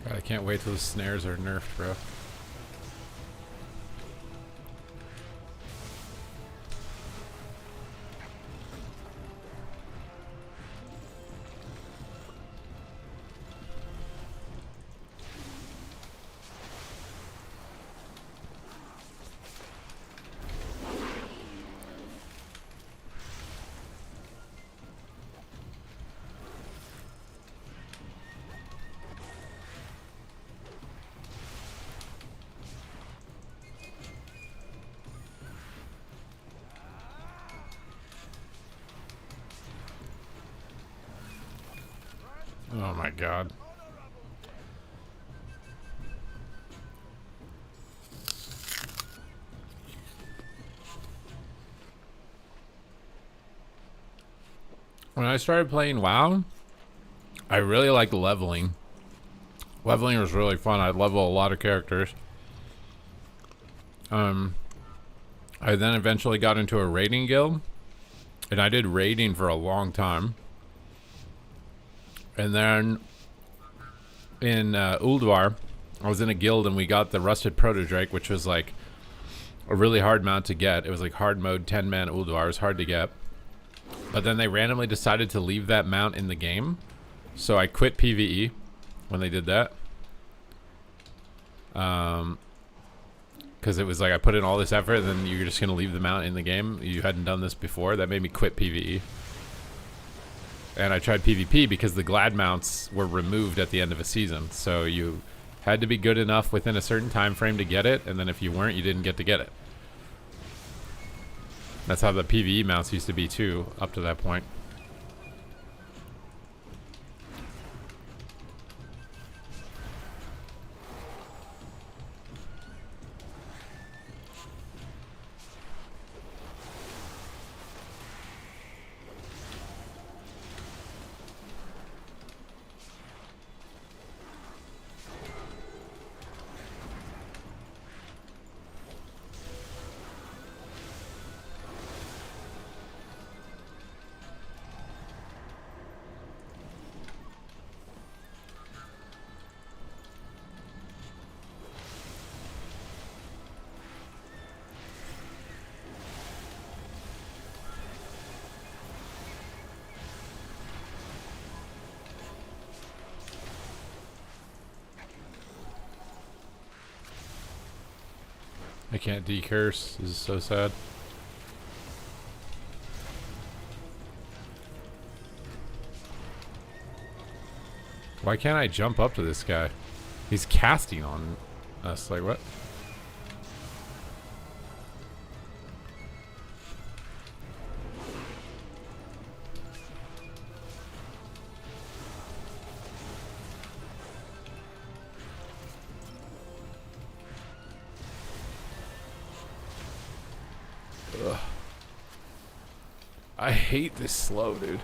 God, I can't wait till the snares are nerfed, bro. Oh my god. When I started playing WoW, I really liked leveling. Leveling was really fun. I'd level a lot of characters. I then eventually got into a raiding guild, and I did raiding for a long time. And then in Ulduar, I was in a guild and we got the Rusted Proto-Drake, which was like a really hard mount to get. It was like hard mode 10-man Ulduar. It was hard to get. But then they randomly decided to leave that mount in the game. So I quit PvE when they did that. Because it was like I put in all this effort and then you're just going to leave the mount in the game. You hadn't done this before. That made me quit PvE. And I tried PvP because the Glad mounts were removed at the end of a season. So you had to be good enough within a certain time frame to get it. And then if you weren't, you didn't get to get it. That's how the PvE mounts used to be too, up to that point. I can't decurse. This is so sad. Why can't I jump up to this guy? He's casting on us. Like, what? Ugh. I hate this slow, dude.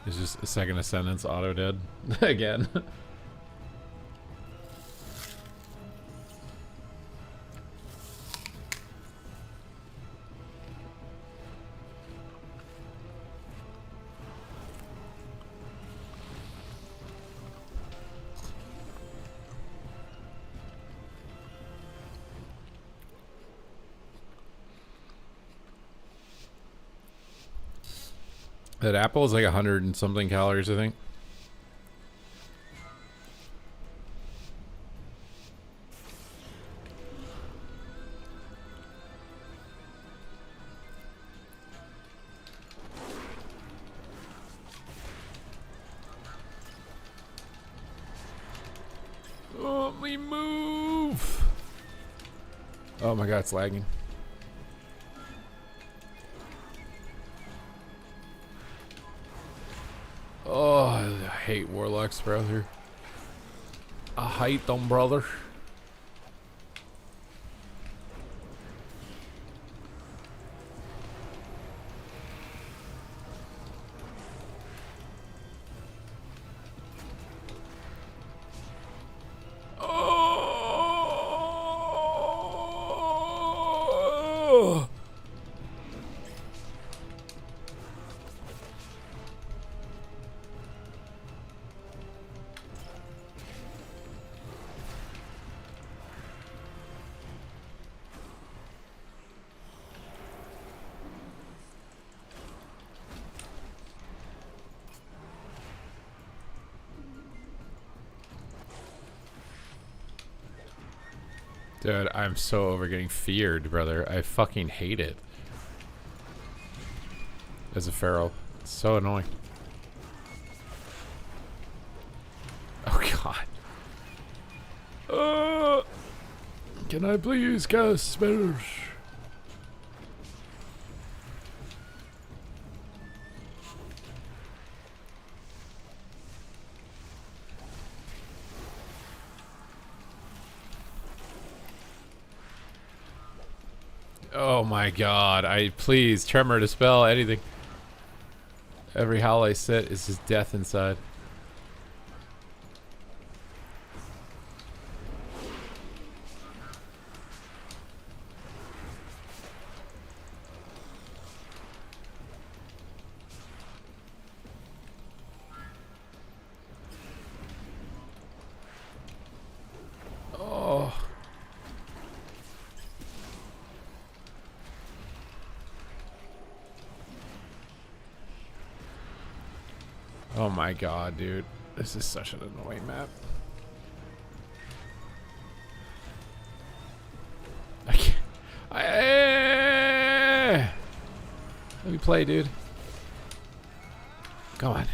It's just a second ascendance auto dead again. That apple is like 100 and something calories, I think. Oh, let me move. Oh my god, it's lagging. Oh, I hate warlocks, brother. I hate them, brother. Oh! Dude, I'm so over getting feared, brother. I fucking hate it. As a feral. It's so annoying. Oh god. Can I please cast spells? Oh my god, please tremor dispel anything. Every howl I sit is just death inside. my god, dude. This is such an annoying map. I can't. Let me play, dude. Come on.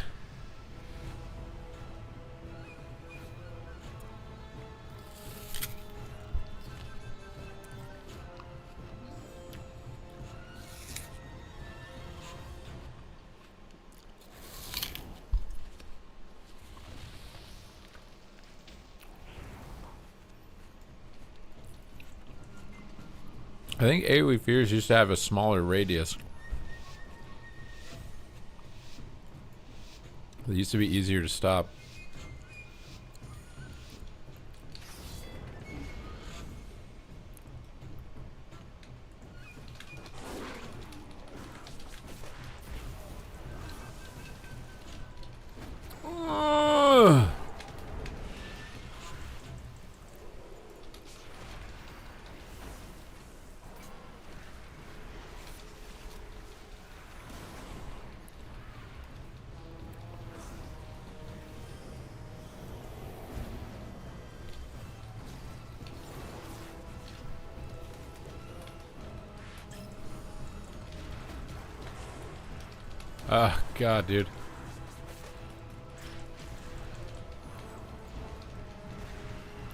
I think AoE Fears used to have a smaller radius. It used to be easier to stop. Ugh. Oh, God, dude.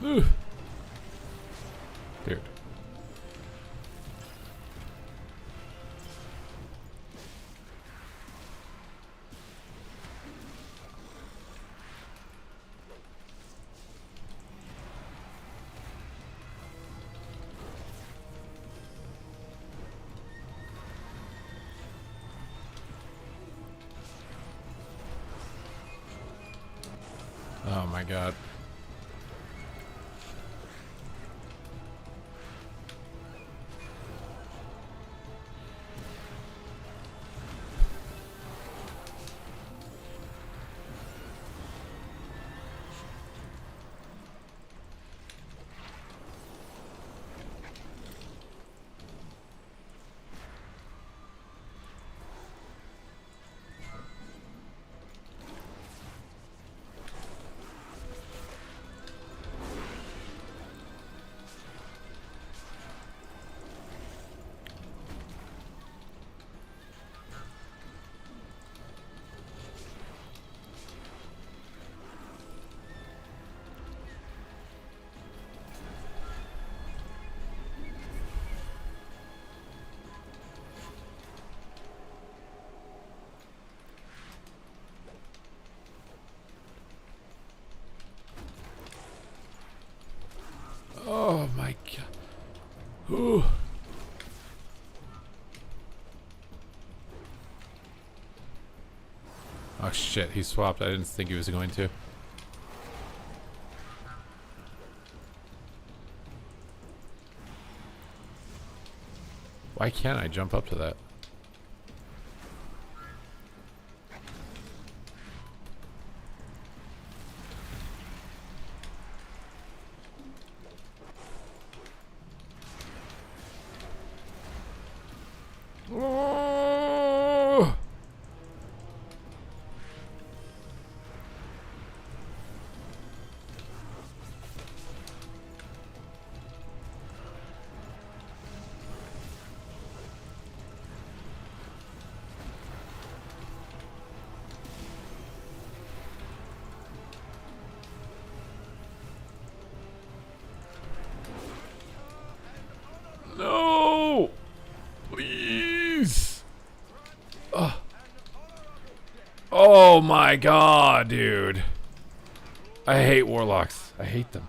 Ooh. Dude. Oh my god. Oh my god. Ooh. Oh shit, he swapped. I didn't think he was going to. Why can't I jump up to that? Oh! No! Please! Oh my god, dude. I hate warlocks. I hate them.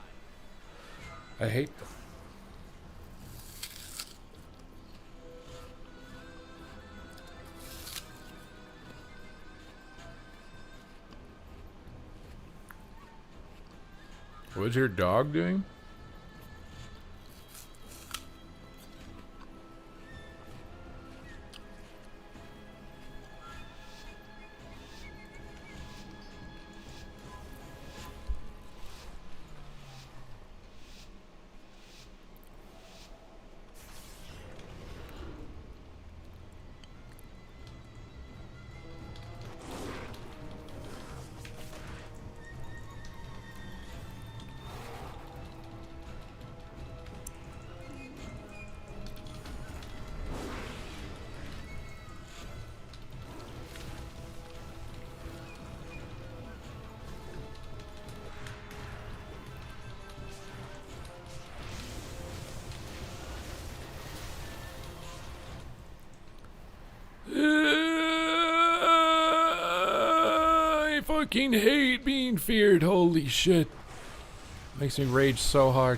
I hate them. What's your dog doing? fucking hate being feared. Holy shit. Makes me rage so hard.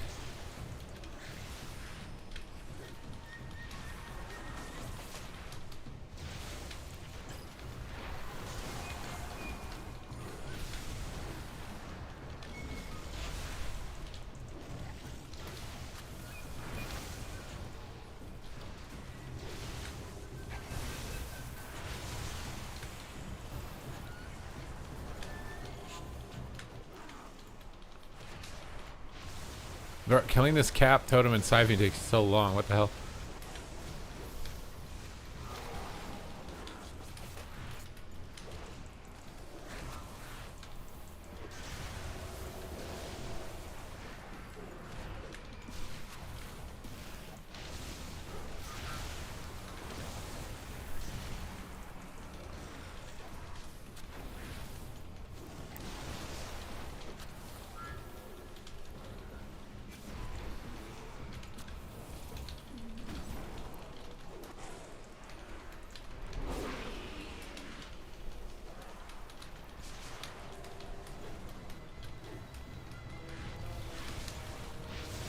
Killing this cap, totem, and siphon takes so long. What the hell?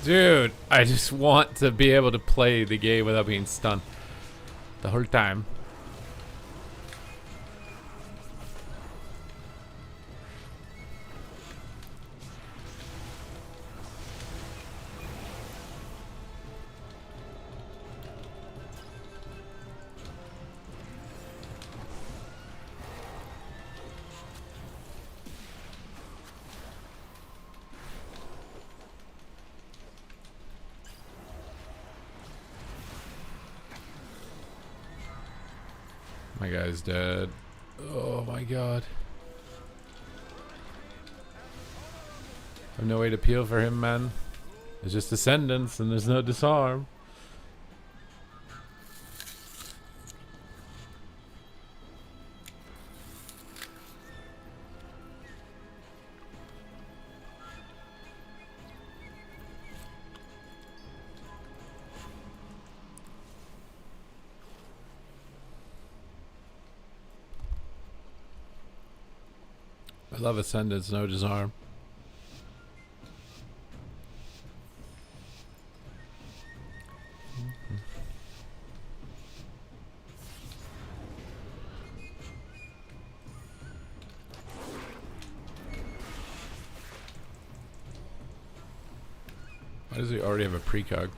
Dude, I just want to be able to play the game without being stunned the whole time. My guy's dead. Oh my god. I have no way to peel for him, man. There's just Ascendance and there's no disarm. I love Ascendance, no disarm. Why does he already have a precog?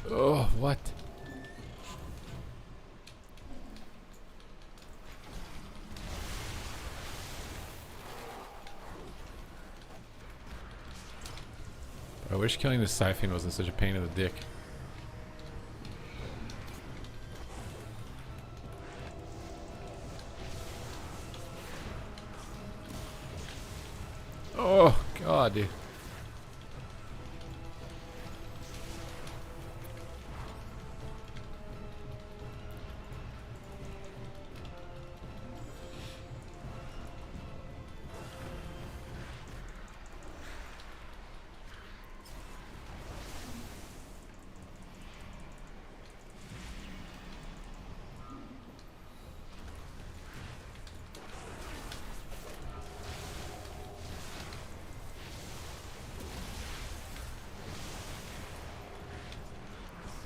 Oh, what? I wish killing the Siphon wasn't such a pain in the dick. Oh, God, dude.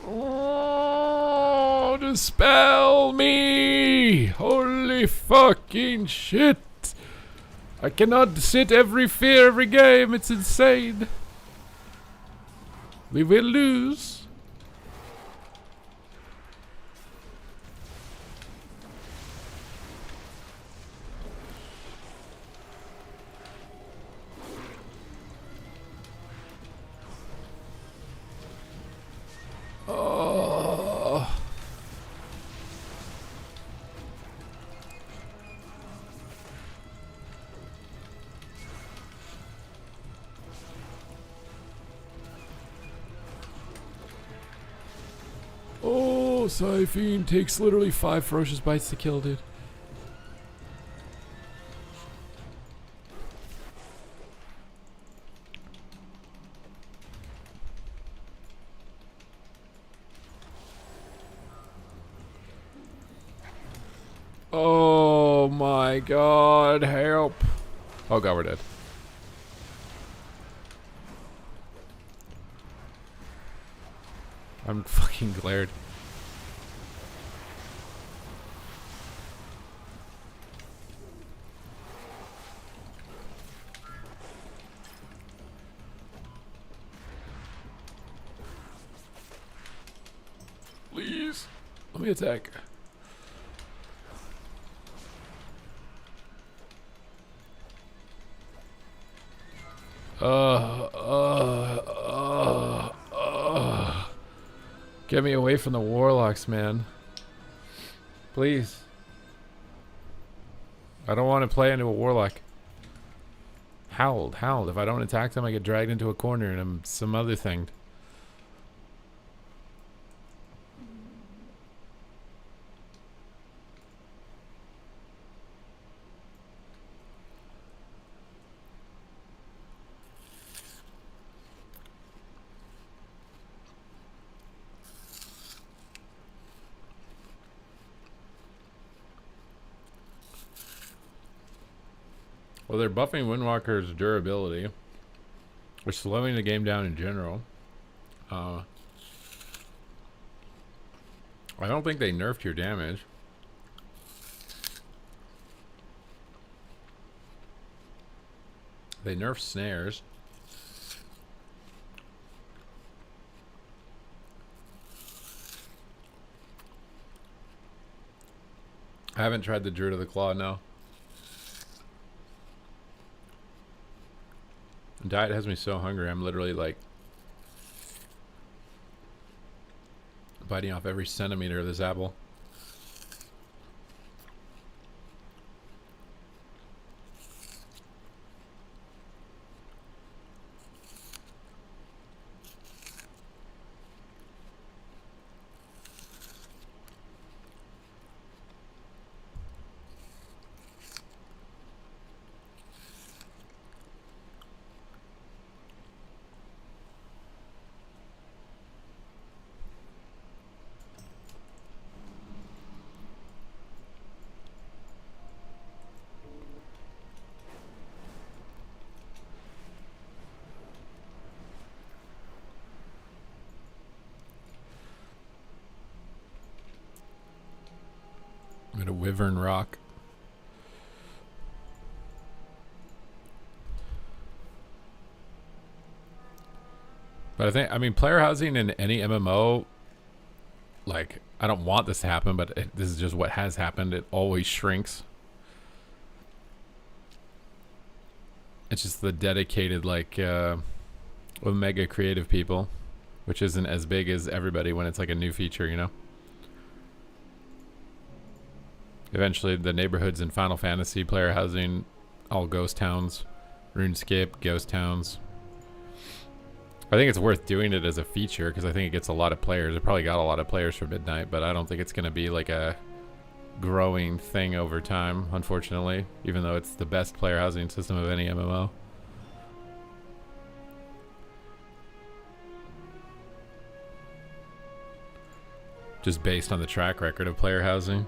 Oh, dispel me! Holy fucking shit! I cannot sit every fear every game. It's insane. We will lose. Oh. Oh, Siphon takes literally 5 ferocious bites to kill, dude. my god, help. Oh god, we're dead. I'm fucking glared. Please, let me attack. Get me away from the warlocks, man. Please. I don't want to play into a warlock. Howled. If I don't attack them, I get dragged into a corner and I'm some other thing. Well, they're buffing Windwalker's durability. We're slowing the game down in general. I don't think they nerfed your damage. They nerfed snares. I haven't tried the Druid of the Claw, no. Diet has me so hungry, I'm literally like biting off every centimeter of this apple. I'm gonna Wyvern Rock. But I mean, player housing in any MMO, like, I don't want this to happen, but this is just what has happened. It always shrinks. It's just the dedicated, like, Omega creative people, which isn't as big as everybody when it's like a new feature, you know? Eventually, the neighborhoods in Final Fantasy player housing, all ghost towns, RuneScape, ghost towns. I think it's worth doing it as a feature because I think it gets a lot of players. It probably got a lot of players for Midnight, but I don't think it's going to be like a growing thing over time, unfortunately, even though it's the best player housing system of any MMO. Just based on the track record of player housing.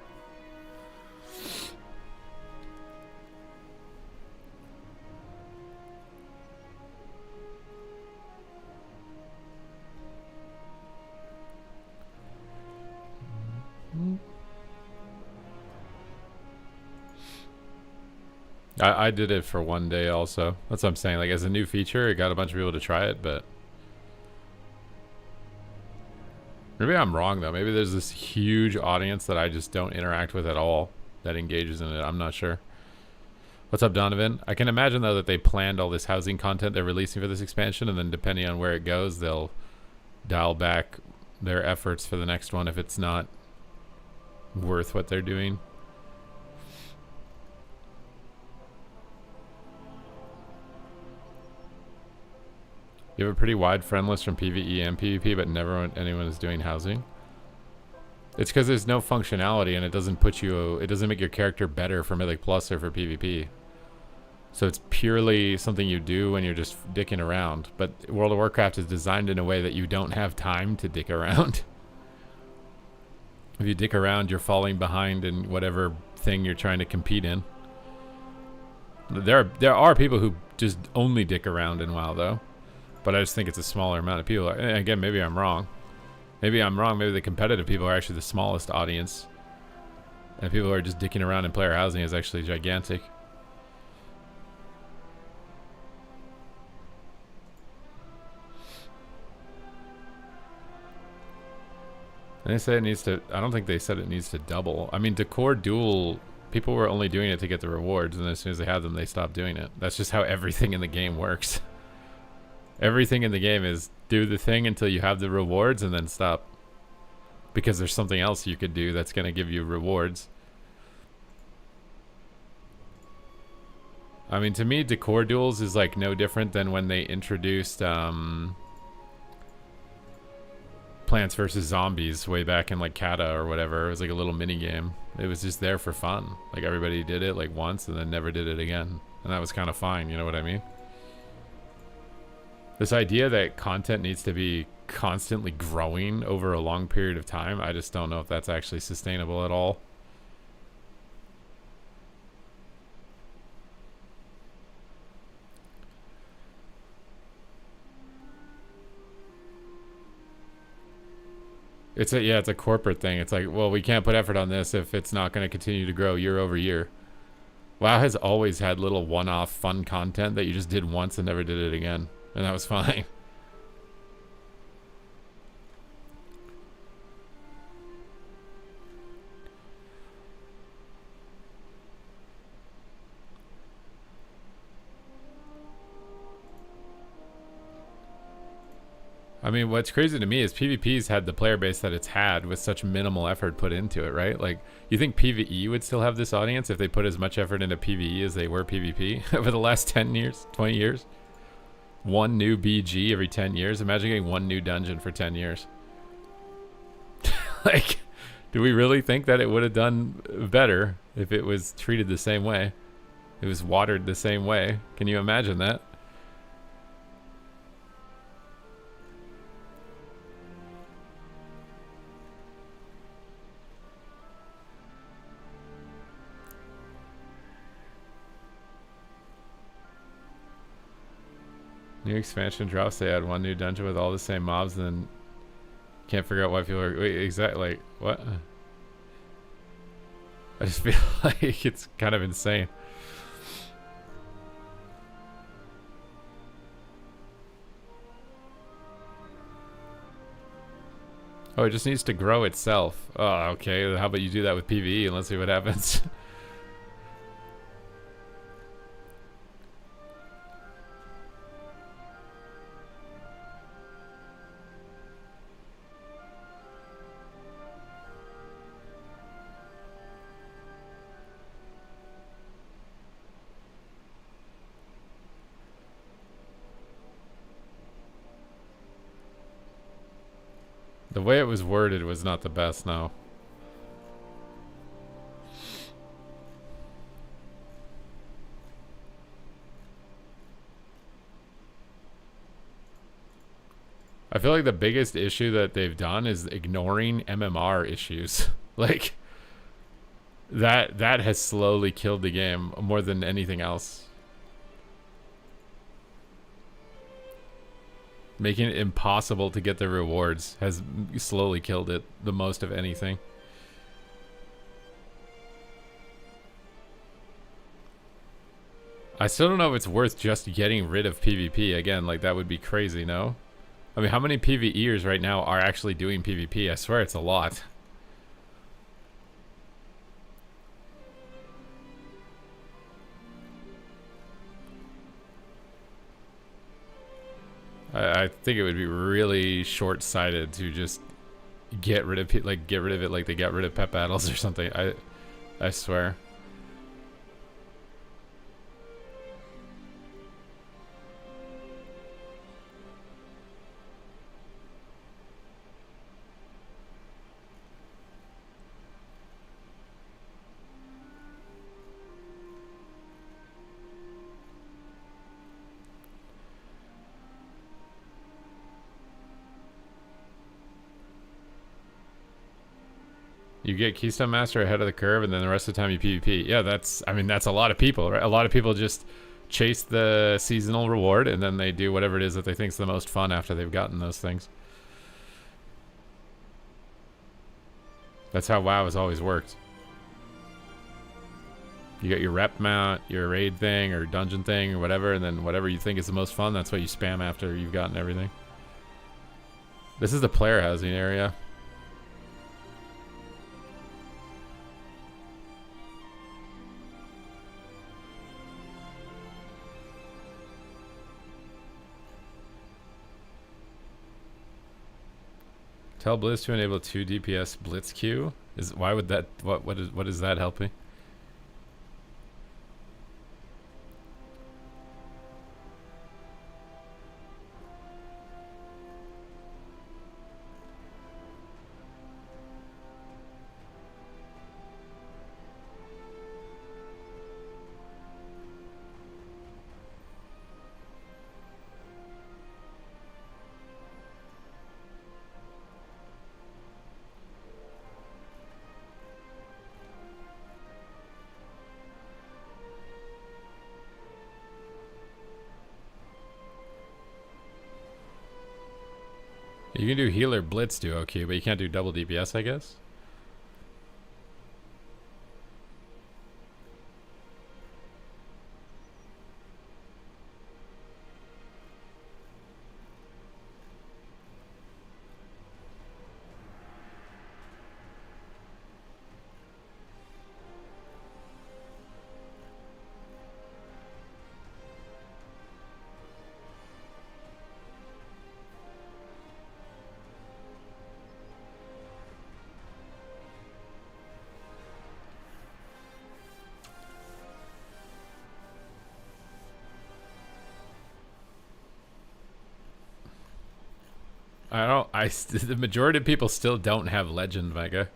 I did it for one day also. That's what I'm saying. Like, as a new feature, it got a bunch of people to try it, but maybe I'm wrong though. Maybe there's this huge audience that I just don't interact with at all that engages in it. I'm not sure. What's up, Donovan? I can imagine though that they planned all this housing content they're releasing for this expansion, and then depending on where it goes, they'll dial back their efforts for the next one if it's not worth what they're doing. You have a pretty wide friend list from PvE and PvP, but never anyone is doing housing. It's because there's no functionality, and it doesn't put you. It doesn't make your character better for Mythic Plus or for PvP. So it's purely something you do when you're just dicking around. But World of Warcraft is designed in a way that you don't have time to dick around. If you dick around, you're falling behind in whatever thing you're trying to compete in. There are people who just only dick around in WoW though, but I just think it's a smaller amount of people. And again, maybe I'm wrong. Maybe I'm wrong. Maybe the competitive people are actually the smallest audience, and people who are just dicking around in player housing is actually gigantic. And they say it needs to. I don't think they said it needs to double. I mean, Decor Duel. People were only doing it to get the rewards, and as soon as they had them, they stopped doing it. That's just how everything in the game works. Everything in the game is do the thing until you have the rewards and then stop. Because there's something else you could do that's going to give you rewards. I mean, to me, Decor Duels is like no different than when they introduced Plants vs. Zombies way back in like Kata or whatever. It was like a little mini game. It was just there for fun. Like everybody did it like once and then never did it again. And that was kind of fine, you know what I mean? This idea that content needs to be constantly growing over a long period of time, I just don't know if that's actually sustainable at all. It's a corporate thing. It's like, well, we can't put effort on this if it's not going to continue to grow year over year. WoW has always had little one-off fun content that you just did once and never did it again. And that was fine. I mean, what's crazy to me is PvP's had the player base that it's had with such minimal effort put into it, right? Like, you think PvE would still have this audience if they put as much effort into PvE as they were PvP over the last 10 years, 20 years? One new BG every 10 years? Imagine getting one new dungeon for 10 years. Like, do we really think that it would have done better if it was treated the same way? It was watered the same way. Can you imagine that? New expansion drops. They add one new dungeon with all the same mobs, and then can't figure out why people are. Wait, exactly. Like what? I just feel like it's kind of insane. Oh, it just needs to grow itself. Oh, okay. How about you do that with PvE and let's see what happens. The way it was worded was not the best, no. I feel like the biggest issue that they've done is ignoring MMR issues. Like, that has slowly killed the game more than anything else. Making it impossible to get the rewards has slowly killed it the most of anything. I still don't know if it's worth just getting rid of PvP again. Like, that would be crazy, no? I mean, how many PvEers right now are actually doing PvP? I swear it's a lot. I think it would be really short-sighted to just get rid of it like they got rid of pet battles or something. I swear. You get Keystone Master ahead of the curve, and then the rest of the time you PvP. Yeah, that's, I mean, that's a lot of people, right? A lot of people just chase the seasonal reward, and then they do whatever it is that they think is the most fun after they've gotten those things. That's how WoW has always worked. You get your rep mount, your raid thing, or dungeon thing, or whatever, and then whatever you think is the most fun, that's what you spam after you've gotten everything. This is the player housing area. Tell Blizz to enable 2 DPS Blitz Q. Why would that, what is that helping? You can do healer blitz duo Q, but you can't do double DPS, I guess. The majority of people still don't have legend, Mega.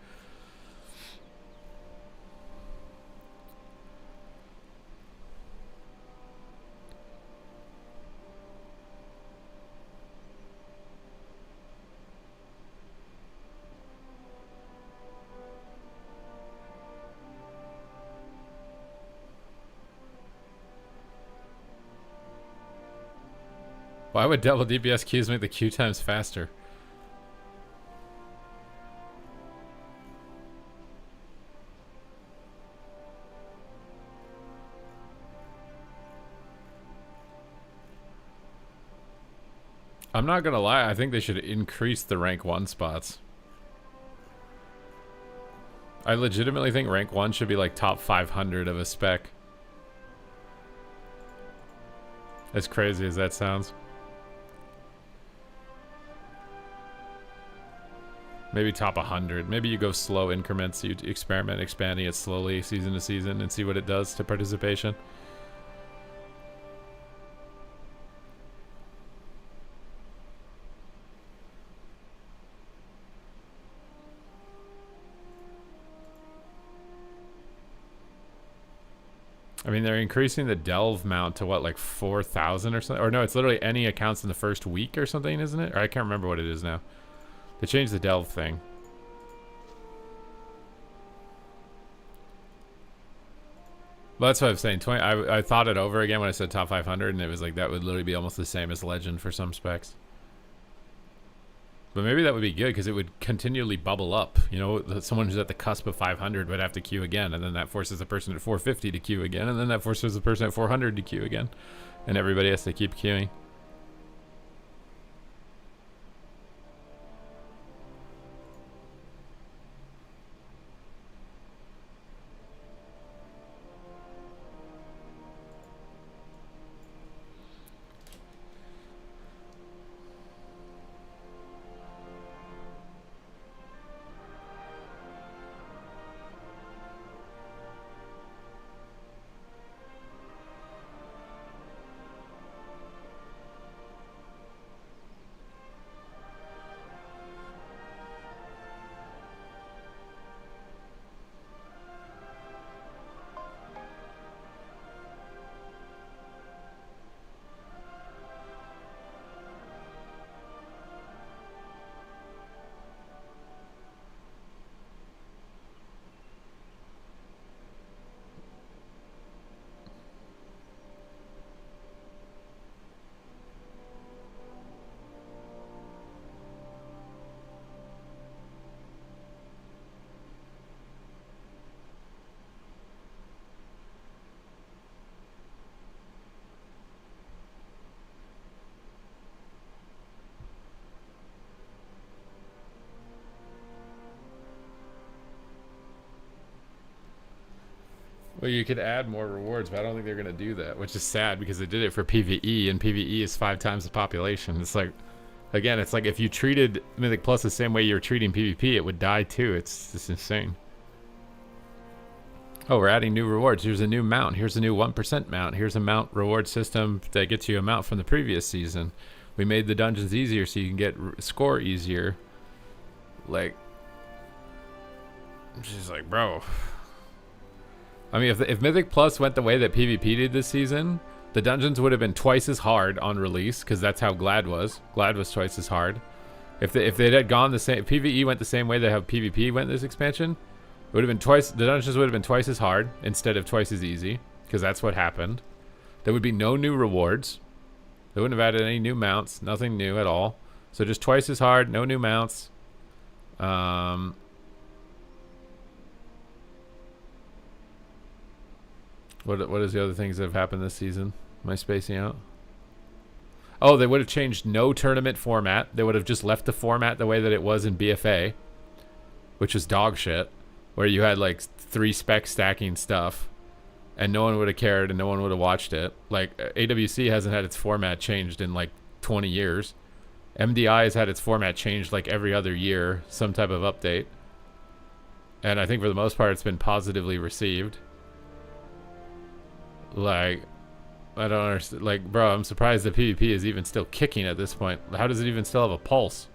Why would double DPS Qs make the Q times faster? I'm not gonna lie, I think they should increase the rank 1 spots. I legitimately think rank 1 should be like top 500 of a spec. As crazy as that sounds. Maybe top 100. Maybe you go slow increments, you experiment expanding it slowly season to season and see what it does to participation. I mean, they're increasing the delve mount to what, like 4,000 or something? Or no, it's literally any accounts in the first week or something, isn't it? Or I can't remember what it is now. They changed the delve thing. Well, that's what I was saying. I thought it over again when I said top 500, and it was like that would literally be almost the same as legend for some specs. But maybe that would be good because it would continually bubble up. You know, someone who's at the cusp of 500 would have to queue again, and then that forces the person at 450 to queue again, and then that forces the person at 400 to queue again, and everybody has to keep queuing. Well, you could add more rewards, but I don't think they're gonna do that, which is sad because they did it for PvE, and PvE is 5 times the population. It's like, again, it's like if you treated Mythic Plus the same way you're treating PvP, it would die too. It's just insane. Oh, we're adding new rewards. Here's a new mount. Here's a new 1% mount. Here's a mount reward system that gets you a mount from the previous season. We made the dungeons easier so you can get score easier. Like, she's like, bro. I mean, if Mythic Plus went the way that PvP did this season, the dungeons would have been twice as hard on release, because that's how Glad was. Glad was twice as hard. If they had gone the same, PvE went the same way that how PvP went this expansion, it would have been twice. The dungeons would have been twice as hard instead of twice as easy, because that's what happened. There would be no new rewards. They wouldn't have added any new mounts, nothing new at all. So just twice as hard, no new mounts. What is the other things that have happened this season? Am I spacing out? Oh, they would have changed no tournament format. They would have just left the format the way that it was in BFA, which was dog shit, where you had like 3 spec stacking stuff, and no one would have cared and no one would have watched it. Like, AWC hasn't had its format changed in like 20 years. MDI has had its format changed like every other year, some type of update. And I think for the most part it's been positively received. Like, I don't understand. Like, bro, I'm surprised that PvP is even still kicking at this point. How does it even still have a pulse?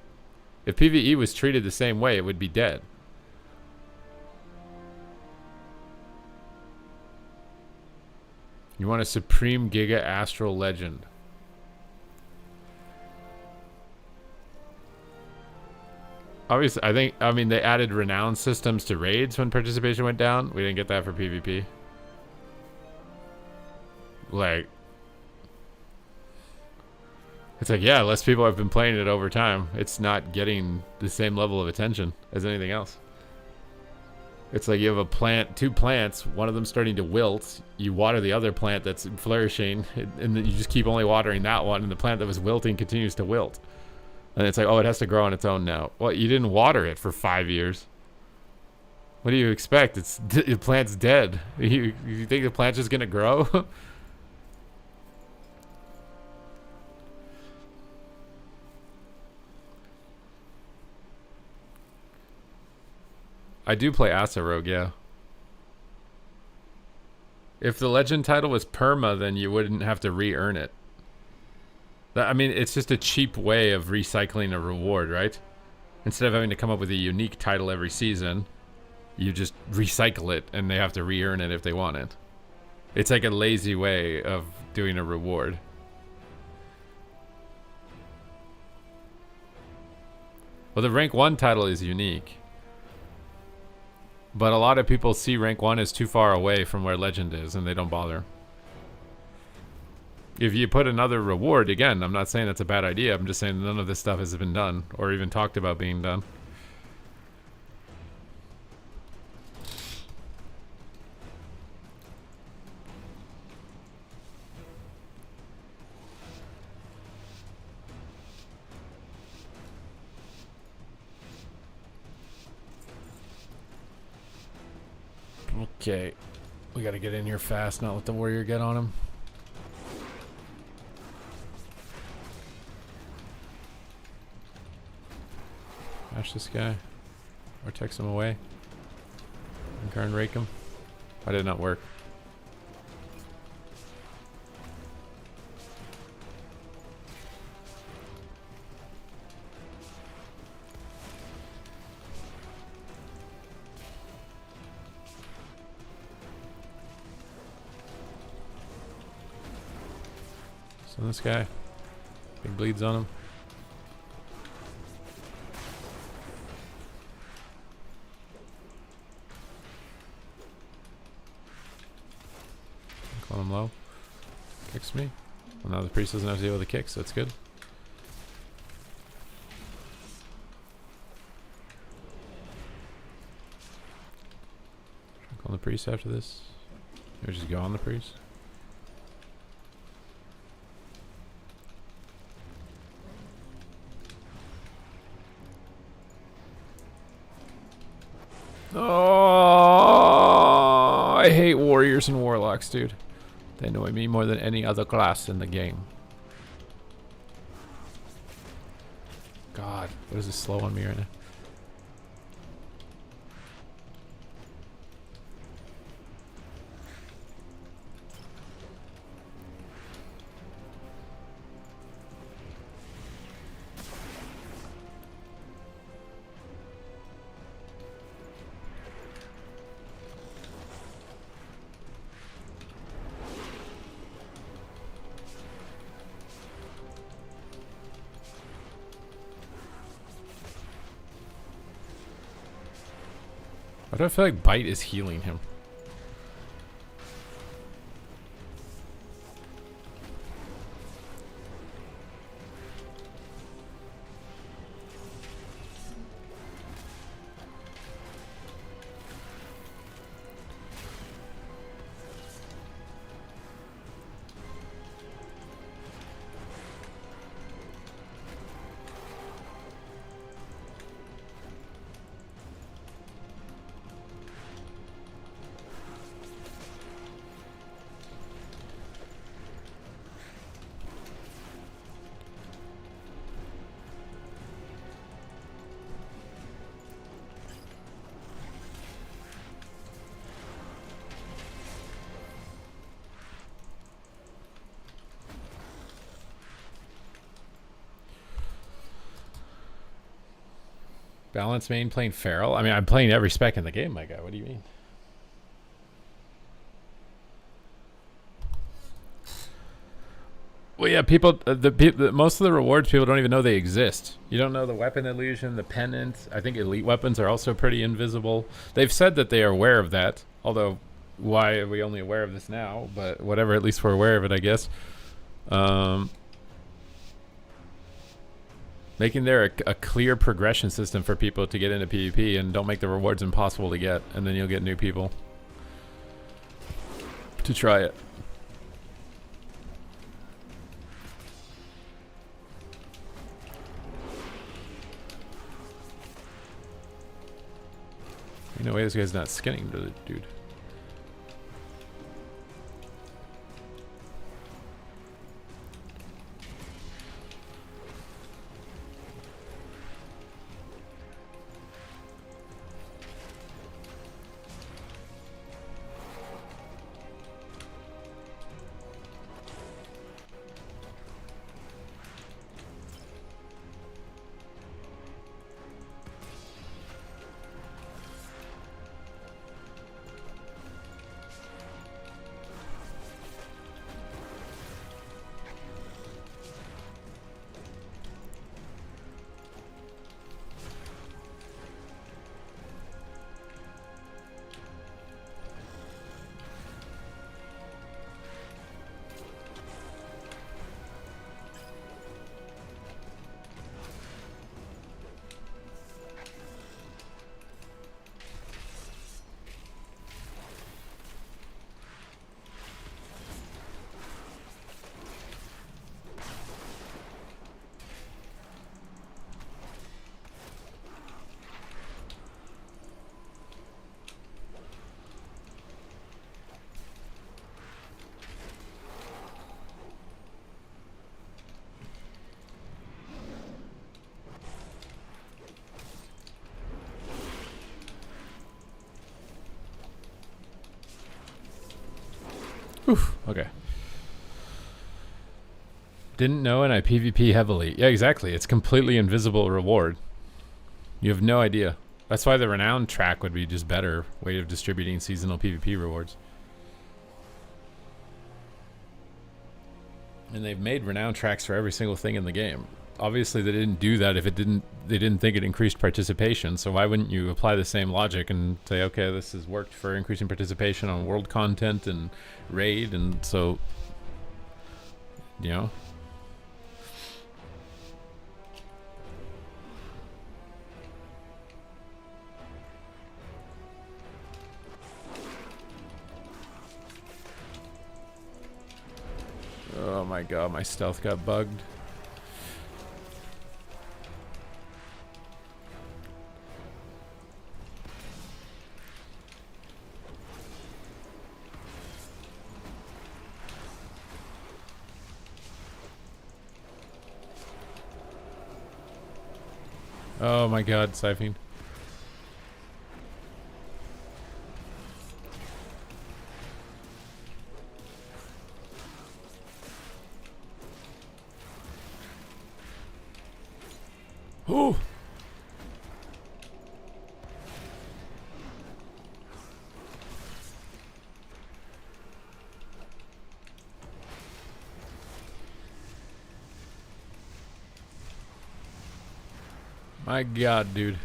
If PvE was treated the same way, it would be dead. You want a Supreme Giga Astral Legend. Obviously, I mean, they added renown systems to raids when participation went down. We didn't get that for PvP. Like, it's like, yeah, less people have been playing it over time. It's not getting the same level of attention as anything else. It's like you have a plant, 2 plants, one of them starting to wilt. You water the other plant that's flourishing, and then you just keep only watering that one, and the plant that was wilting continues to wilt. And it's like, oh, it has to grow on its own now. Well, you didn't water it for 5 years. What do you expect? The plant's dead. You think the plant's just gonna grow? I do play Asa Rogue, yeah. If the legend title was perma, then you wouldn't have to re-earn it. I mean, it's just a cheap way of recycling a reward, right? Instead of having to come up with a unique title every season, you just recycle it and they have to re-earn it if they want it. It's like a lazy way of doing a reward. Well, the rank 1 title is unique. But a lot of people see rank 1 as too far away from where legend is, and they don't bother. If you put another reward, again, I'm not saying that's a bad idea. I'm just saying none of this stuff has been done or even talked about being done. Okay, we gotta get in here fast, not let the warrior get on him. Smash this guy, or text him away. And rake him. Why did it not work? So this guy, big bleeds on him. Call him low. Kicks me. Well, now the priest doesn't have to deal with the kicks, so that's good. Call the priest after this. Or just go on the priest. Oh, I hate warriors and warlocks, dude. They annoy me more than any other class in the game. God, what is this slow on me right now? Why do I feel like Bite is healing him? Balance main playing Feral? I mean, I'm playing every spec in the game, my guy. What do you mean? Well, yeah, people. Most of the rewards people don't even know they exist. You don't know the weapon illusion, the pennant. I think elite weapons are also pretty invisible. They've said that they are aware of that. Although, why are we only aware of this now? But whatever. At least we're aware of it, I guess. Making there a clear progression system for people to get into PvP, and don't make the rewards impossible to get, and then you'll get new people to try it. You know, this guy's not skinning the dude. Oof, okay. Didn't know, and I PvP heavily. Yeah, exactly. It's completely invisible reward. You have no idea. That's why the renown track would be just better way of distributing seasonal PvP rewards. And they've made renown tracks for every single thing in the game. Obviously, they didn't do that if they didn't think it increased participation. So why wouldn't you apply the same logic and say, okay, this has worked for increasing participation on world content and raid, and so, you know. Oh my god, my stealth got bugged. Oh my god, Siphon. Oh! My god, dude.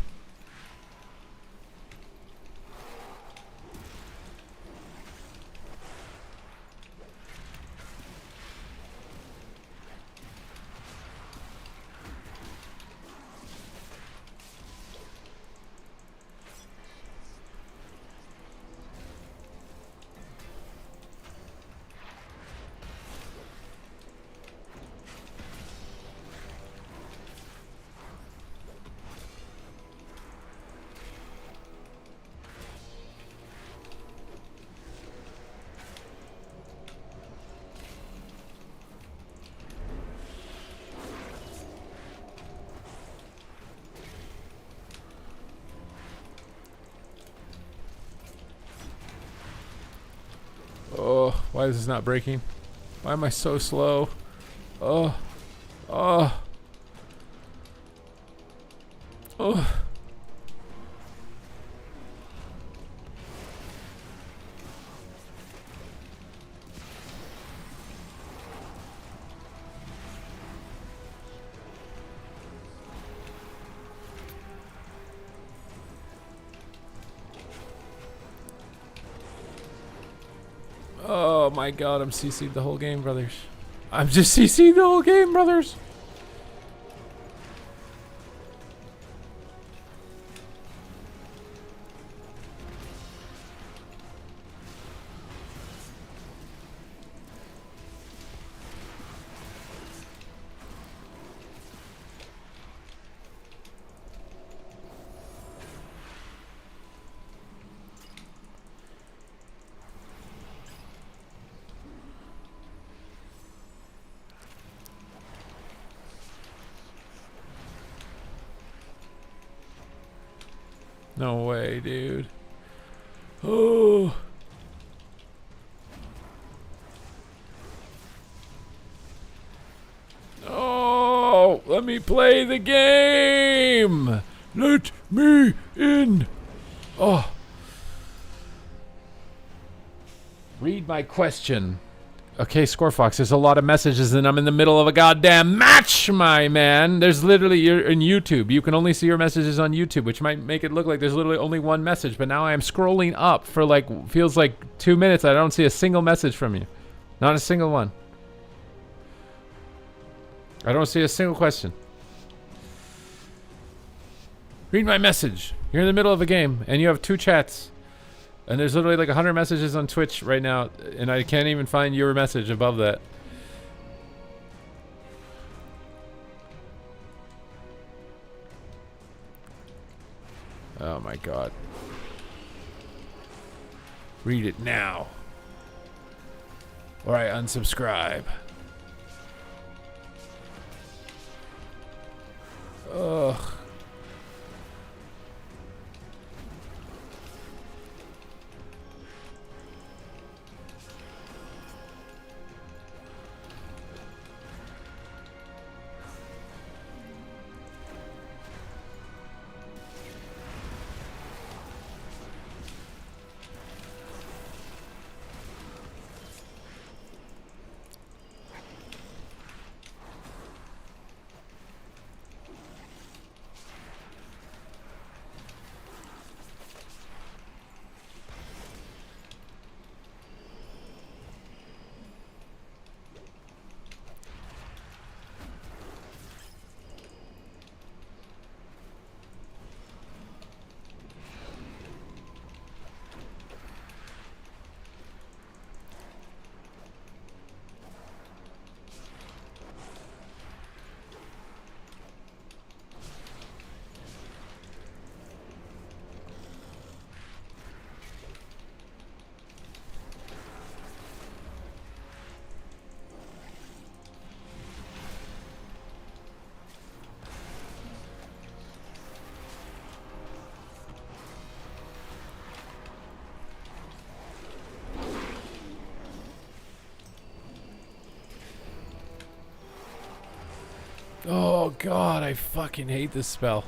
Oh, why is this not breaking? Why am I so slow? Oh. Oh. Oh. Oh my god, I'm CC'd the whole game, brothers. I'm just CC'd the whole game, brothers. No way, dude. Oh. Oh, let me play the game. Let me in. Oh. Read my question. Okay, Scorefox, there's a lot of messages and I'm in the middle of a goddamn match, my man. There's literally, you're in YouTube. You can only see your messages on YouTube, which might make it look like there's literally only one message. But now I am scrolling up for like, feels like 2 minutes. I don't see a single message from you. Not a single one. I don't see a single question. Read my message. You're in the middle of a game and you have 2 chats. And there's literally like 100 messages on Twitch right now, and I can't even find your message above that. Oh my god. Read it now. Or I unsubscribe. Ugh. Oh god, I fucking hate this spell.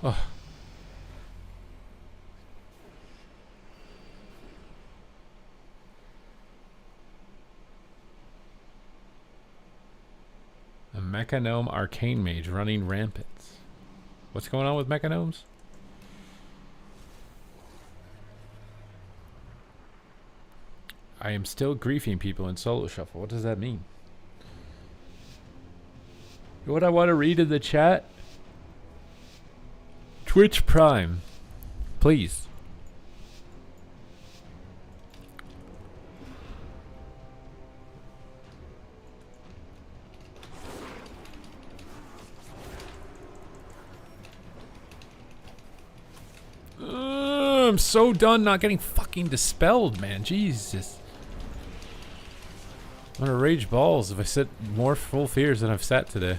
Oh. A Mechanome Arcane Mage running rampant. What's going on with Mechanomes? I am still griefing people in Solo Shuffle. What does that mean? What I want to read in the chat? Twitch Prime. Please. I'm so done not getting fucking dispelled, man. Jesus. I'm gonna rage balls if I set more full fears than I've set today.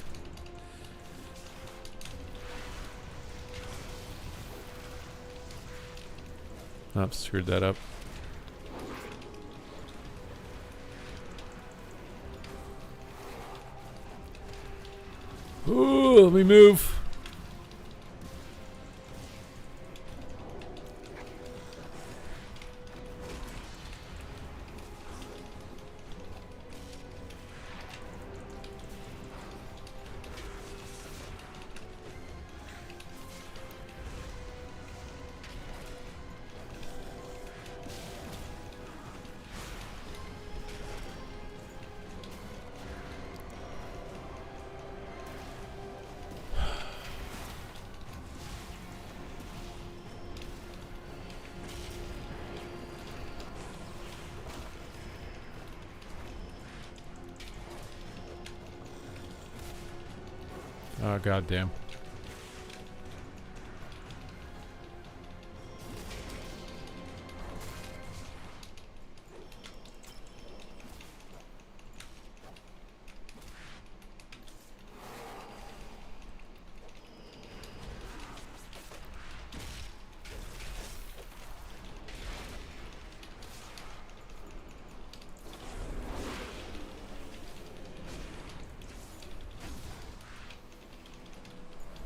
Oh, screwed that up. Ooh, let me move. Oh, goddamn.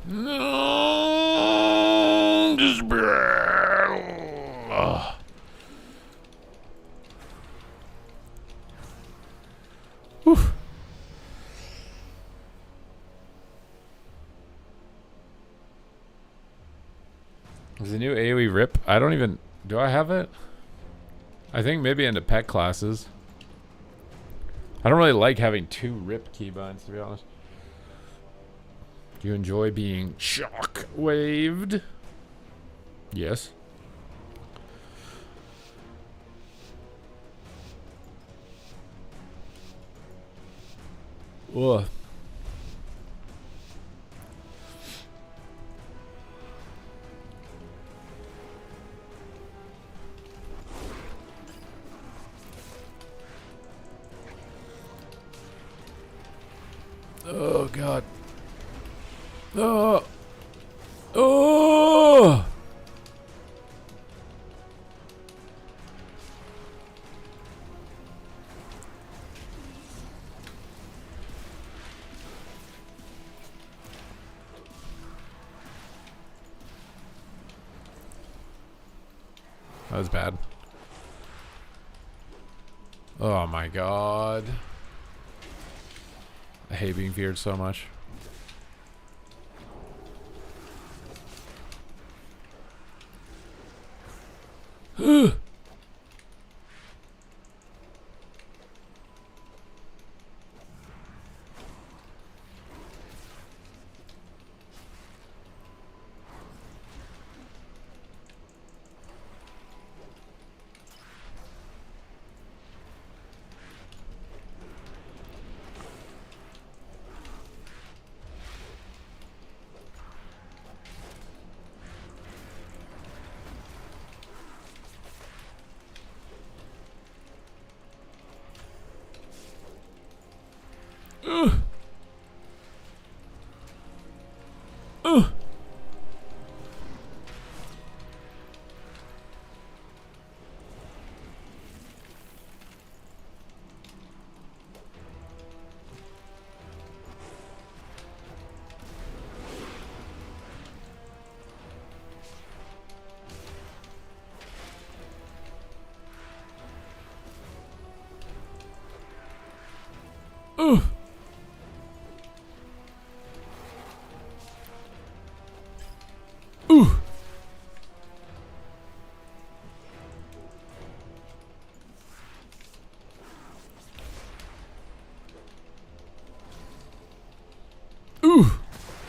No, just oh. Whew. Is the new AoE rip? I don't even. Do I have it? I think maybe into pet classes. I don't really like having two rip keybinds, to be honest. Do you enjoy being shock waved? Yes. Ugh. Oh god. Oh. Oh. That was bad. Oh my god. I hate being feared so much.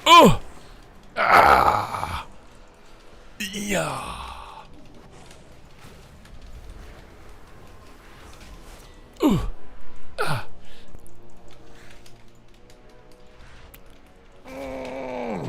Oh! Ah! Yeah! Oh! Oh!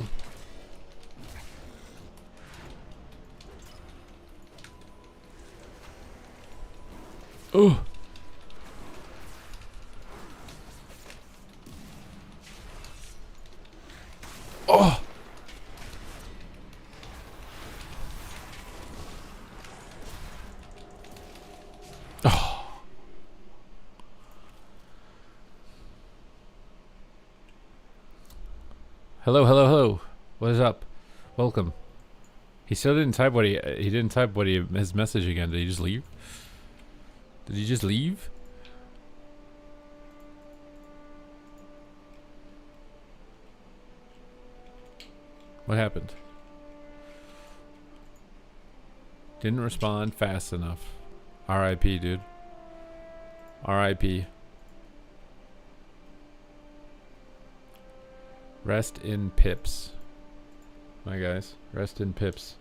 Oh! Hello, hello, hello. What is up? Welcome. He still didn't type what he didn't type what his message again. Did he just leave? Did he just leave? What happened? Didn't respond fast enough. R.I.P. dude. R.I.P. Rest in pips. My guys, rest in pips.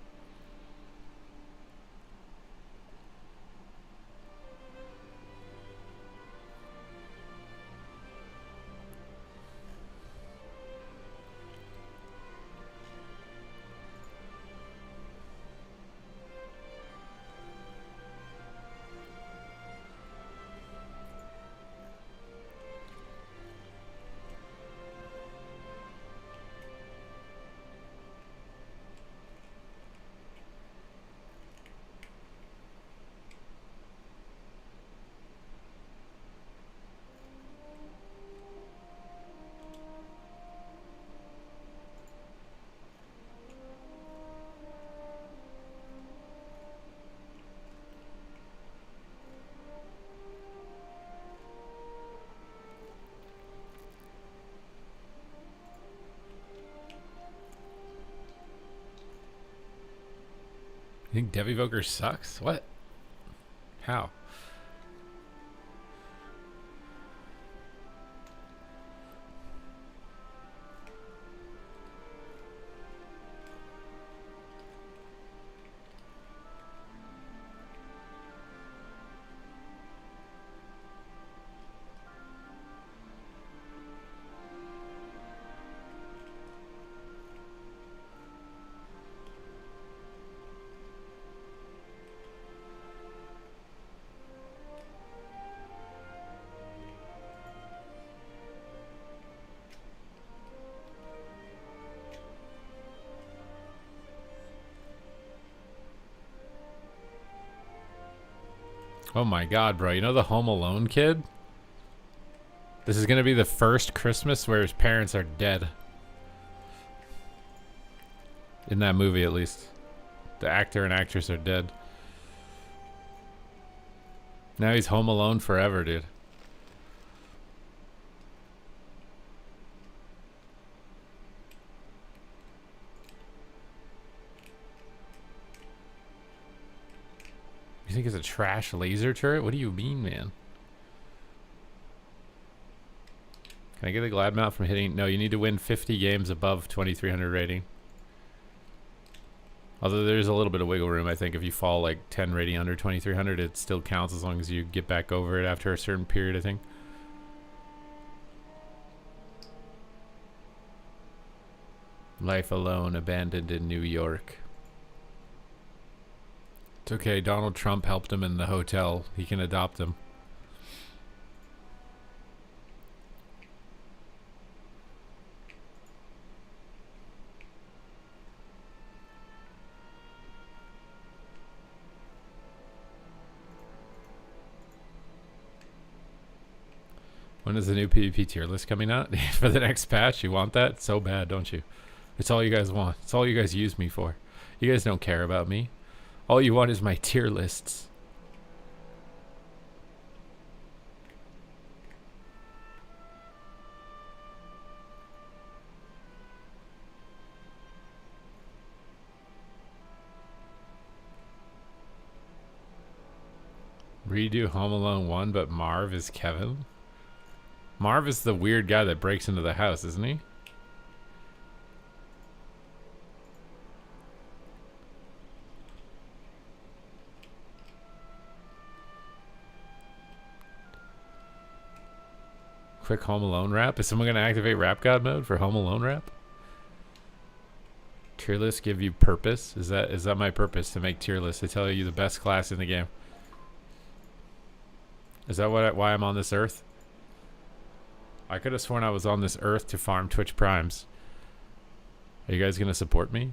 You think Dev Evoker sucks? What? How? Oh my god, bro. You know the Home Alone kid? This is gonna be the first Christmas where his parents are dead. In that movie, at least. The actor and actress are dead. Now he's home alone forever, dude. You think it's a trash laser turret? What do you mean, man? Can I get a glad mount from hitting? No, you need to win 50 games above 2300 rating. Although there's a little bit of wiggle room, I think. If you fall like 10 rating under 2300, it still counts as long as you get back over it after a certain period, I think. Life alone, abandoned in New York. It's okay, Donald Trump helped him in the hotel. He can adopt him. When is the new PvP tier list coming out? For the next patch? You want that so bad, don't you? It's all you guys want. It's all you guys use me for. You guys don't care about me. All you want is my tier lists. Redo Home Alone 1, but Marv is Kevin? Marv is the weird guy that breaks into the house, isn't he? Quick Home Alone rap? Is someone going to activate Rap God mode for Home Alone rap? Tier lists give you purpose? Is that my purpose, to make tier lists? To tell you the best class in the game? Is that why I'm on this earth? I could have sworn I was on this earth to farm Twitch Primes. Are you guys going to support me?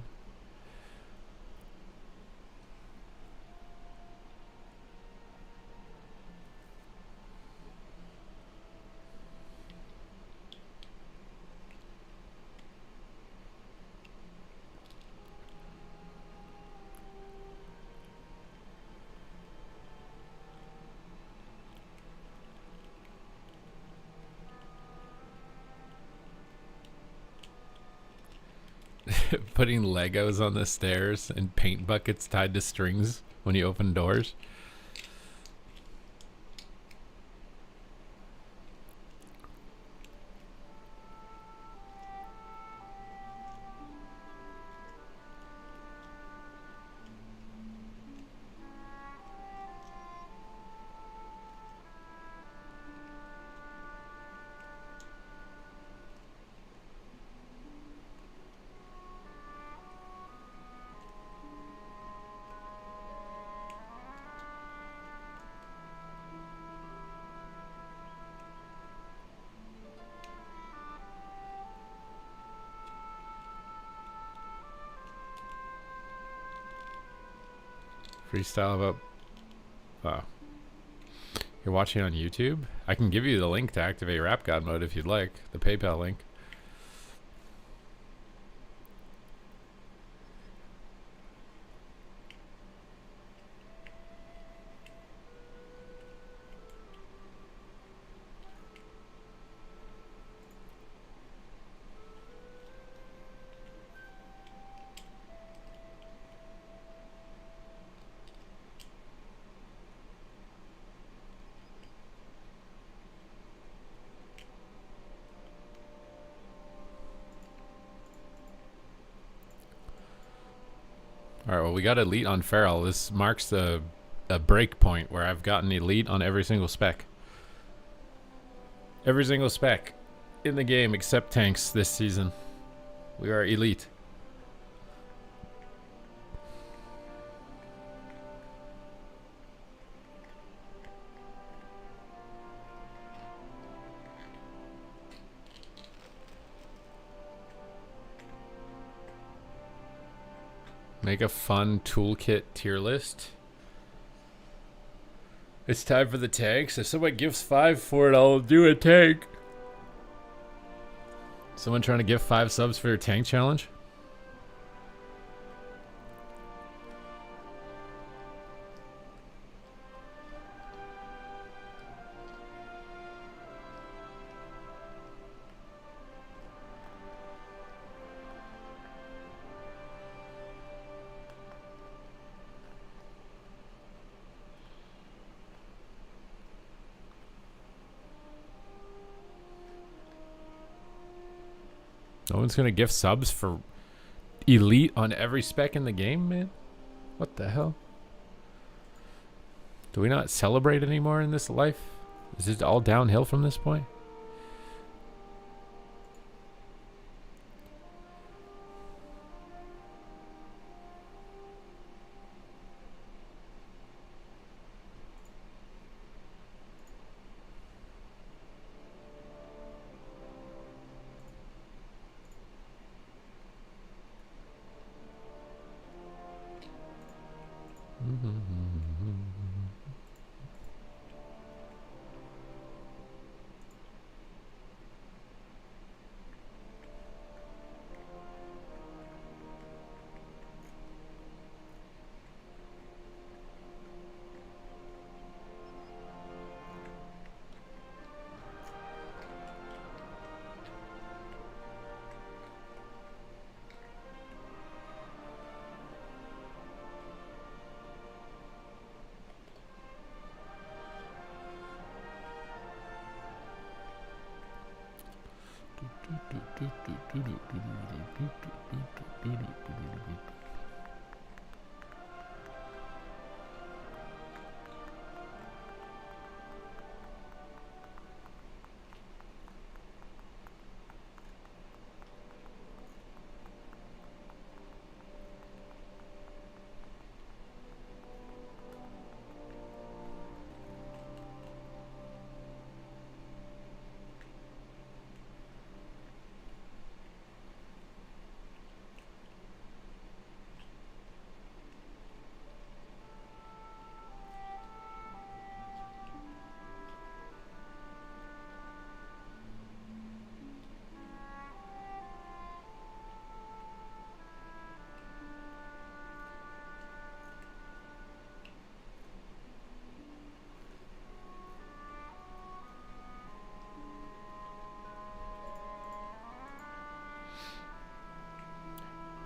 Putting Legos on the stairs and paint buckets tied to strings when you open doors. Freestyle about... Oh. You're watching on YouTube? I can give you the link to activate Rap God mode if you'd like. The PayPal link. Alright, well, we got elite on Feral. This marks a break point where I've gotten elite on every single spec. Every single spec in the game except tanks this season. We are elite. Make a fun toolkit tier list. It's time for the tanks. If someone gives 5 for it, I'll do a tank. Someone trying to give 5 subs for their tank challenge? No one's gonna gift subs for elite on every spec in the game, man. What the hell? Do we not celebrate anymore in this life? Is it all downhill from this point?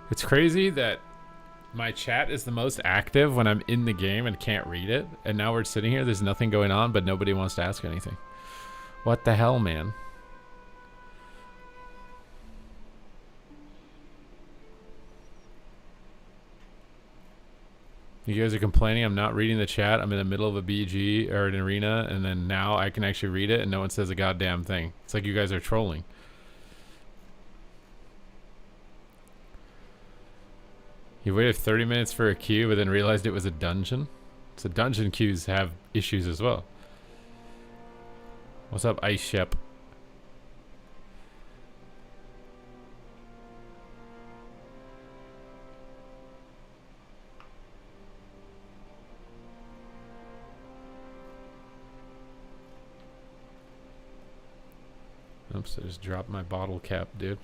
It's crazy that my chat is the most active when I'm in the game and can't read it. And now we're sitting here, there's nothing going on, but nobody wants to ask anything. What the hell, man? You guys are complaining I'm not reading the chat. I'm in the middle of a BG or an arena, and then now I can actually read it and no one says a goddamn thing. It's like you guys are trolling. You waited 30 minutes for a queue, but then realized it was a dungeon. So dungeon queues have issues as well. What's up, Ice Shep? Oops, I just dropped my bottle cap, dude.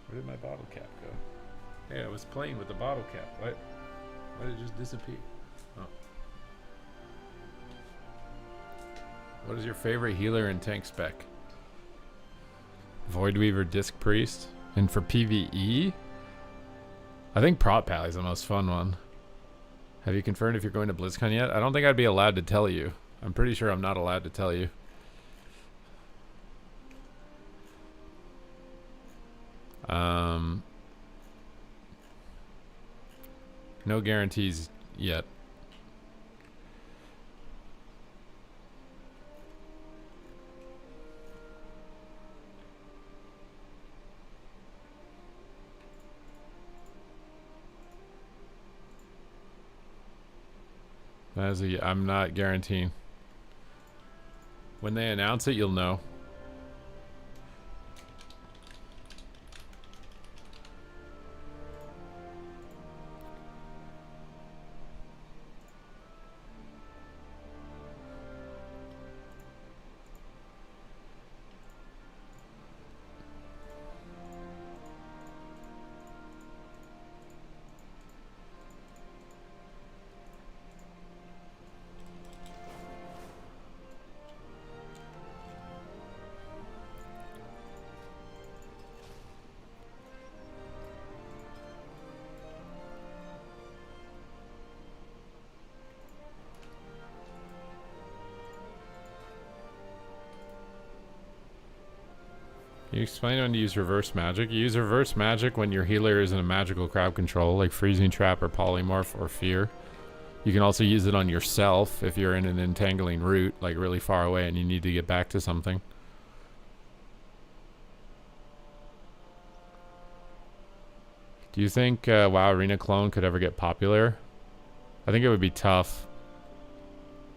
Where did my bottle cap go? Hey, I was playing with the bottle cap. Why did it just disappear? Oh. What is your favorite healer and tank spec? Voidweaver, Disc Priest. And for PvE? I think Prot Pally is the most fun one. Have you confirmed if you're going to BlizzCon yet? I don't think I'd be allowed to tell you. I'm pretty sure I'm not allowed to tell you. No guarantees yet. I'm not guaranteeing. When they announce it, you'll know. You explain when to use reverse magic. You use reverse magic when your healer is in a magical crowd control, like freezing trap or polymorph or fear. You can also use it on yourself if you're in an entangling route, like really far away and you need to get back to something. Do you think WoW Arena Clone could ever get popular? I think it would be tough.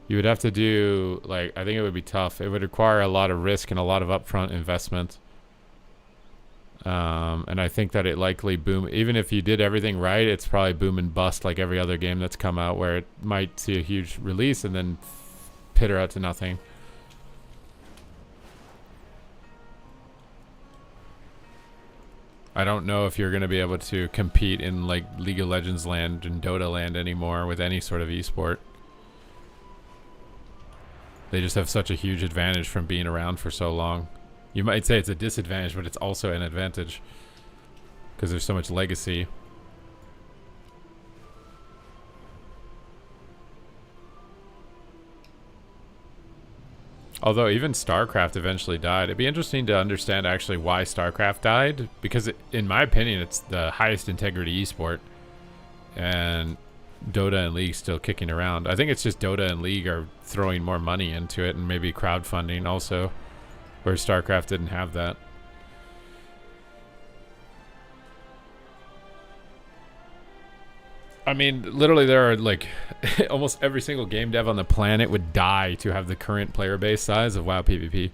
You would have to do, like, I think it would be tough. It would require a lot of risk and a lot of upfront investment. And I think that it likely boom. Even if you did everything right, it's probably boom and bust like every other game that's come out, where it might see a huge release and then pitter out to nothing. I don't know if you're going to be able to compete in like League of Legends land and Dota land anymore with any sort of esport. They just have such a huge advantage from being around for so long. You might say it's a disadvantage, but it's also an advantage because there's so much legacy. Although even StarCraft eventually died. It'd be interesting to understand actually why StarCraft died, because in my opinion, it's the highest integrity esport, and Dota and League still kicking around. I think it's just Dota and League are throwing more money into it, and maybe crowdfunding also, where StarCraft didn't have that. I mean, literally there are like almost every single game dev on the planet would die to have the current player base size of WoW PvP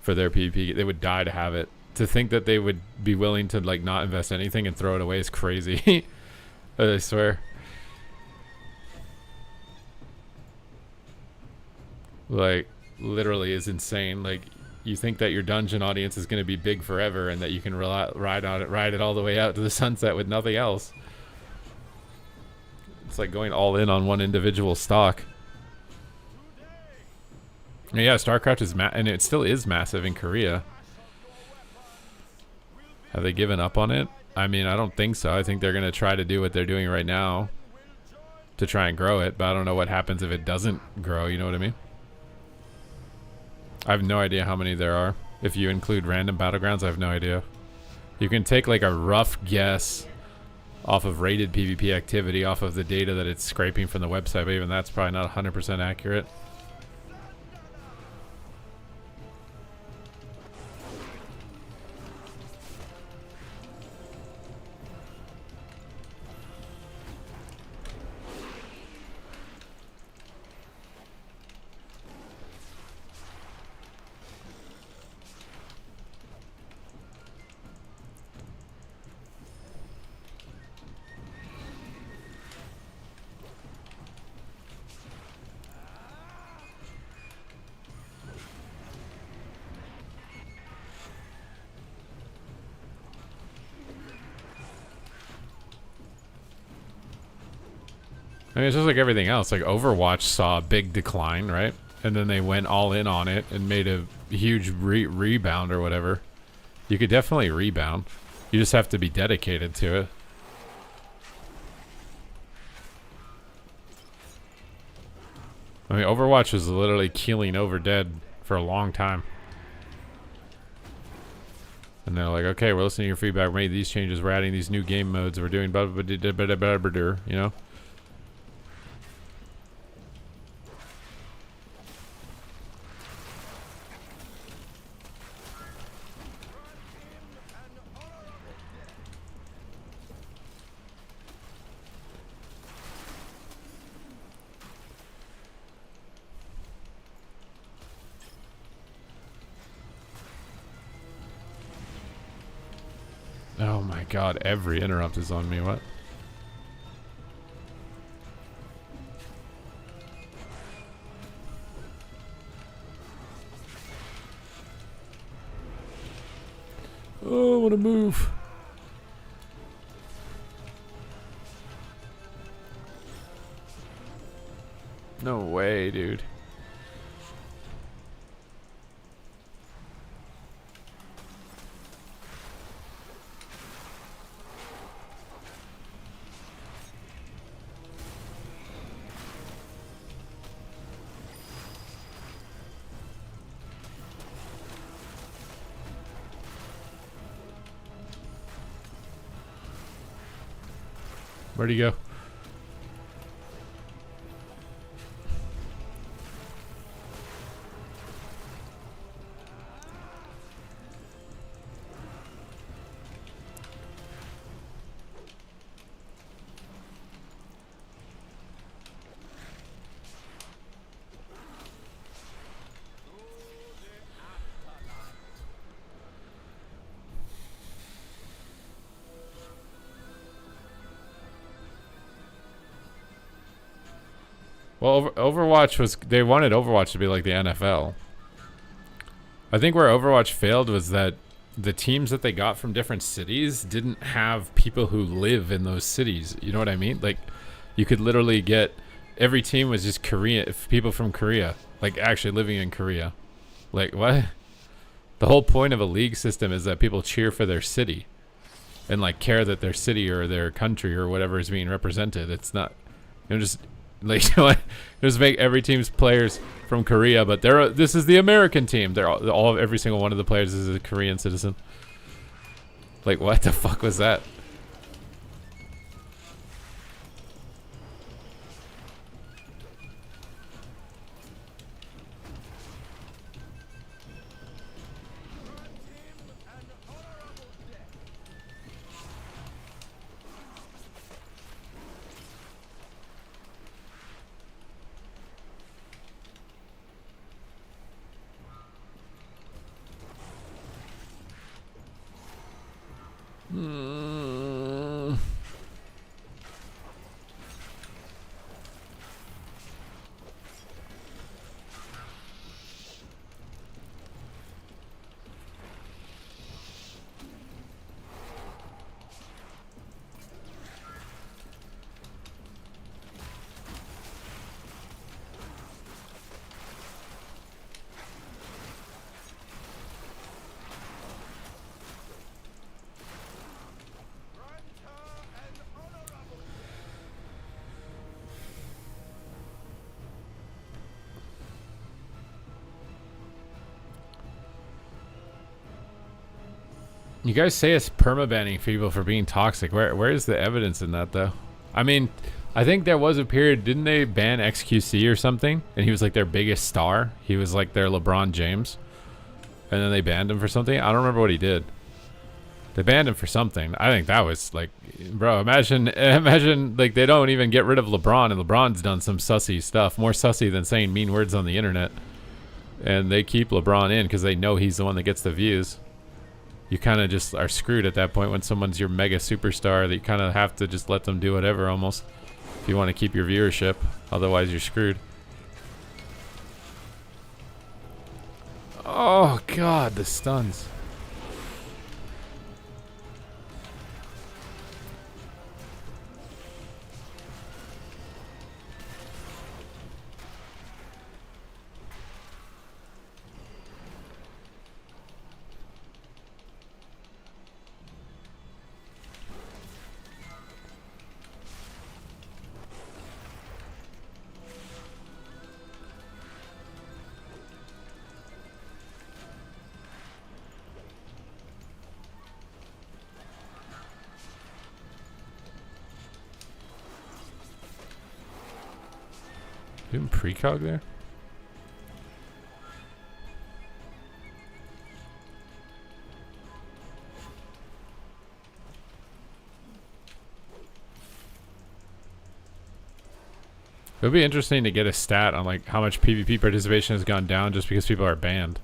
for their PvP. They would die to have it. To think that they would be willing to like not invest anything and throw it away is crazy. I swear. Like, literally is insane. Like, you think that your dungeon audience is going to be big forever and that you can ride it all the way out to the sunset with nothing else. It's like going all in on one individual stock. And yeah, StarCraft is and it still is massive in Korea. Have they given up on it? I mean, I don't think so. I think they're going to try to do what they're doing right now to try and grow it, but I don't know what happens if it doesn't grow, you know what I mean? I have no idea how many there are. If you include random battlegrounds, I have no idea. You can take like a rough guess off of rated PvP activity, off of the data that it's scraping from the website, but even that's probably not 100% accurate. I mean, it's just like everything else. Like Overwatch saw a big decline, right? And then they went all in on it and made a huge rebound or whatever. You could definitely rebound. You just have to be dedicated to it. I mean, Overwatch was literally keeling over dead for a long time. And they're like, okay, we're listening to your feedback. We made these changes. We're adding these new game modes. We're doing blah, blah, blah, blah, blah, blah, blah, blah, you know? Oh my god, every interrupt is on me, what? Oh, I want to move. No way, dude. Where'd he go? Well, Overwatch was... They wanted Overwatch to be like the NFL. I think where Overwatch failed was that the teams that they got from different cities didn't have people who live in those cities. You know what I mean? Like, you could literally get... Every team was just Korean... People from Korea. Like, actually living in Korea. Like, what? The whole point of a league system is that people cheer for their city. And, like, care that their city or their country or whatever is being represented. It's not... You know, just... Like, you know what? Just make every team's players from Korea, but this is the American team. Every single one of the players is a Korean citizen. Like, what the fuck was that? You guys say it's permabanning people for being toxic. Where is the evidence in that, though? I mean, I think there was a period, didn't they ban XQC or something? And he was like their biggest star. He was like their LeBron James. And then they banned him for something. I don't remember what he did. They banned him for something. I think that was like, bro, imagine like they don't even get rid of LeBron, and LeBron's done some sussy stuff. More sussy than saying mean words on the internet. And they keep LeBron in because they know he's the one that gets the views. You kind of just are screwed at that point when someone's your mega superstar, that you kind of have to just let them do whatever almost if you want to keep your viewership. Otherwise, you're screwed. Oh, God, the stuns. Doing precog there? It would be interesting to get a stat on like how much PvP participation has gone down just because people are banned.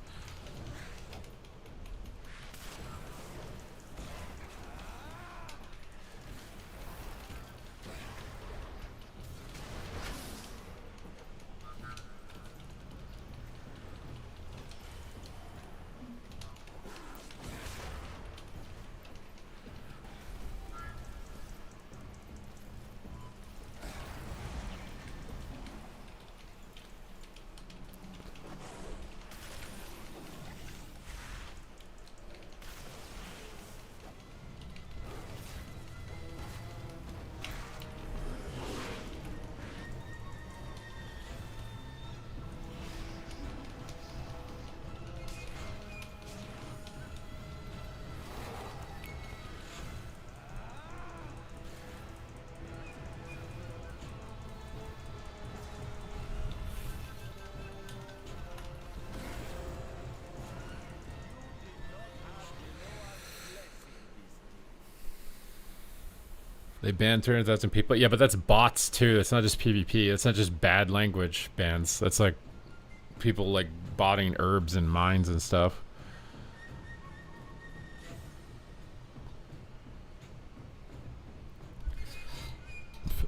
They banned 300,000 people. Yeah, but that's bots too. It's not just PvP. It's not just bad language bans. That's like people like botting herbs and mines and stuff.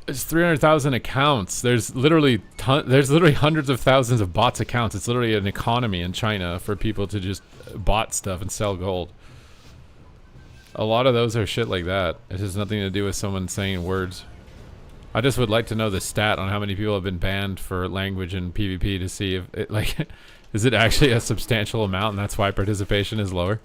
It's 300,000 accounts. There's literally hundreds of thousands of bots accounts. It's literally an economy in China for people to just bot stuff and sell gold. A lot of those are shit like that. It has nothing to do with someone saying words. I just would like to know the stat on how many people have been banned for language in PvP to see if it, like, is it actually a substantial amount and that's why participation is lower?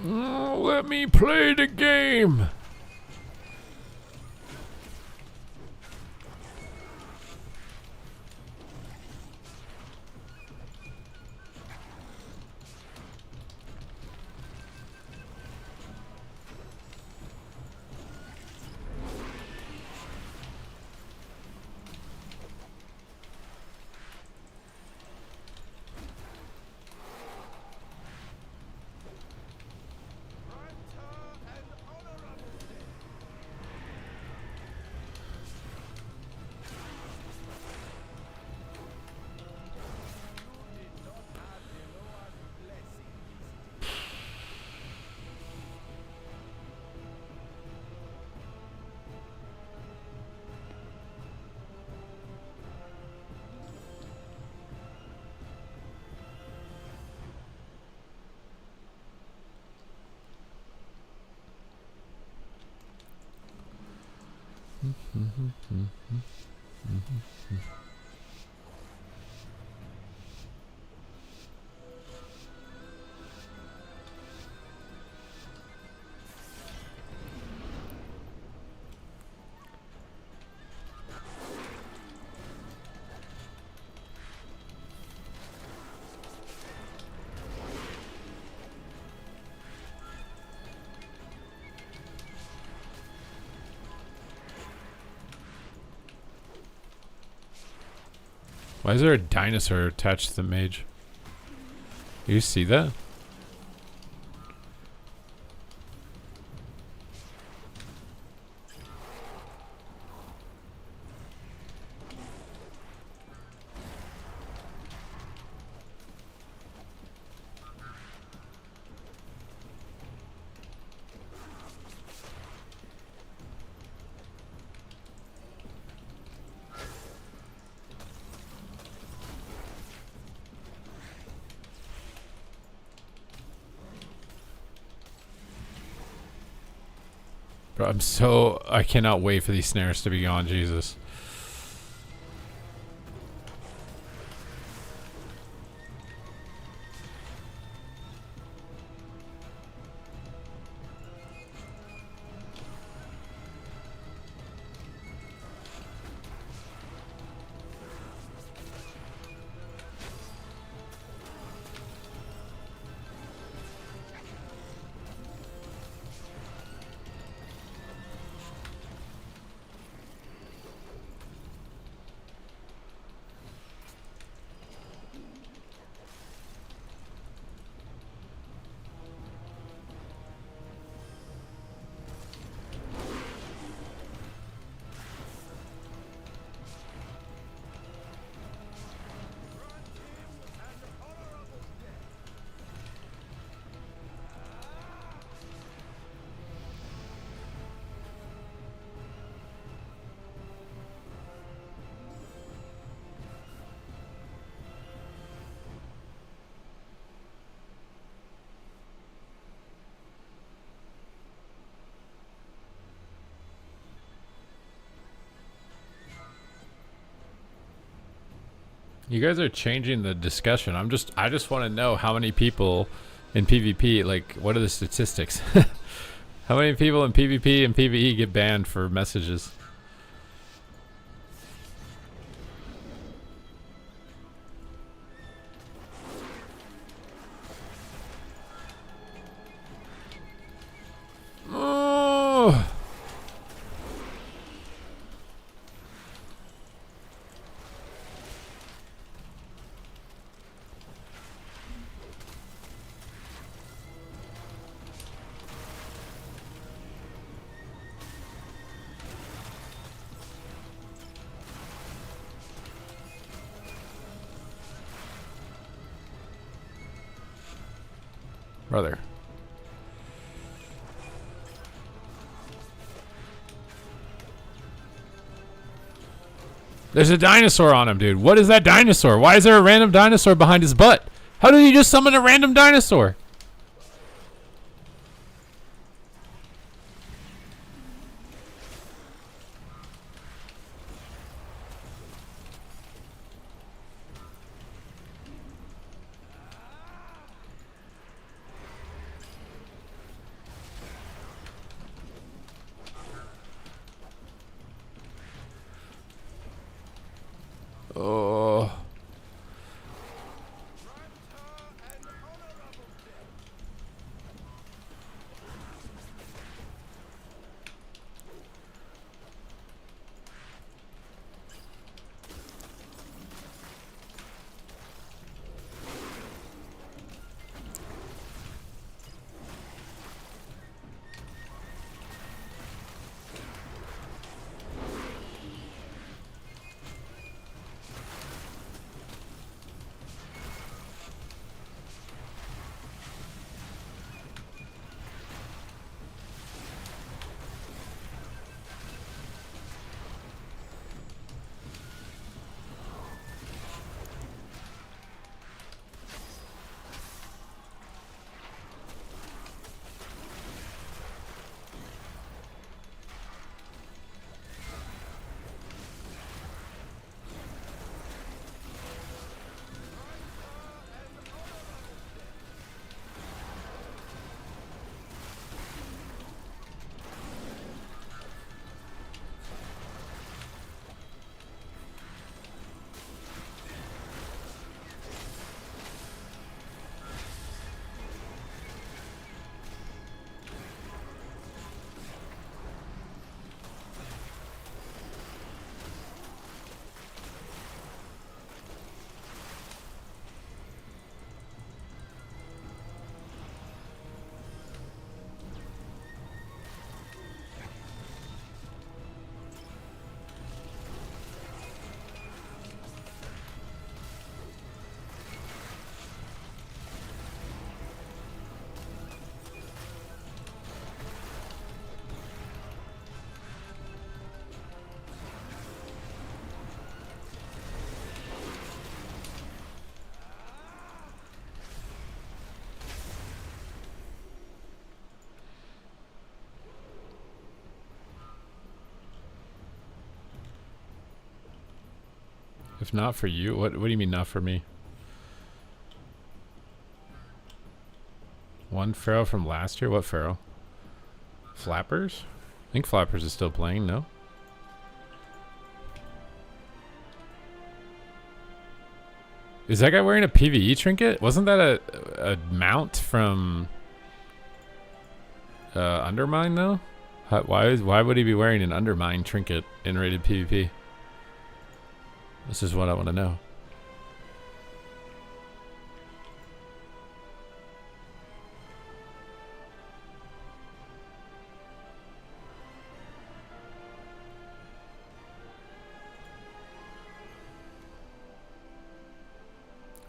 Oh, let me play the game. Why is there a dinosaur attached to the mage? You see that? Bro, I cannot wait for these snares to be gone, Jesus. You guys are changing the discussion. I just want to know how many people in PvP, like, what are the statistics? How many people in PvP and PvE get banned for messages? Oh. Brother. There's a dinosaur on him, dude. What is that dinosaur? Why is there a random dinosaur behind his butt? How did he just summon a random dinosaur? Oh. If not for you, what do you mean not for me? One Pharaoh from last year? What Pharaoh? Flappers? I think Flappers is still playing, no? Is that guy wearing a PvE trinket? Wasn't that a mount from Undermine though? Why would he be wearing an Undermine trinket in rated PvP? This is what I want to know.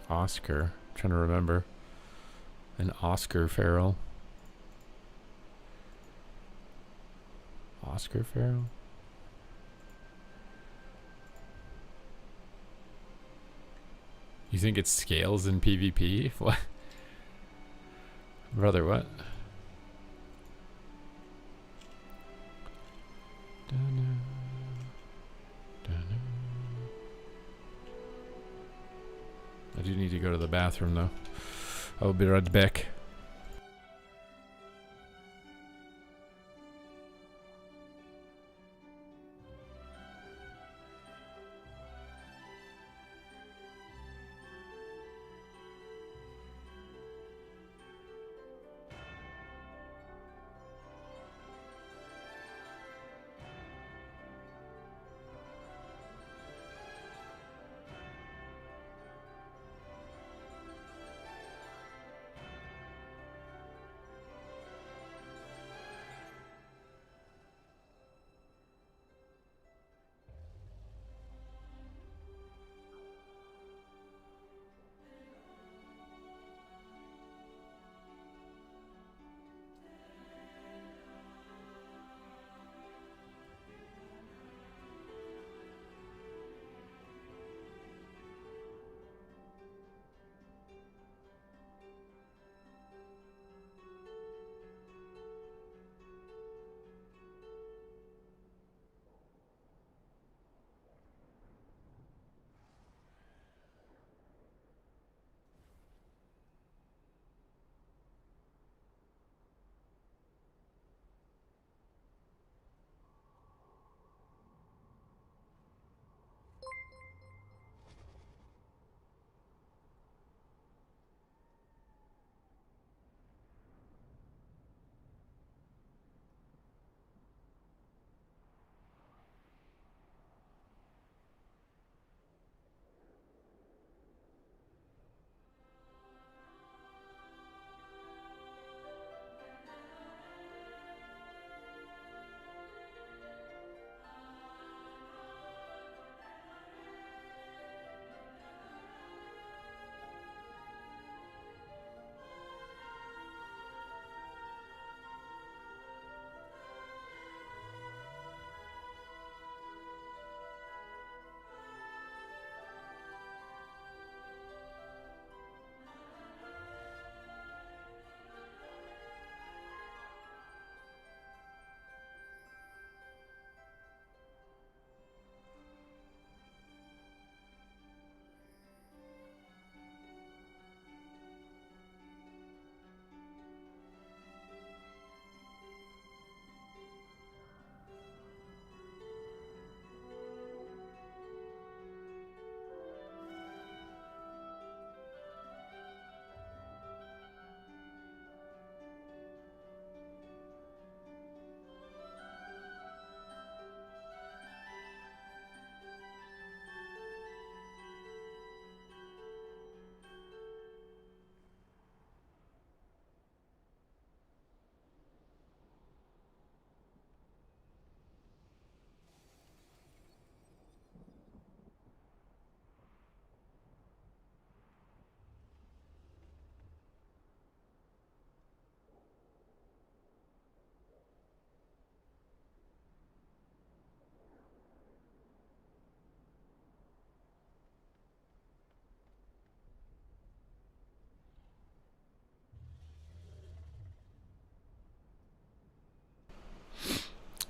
Oscar. I'm trying to remember. An Oscar Farrell. Oscar Farrell? You think it scales in PvP? What? Brother, what? I do need to go to the bathroom though. I will be right back.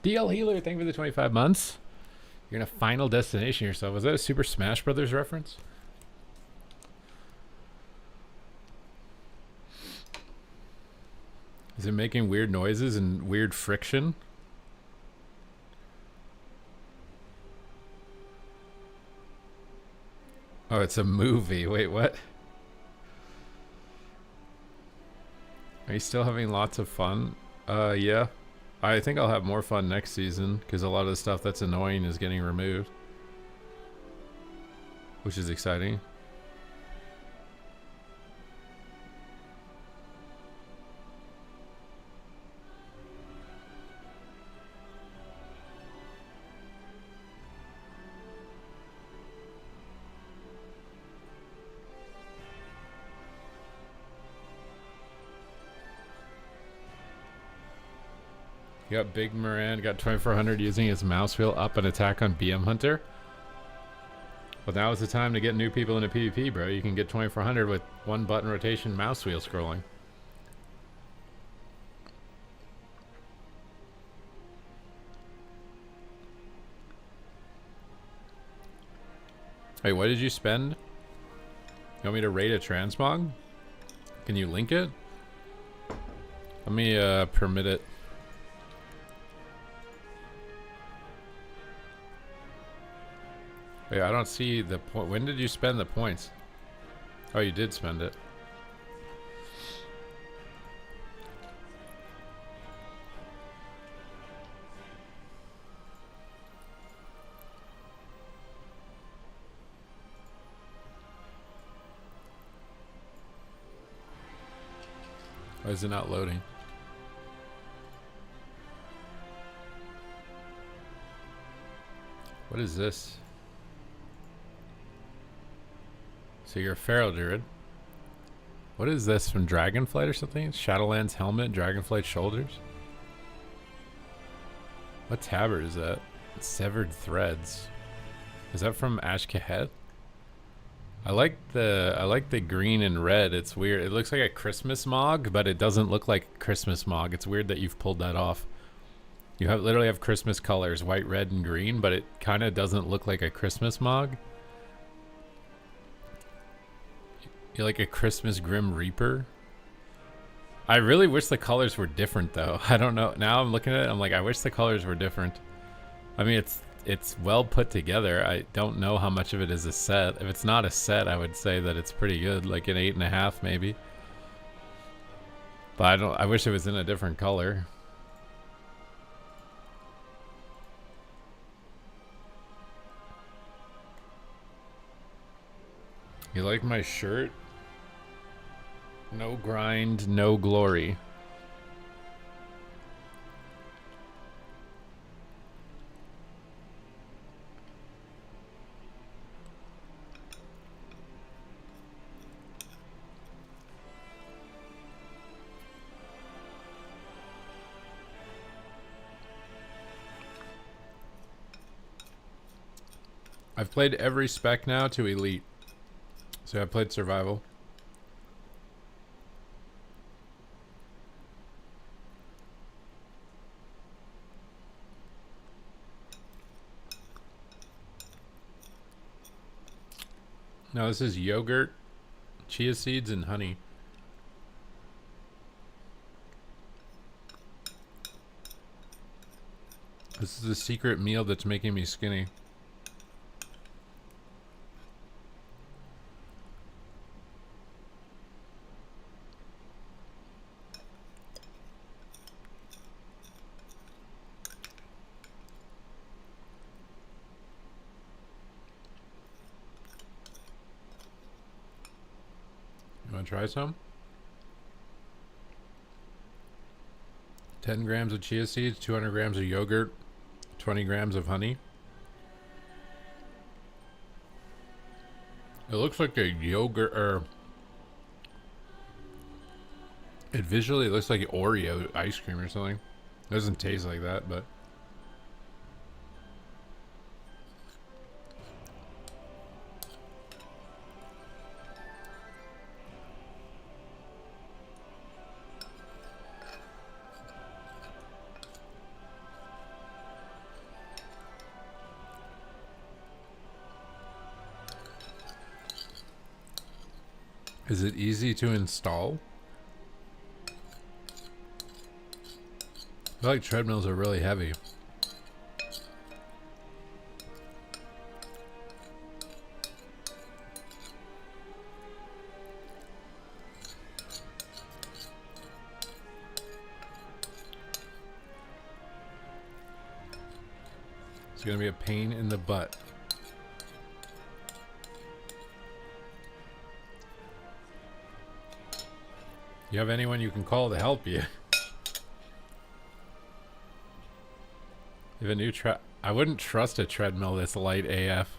DL Healer, thank you for the 25 months. You're in a Final Destination yourself. Was that a Super Smash Brothers reference? Is it making weird noises and weird friction? Oh, it's a movie. Wait, what? Are you still having lots of fun? Yeah. I think I'll have more fun next season because a lot of the stuff that's annoying is getting removed, which is exciting. You got Big Moran, got 2400 using his mouse wheel up an attack on BM Hunter. Well, now is the time to get new people into PvP, bro. You can get 2400 with one button rotation mouse wheel scrolling. Wait, what did you spend You want me to raid a transmog? Can you link it? Let me permit it. Wait, I don't see the point. When did you spend the points? Oh, you did spend it. Why is it not loading? What is this? So you're a Pharaoh Druid. What is this from Dragonflight or something? Shadowlands helmet, Dragonflight shoulders? What tabard is that? Severed threads. Is that from Ashkahet? I like the green and red. It's weird. It looks like a Christmas mog, but it doesn't look like a Christmas mog. It's weird that you've pulled that off. You literally have Christmas colors, white, red, and green, but it kind of doesn't look like a Christmas mog. You're like a Christmas Grim Reaper. I really wish the colors were different, though. I don't know. Now I'm looking at it, I'm like, I wish the colors were different. I mean, it's well put together. I don't know how much of it is a set. If it's not a set, I would say that it's pretty good, like an 8.5 maybe. But I wish it was in a different color. You like my shirt? No grind, no glory. I've played every spec now to elite. So I played survival. No, this is yogurt, chia seeds, and honey. This is the secret meal that's making me skinny. You want to try some? 10 grams of chia seeds, 200 grams of yogurt, 20 grams of honey. It looks like a yogurt, or it visually looks like Oreo ice cream or something. It doesn't taste like that, but is it easy to install? I feel like treadmills are really heavy. It's gonna be a pain in the butt. You have anyone you can call to help you? You have a new I wouldn't trust a treadmill that's light AF.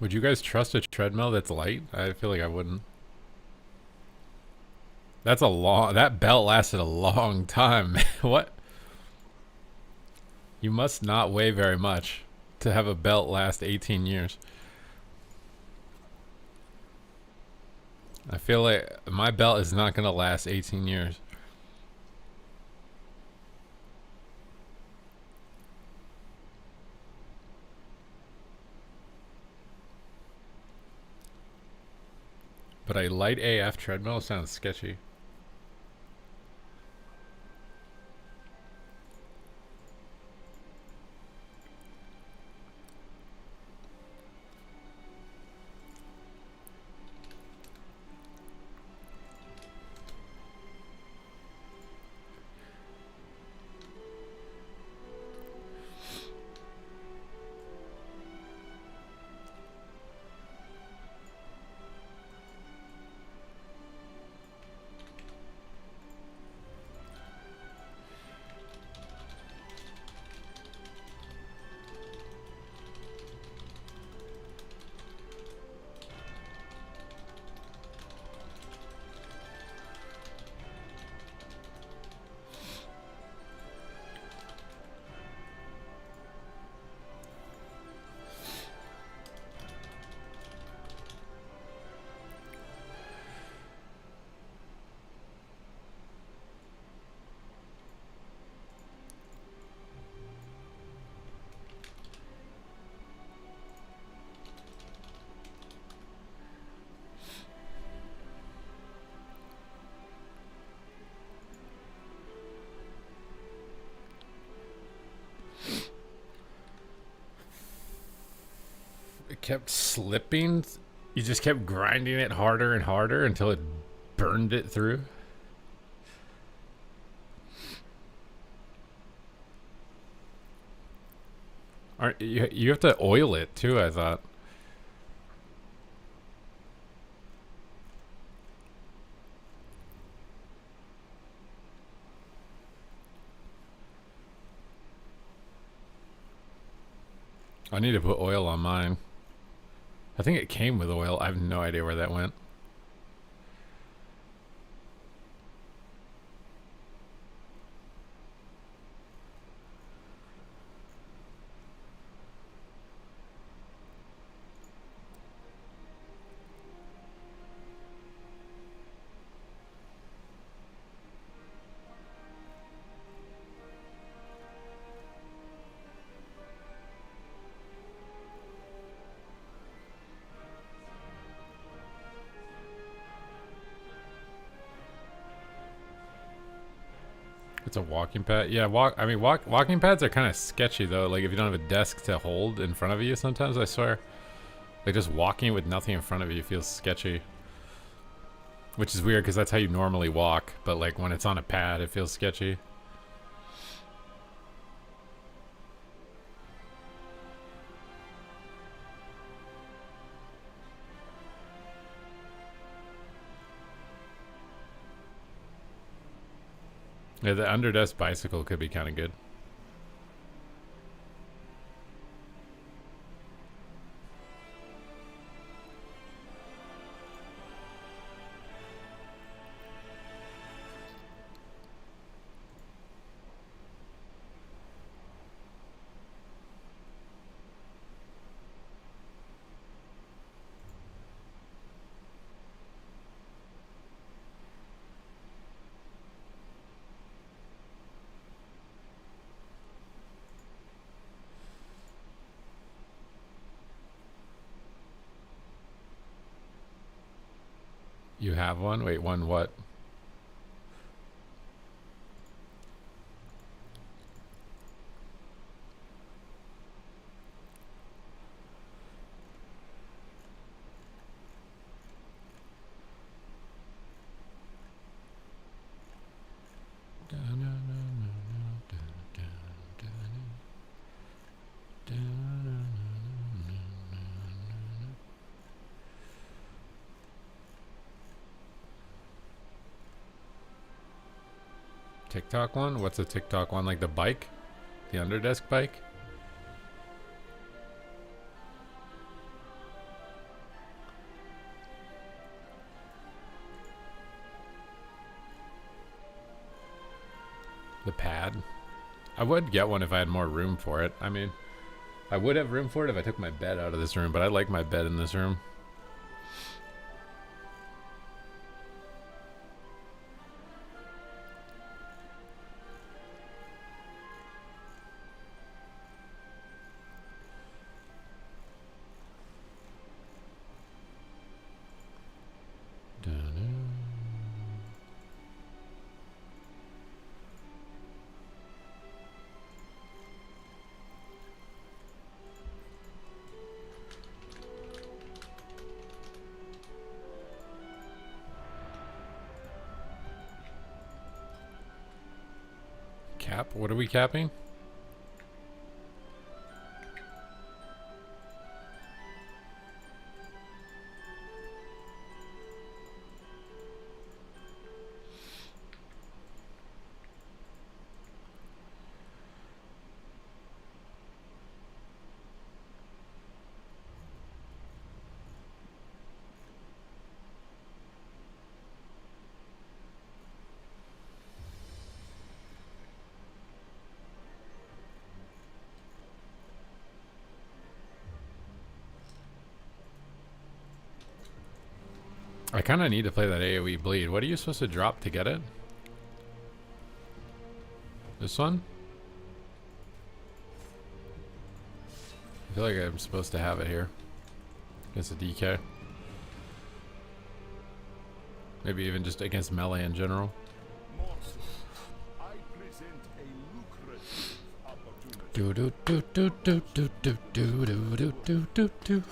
Would you guys trust a treadmill that's light? I feel like I wouldn't. That's a long... That belt lasted a long time. What? You must not weigh very much to have a belt last 18 years. I feel like my belt is not going to last 18 years. But a light AF treadmill sounds sketchy. It kept slipping. You just kept grinding it harder and harder until it burned it through. Aren't you have to oil it too, I thought. I need to put oil on mine. I think it came with oil. I have no idea where that went. It's a walking pad. Yeah, walking pads are kind of sketchy though. Like if you don't have a desk to hold in front of you, sometimes I swear, like just walking with nothing in front of you feels sketchy. Which is weird because that's how you normally walk. But like when it's on a pad, it feels sketchy. Yeah, the underdesk bicycle could be kind of good. You have one? Wait, one what? TikTok one? What's a TikTok one? Like the bike? The underdesk bike? The pad? I would get one if I had more room for it. I mean, I would have room for it if I took my bed out of this room, but I like my bed in this room. Cap? What are we capping? I kind of need to play that AoE bleed. What are you supposed to drop to get it? This one? I feel like I'm supposed to have it here. Against a DK. Maybe even just against melee in general. Do do do do do do do do do do do do.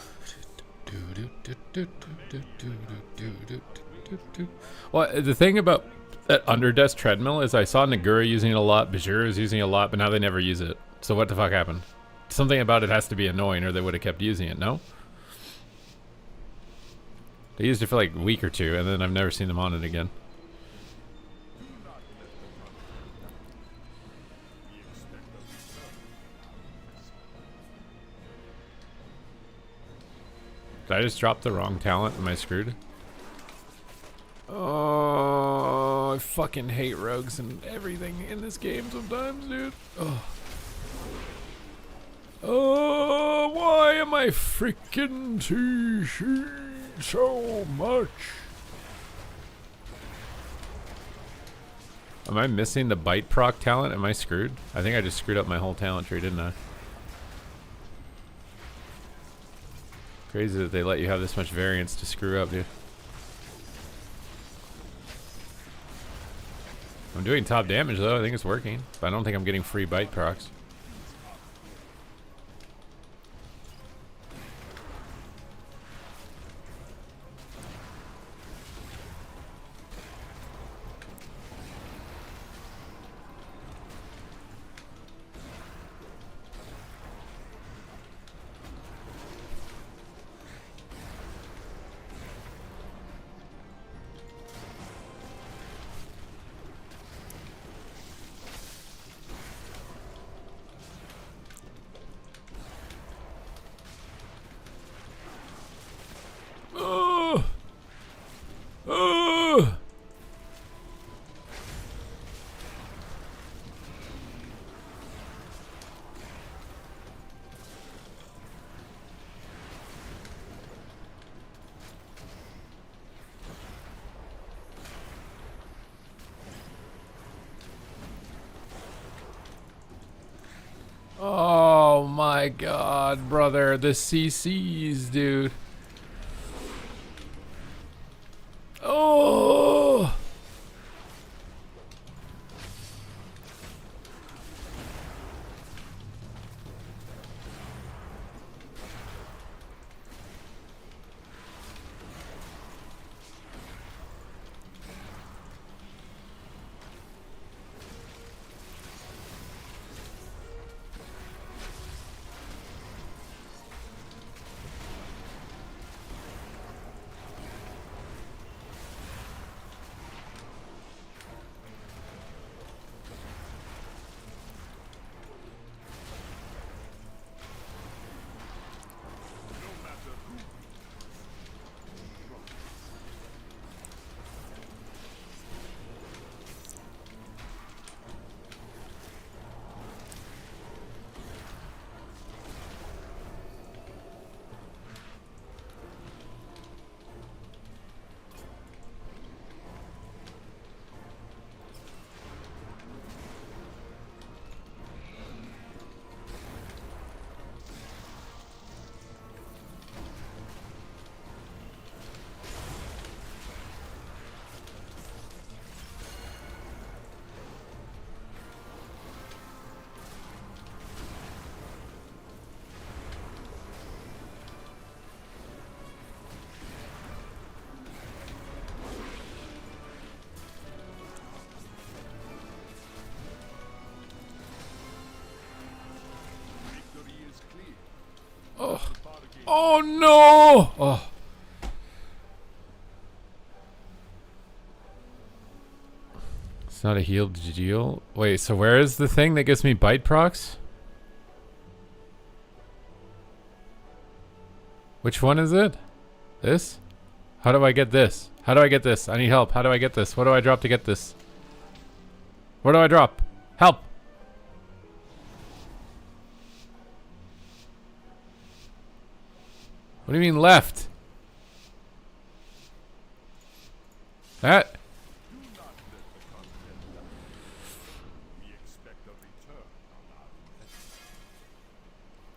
Well, the thing about that Underdesk treadmill is I saw Nagura using it a lot, Bajir is using it a lot, but now they never use it. So what the fuck happened? Something about it has to be annoying or they would have kept using it, no? They used it for like a week or two and then I've never seen them on it again. Did I just drop the wrong talent? Am I screwed? Oh, I fucking hate rogues and everything in this game sometimes, dude. Oh, why am I freaking TC so much? Am I missing the bite proc talent? Am I screwed? I think I just screwed up my whole talent tree, didn't I? Crazy that they let you have this much variance to screw up, dude. I'm doing top damage though, I think it's working. But I don't think I'm getting free bite procs. Oh my god, brother. The CCs, dude. Oh! Oh no! Oh. It's not a healed deal. Wait, so where is the thing that gives me bite procs? Which one is it? This? How do I get this? How do I get this? I need help. How do I get this? What do I drop to get this? Where do I drop? Help! What do you mean left? That?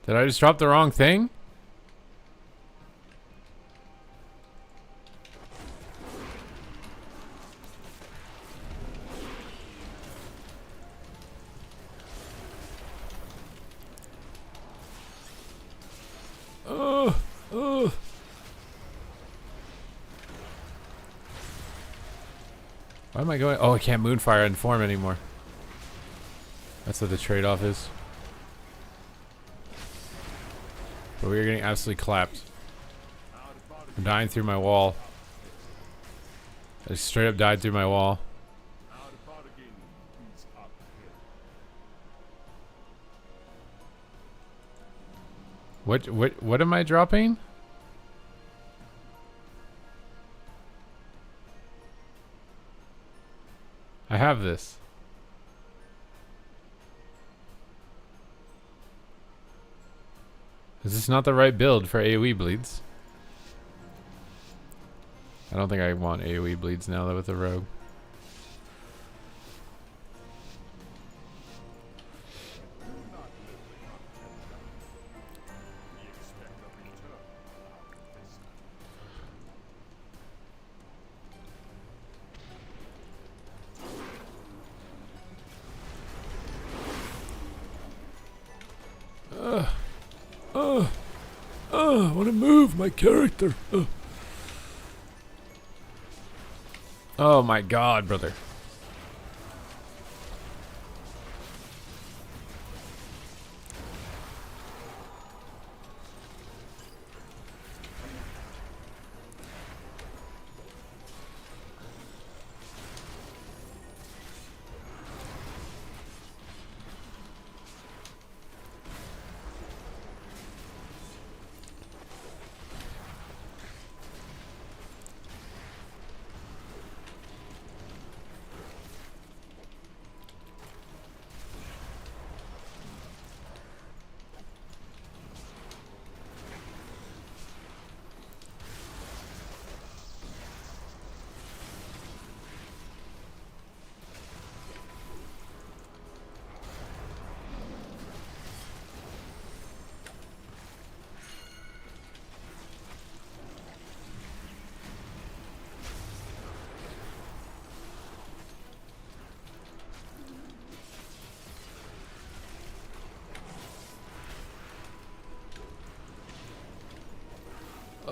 Did I just drop the wrong thing? Why am I going? Oh, I can't moonfire and form anymore. That's what the trade-off is. But we are getting absolutely clapped. I'm dying through my wall. I just straight up died through my wall. What am I dropping? I have this. Is this not the right build for AoE bleeds? I don't think I want AoE bleeds now though with the rogue. I want to move my character. Oh my god, brother.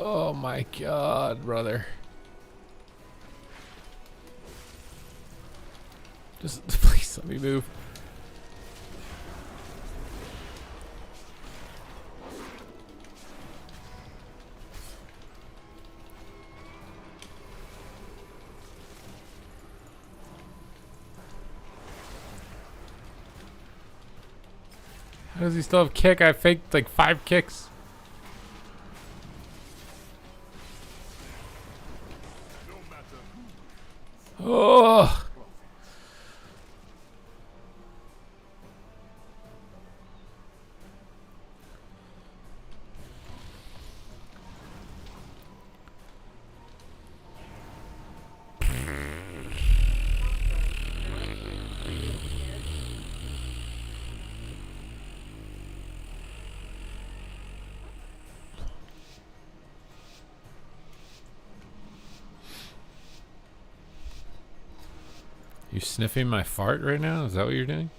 Oh my god, brother. Just please let me move. How does he still have kick? I faked like 5 kicks. Oh. You sniffing my fart right now? Is that what you're doing?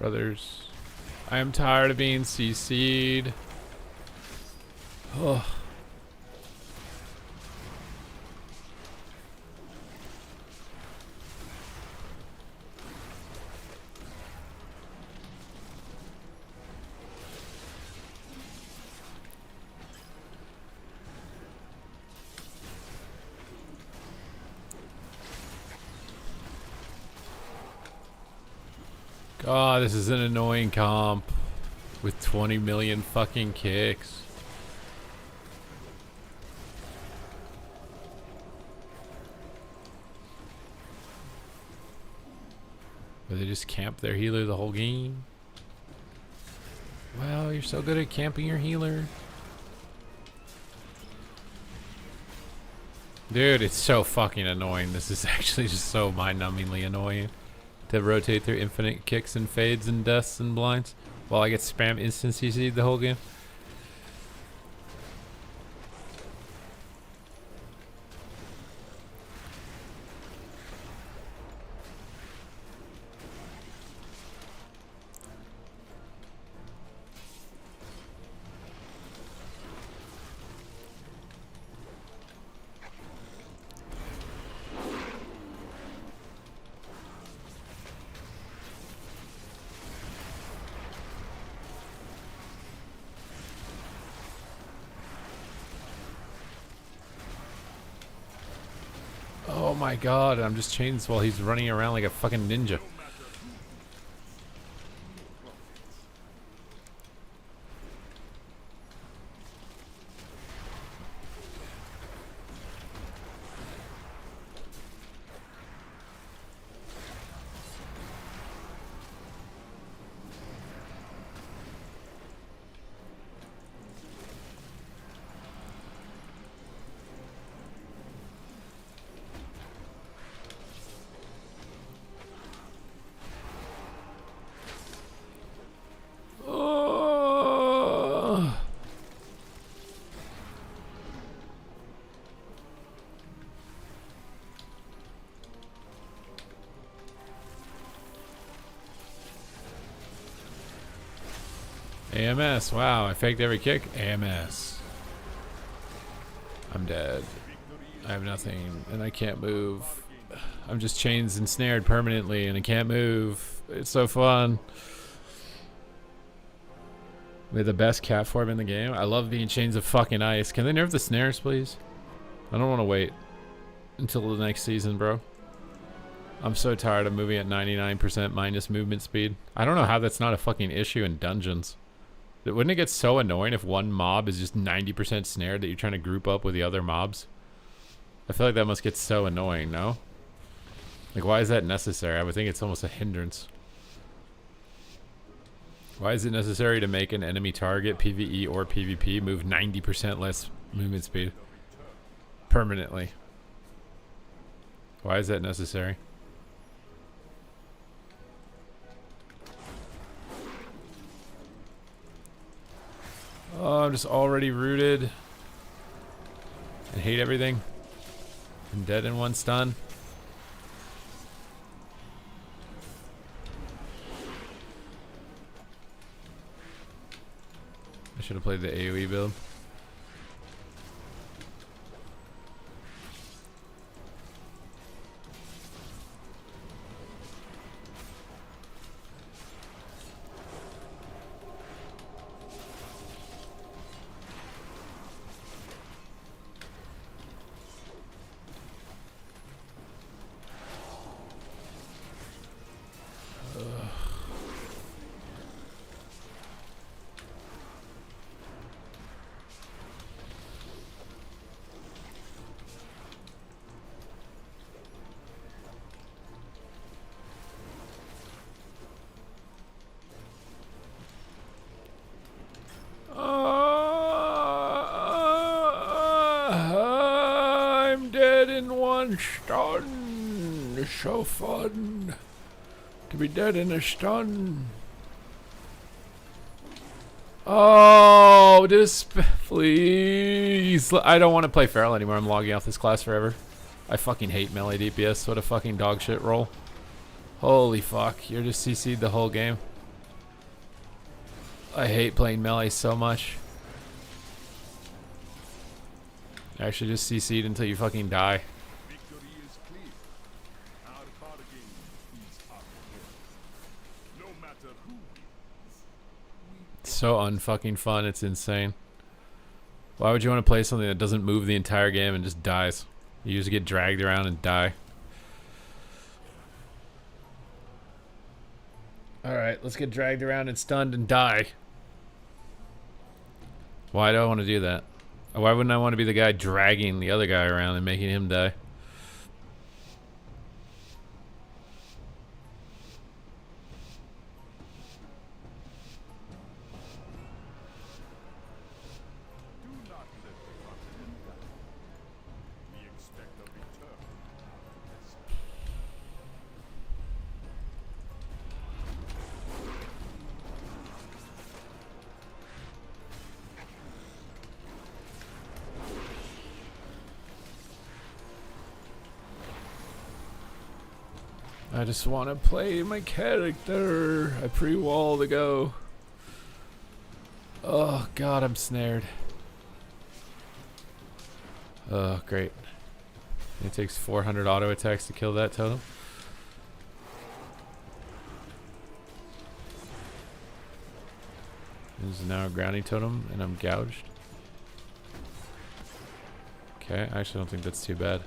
Brothers. I am tired of being CC'd. Oh. God, this is an annoying comp with 20 million fucking kicks. Where they just camp their healer the whole game. Wow, you're so good at camping your healer. Dude, it's so fucking annoying. This is actually just so mind-numbingly annoying. To rotate through infinite kicks and fades and deaths and blinds while I get spam instant CC'd the whole game. Oh my god, I'm just chains while he's running around like a fucking ninja. AMS, wow, I faked every kick. AMS. I'm dead. I have nothing, and I can't move. I'm just chains and snared permanently, and I can't move. It's so fun. We're the best cat form in the game. I love being chains of fucking ice. Can they nerf the snares, please? I don't want to wait until the next season, bro. I'm so tired of moving at 99% minus movement speed. I don't know how that's not a fucking issue in dungeons. Wouldn't it get so annoying if one mob is just 90% snared that you're trying to group up with the other mobs? I feel like that must get so annoying, no? Like, why is that necessary? I would think it's almost a hindrance. Why is it necessary to make an enemy target, PvE or PvP, move 90% less movement speed? Permanently. Why is that necessary? Oh, I'm just already rooted. And hate everything. I'm dead in one stun. I should have played the AoE build. I'm dead in one stun. It's so fun to be dead in a stun. Oh, just please. I don't want to play Feral anymore. I'm logging off this class forever. I fucking hate melee DPS. What a fucking dog shit roll. Holy fuck. You're just CC'd the whole game. I hate playing melee so much. Actually, just CC'd until you fucking die. Victory is clear. Our bargain is uphill. No matter who wins. It's so unfucking fun. It's insane. Why would you want to play something that doesn't move the entire game and just dies? You just get dragged around and die. Alright, let's get dragged around and stunned and die. Why do I want to do that? Why wouldn't I want to be the guy dragging the other guy around and making him die? Do not let the continent down. We expect a return after this. I just want to play my character. I pre-wall to go. Oh god, I'm snared. Oh, great. It takes 400 auto attacks to kill that totem. This is now a grounding totem, and I'm gouged. Okay, I actually don't think that's too bad.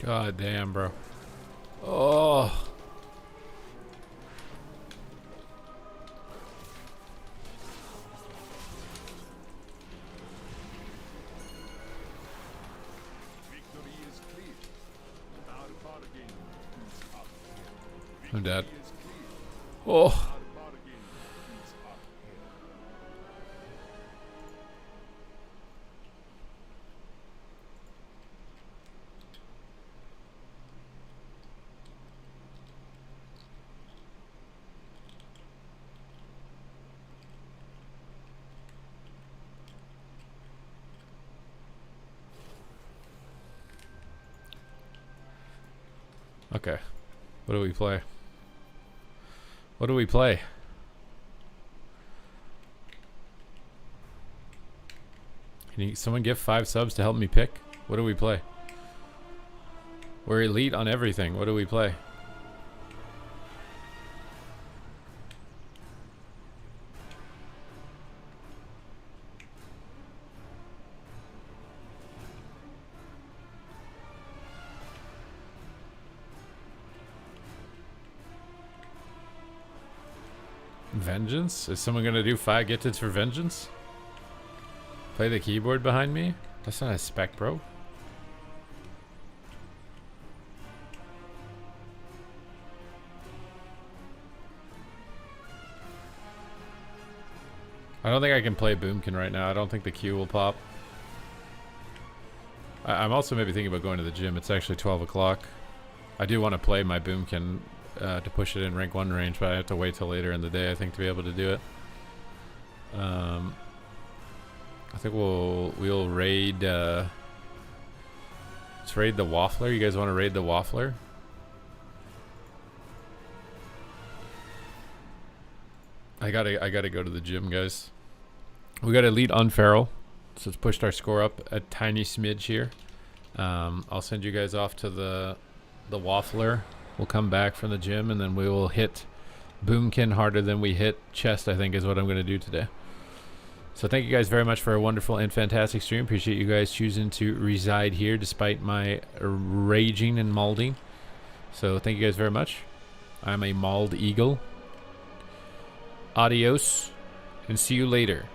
God damn, bro. Oh. Victory is clear. Our bargain is uphill. I'm dead. Victory is clear. Oh. Our bargain is uphill. Okay. What do we play? What do we play? Can someone give 5 subs to help me pick? What do we play? We're elite on everything. What do we play? Vengeance? Is someone gonna do 5 gifteds for vengeance? Play the keyboard behind me? That's not a spec, bro. I don't think I can play Boomkin right now. I don't think the Q will pop. I'm also maybe thinking about going to the gym. It's actually 12 o'clock. I do want to play my Boomkin to push it in rank 1 range, but I have to wait till later in the day, I think, to be able to do it. I think we'll raid. Let's raid the Waffler. You guys want to raid the Waffler? I gotta go to the gym, guys. We got Elite Unferal, so it's pushed our score up a tiny smidge here. I'll send you guys off to the Waffler. We'll come back from the gym, and then we will hit Boomkin harder than we hit Chest, I think is what I'm going to do today. So thank you guys very much for a wonderful and fantastic stream. Appreciate you guys choosing to reside here despite my raging and maulding. So thank you guys very much. I'm a mauled eagle. Adios, and see you later.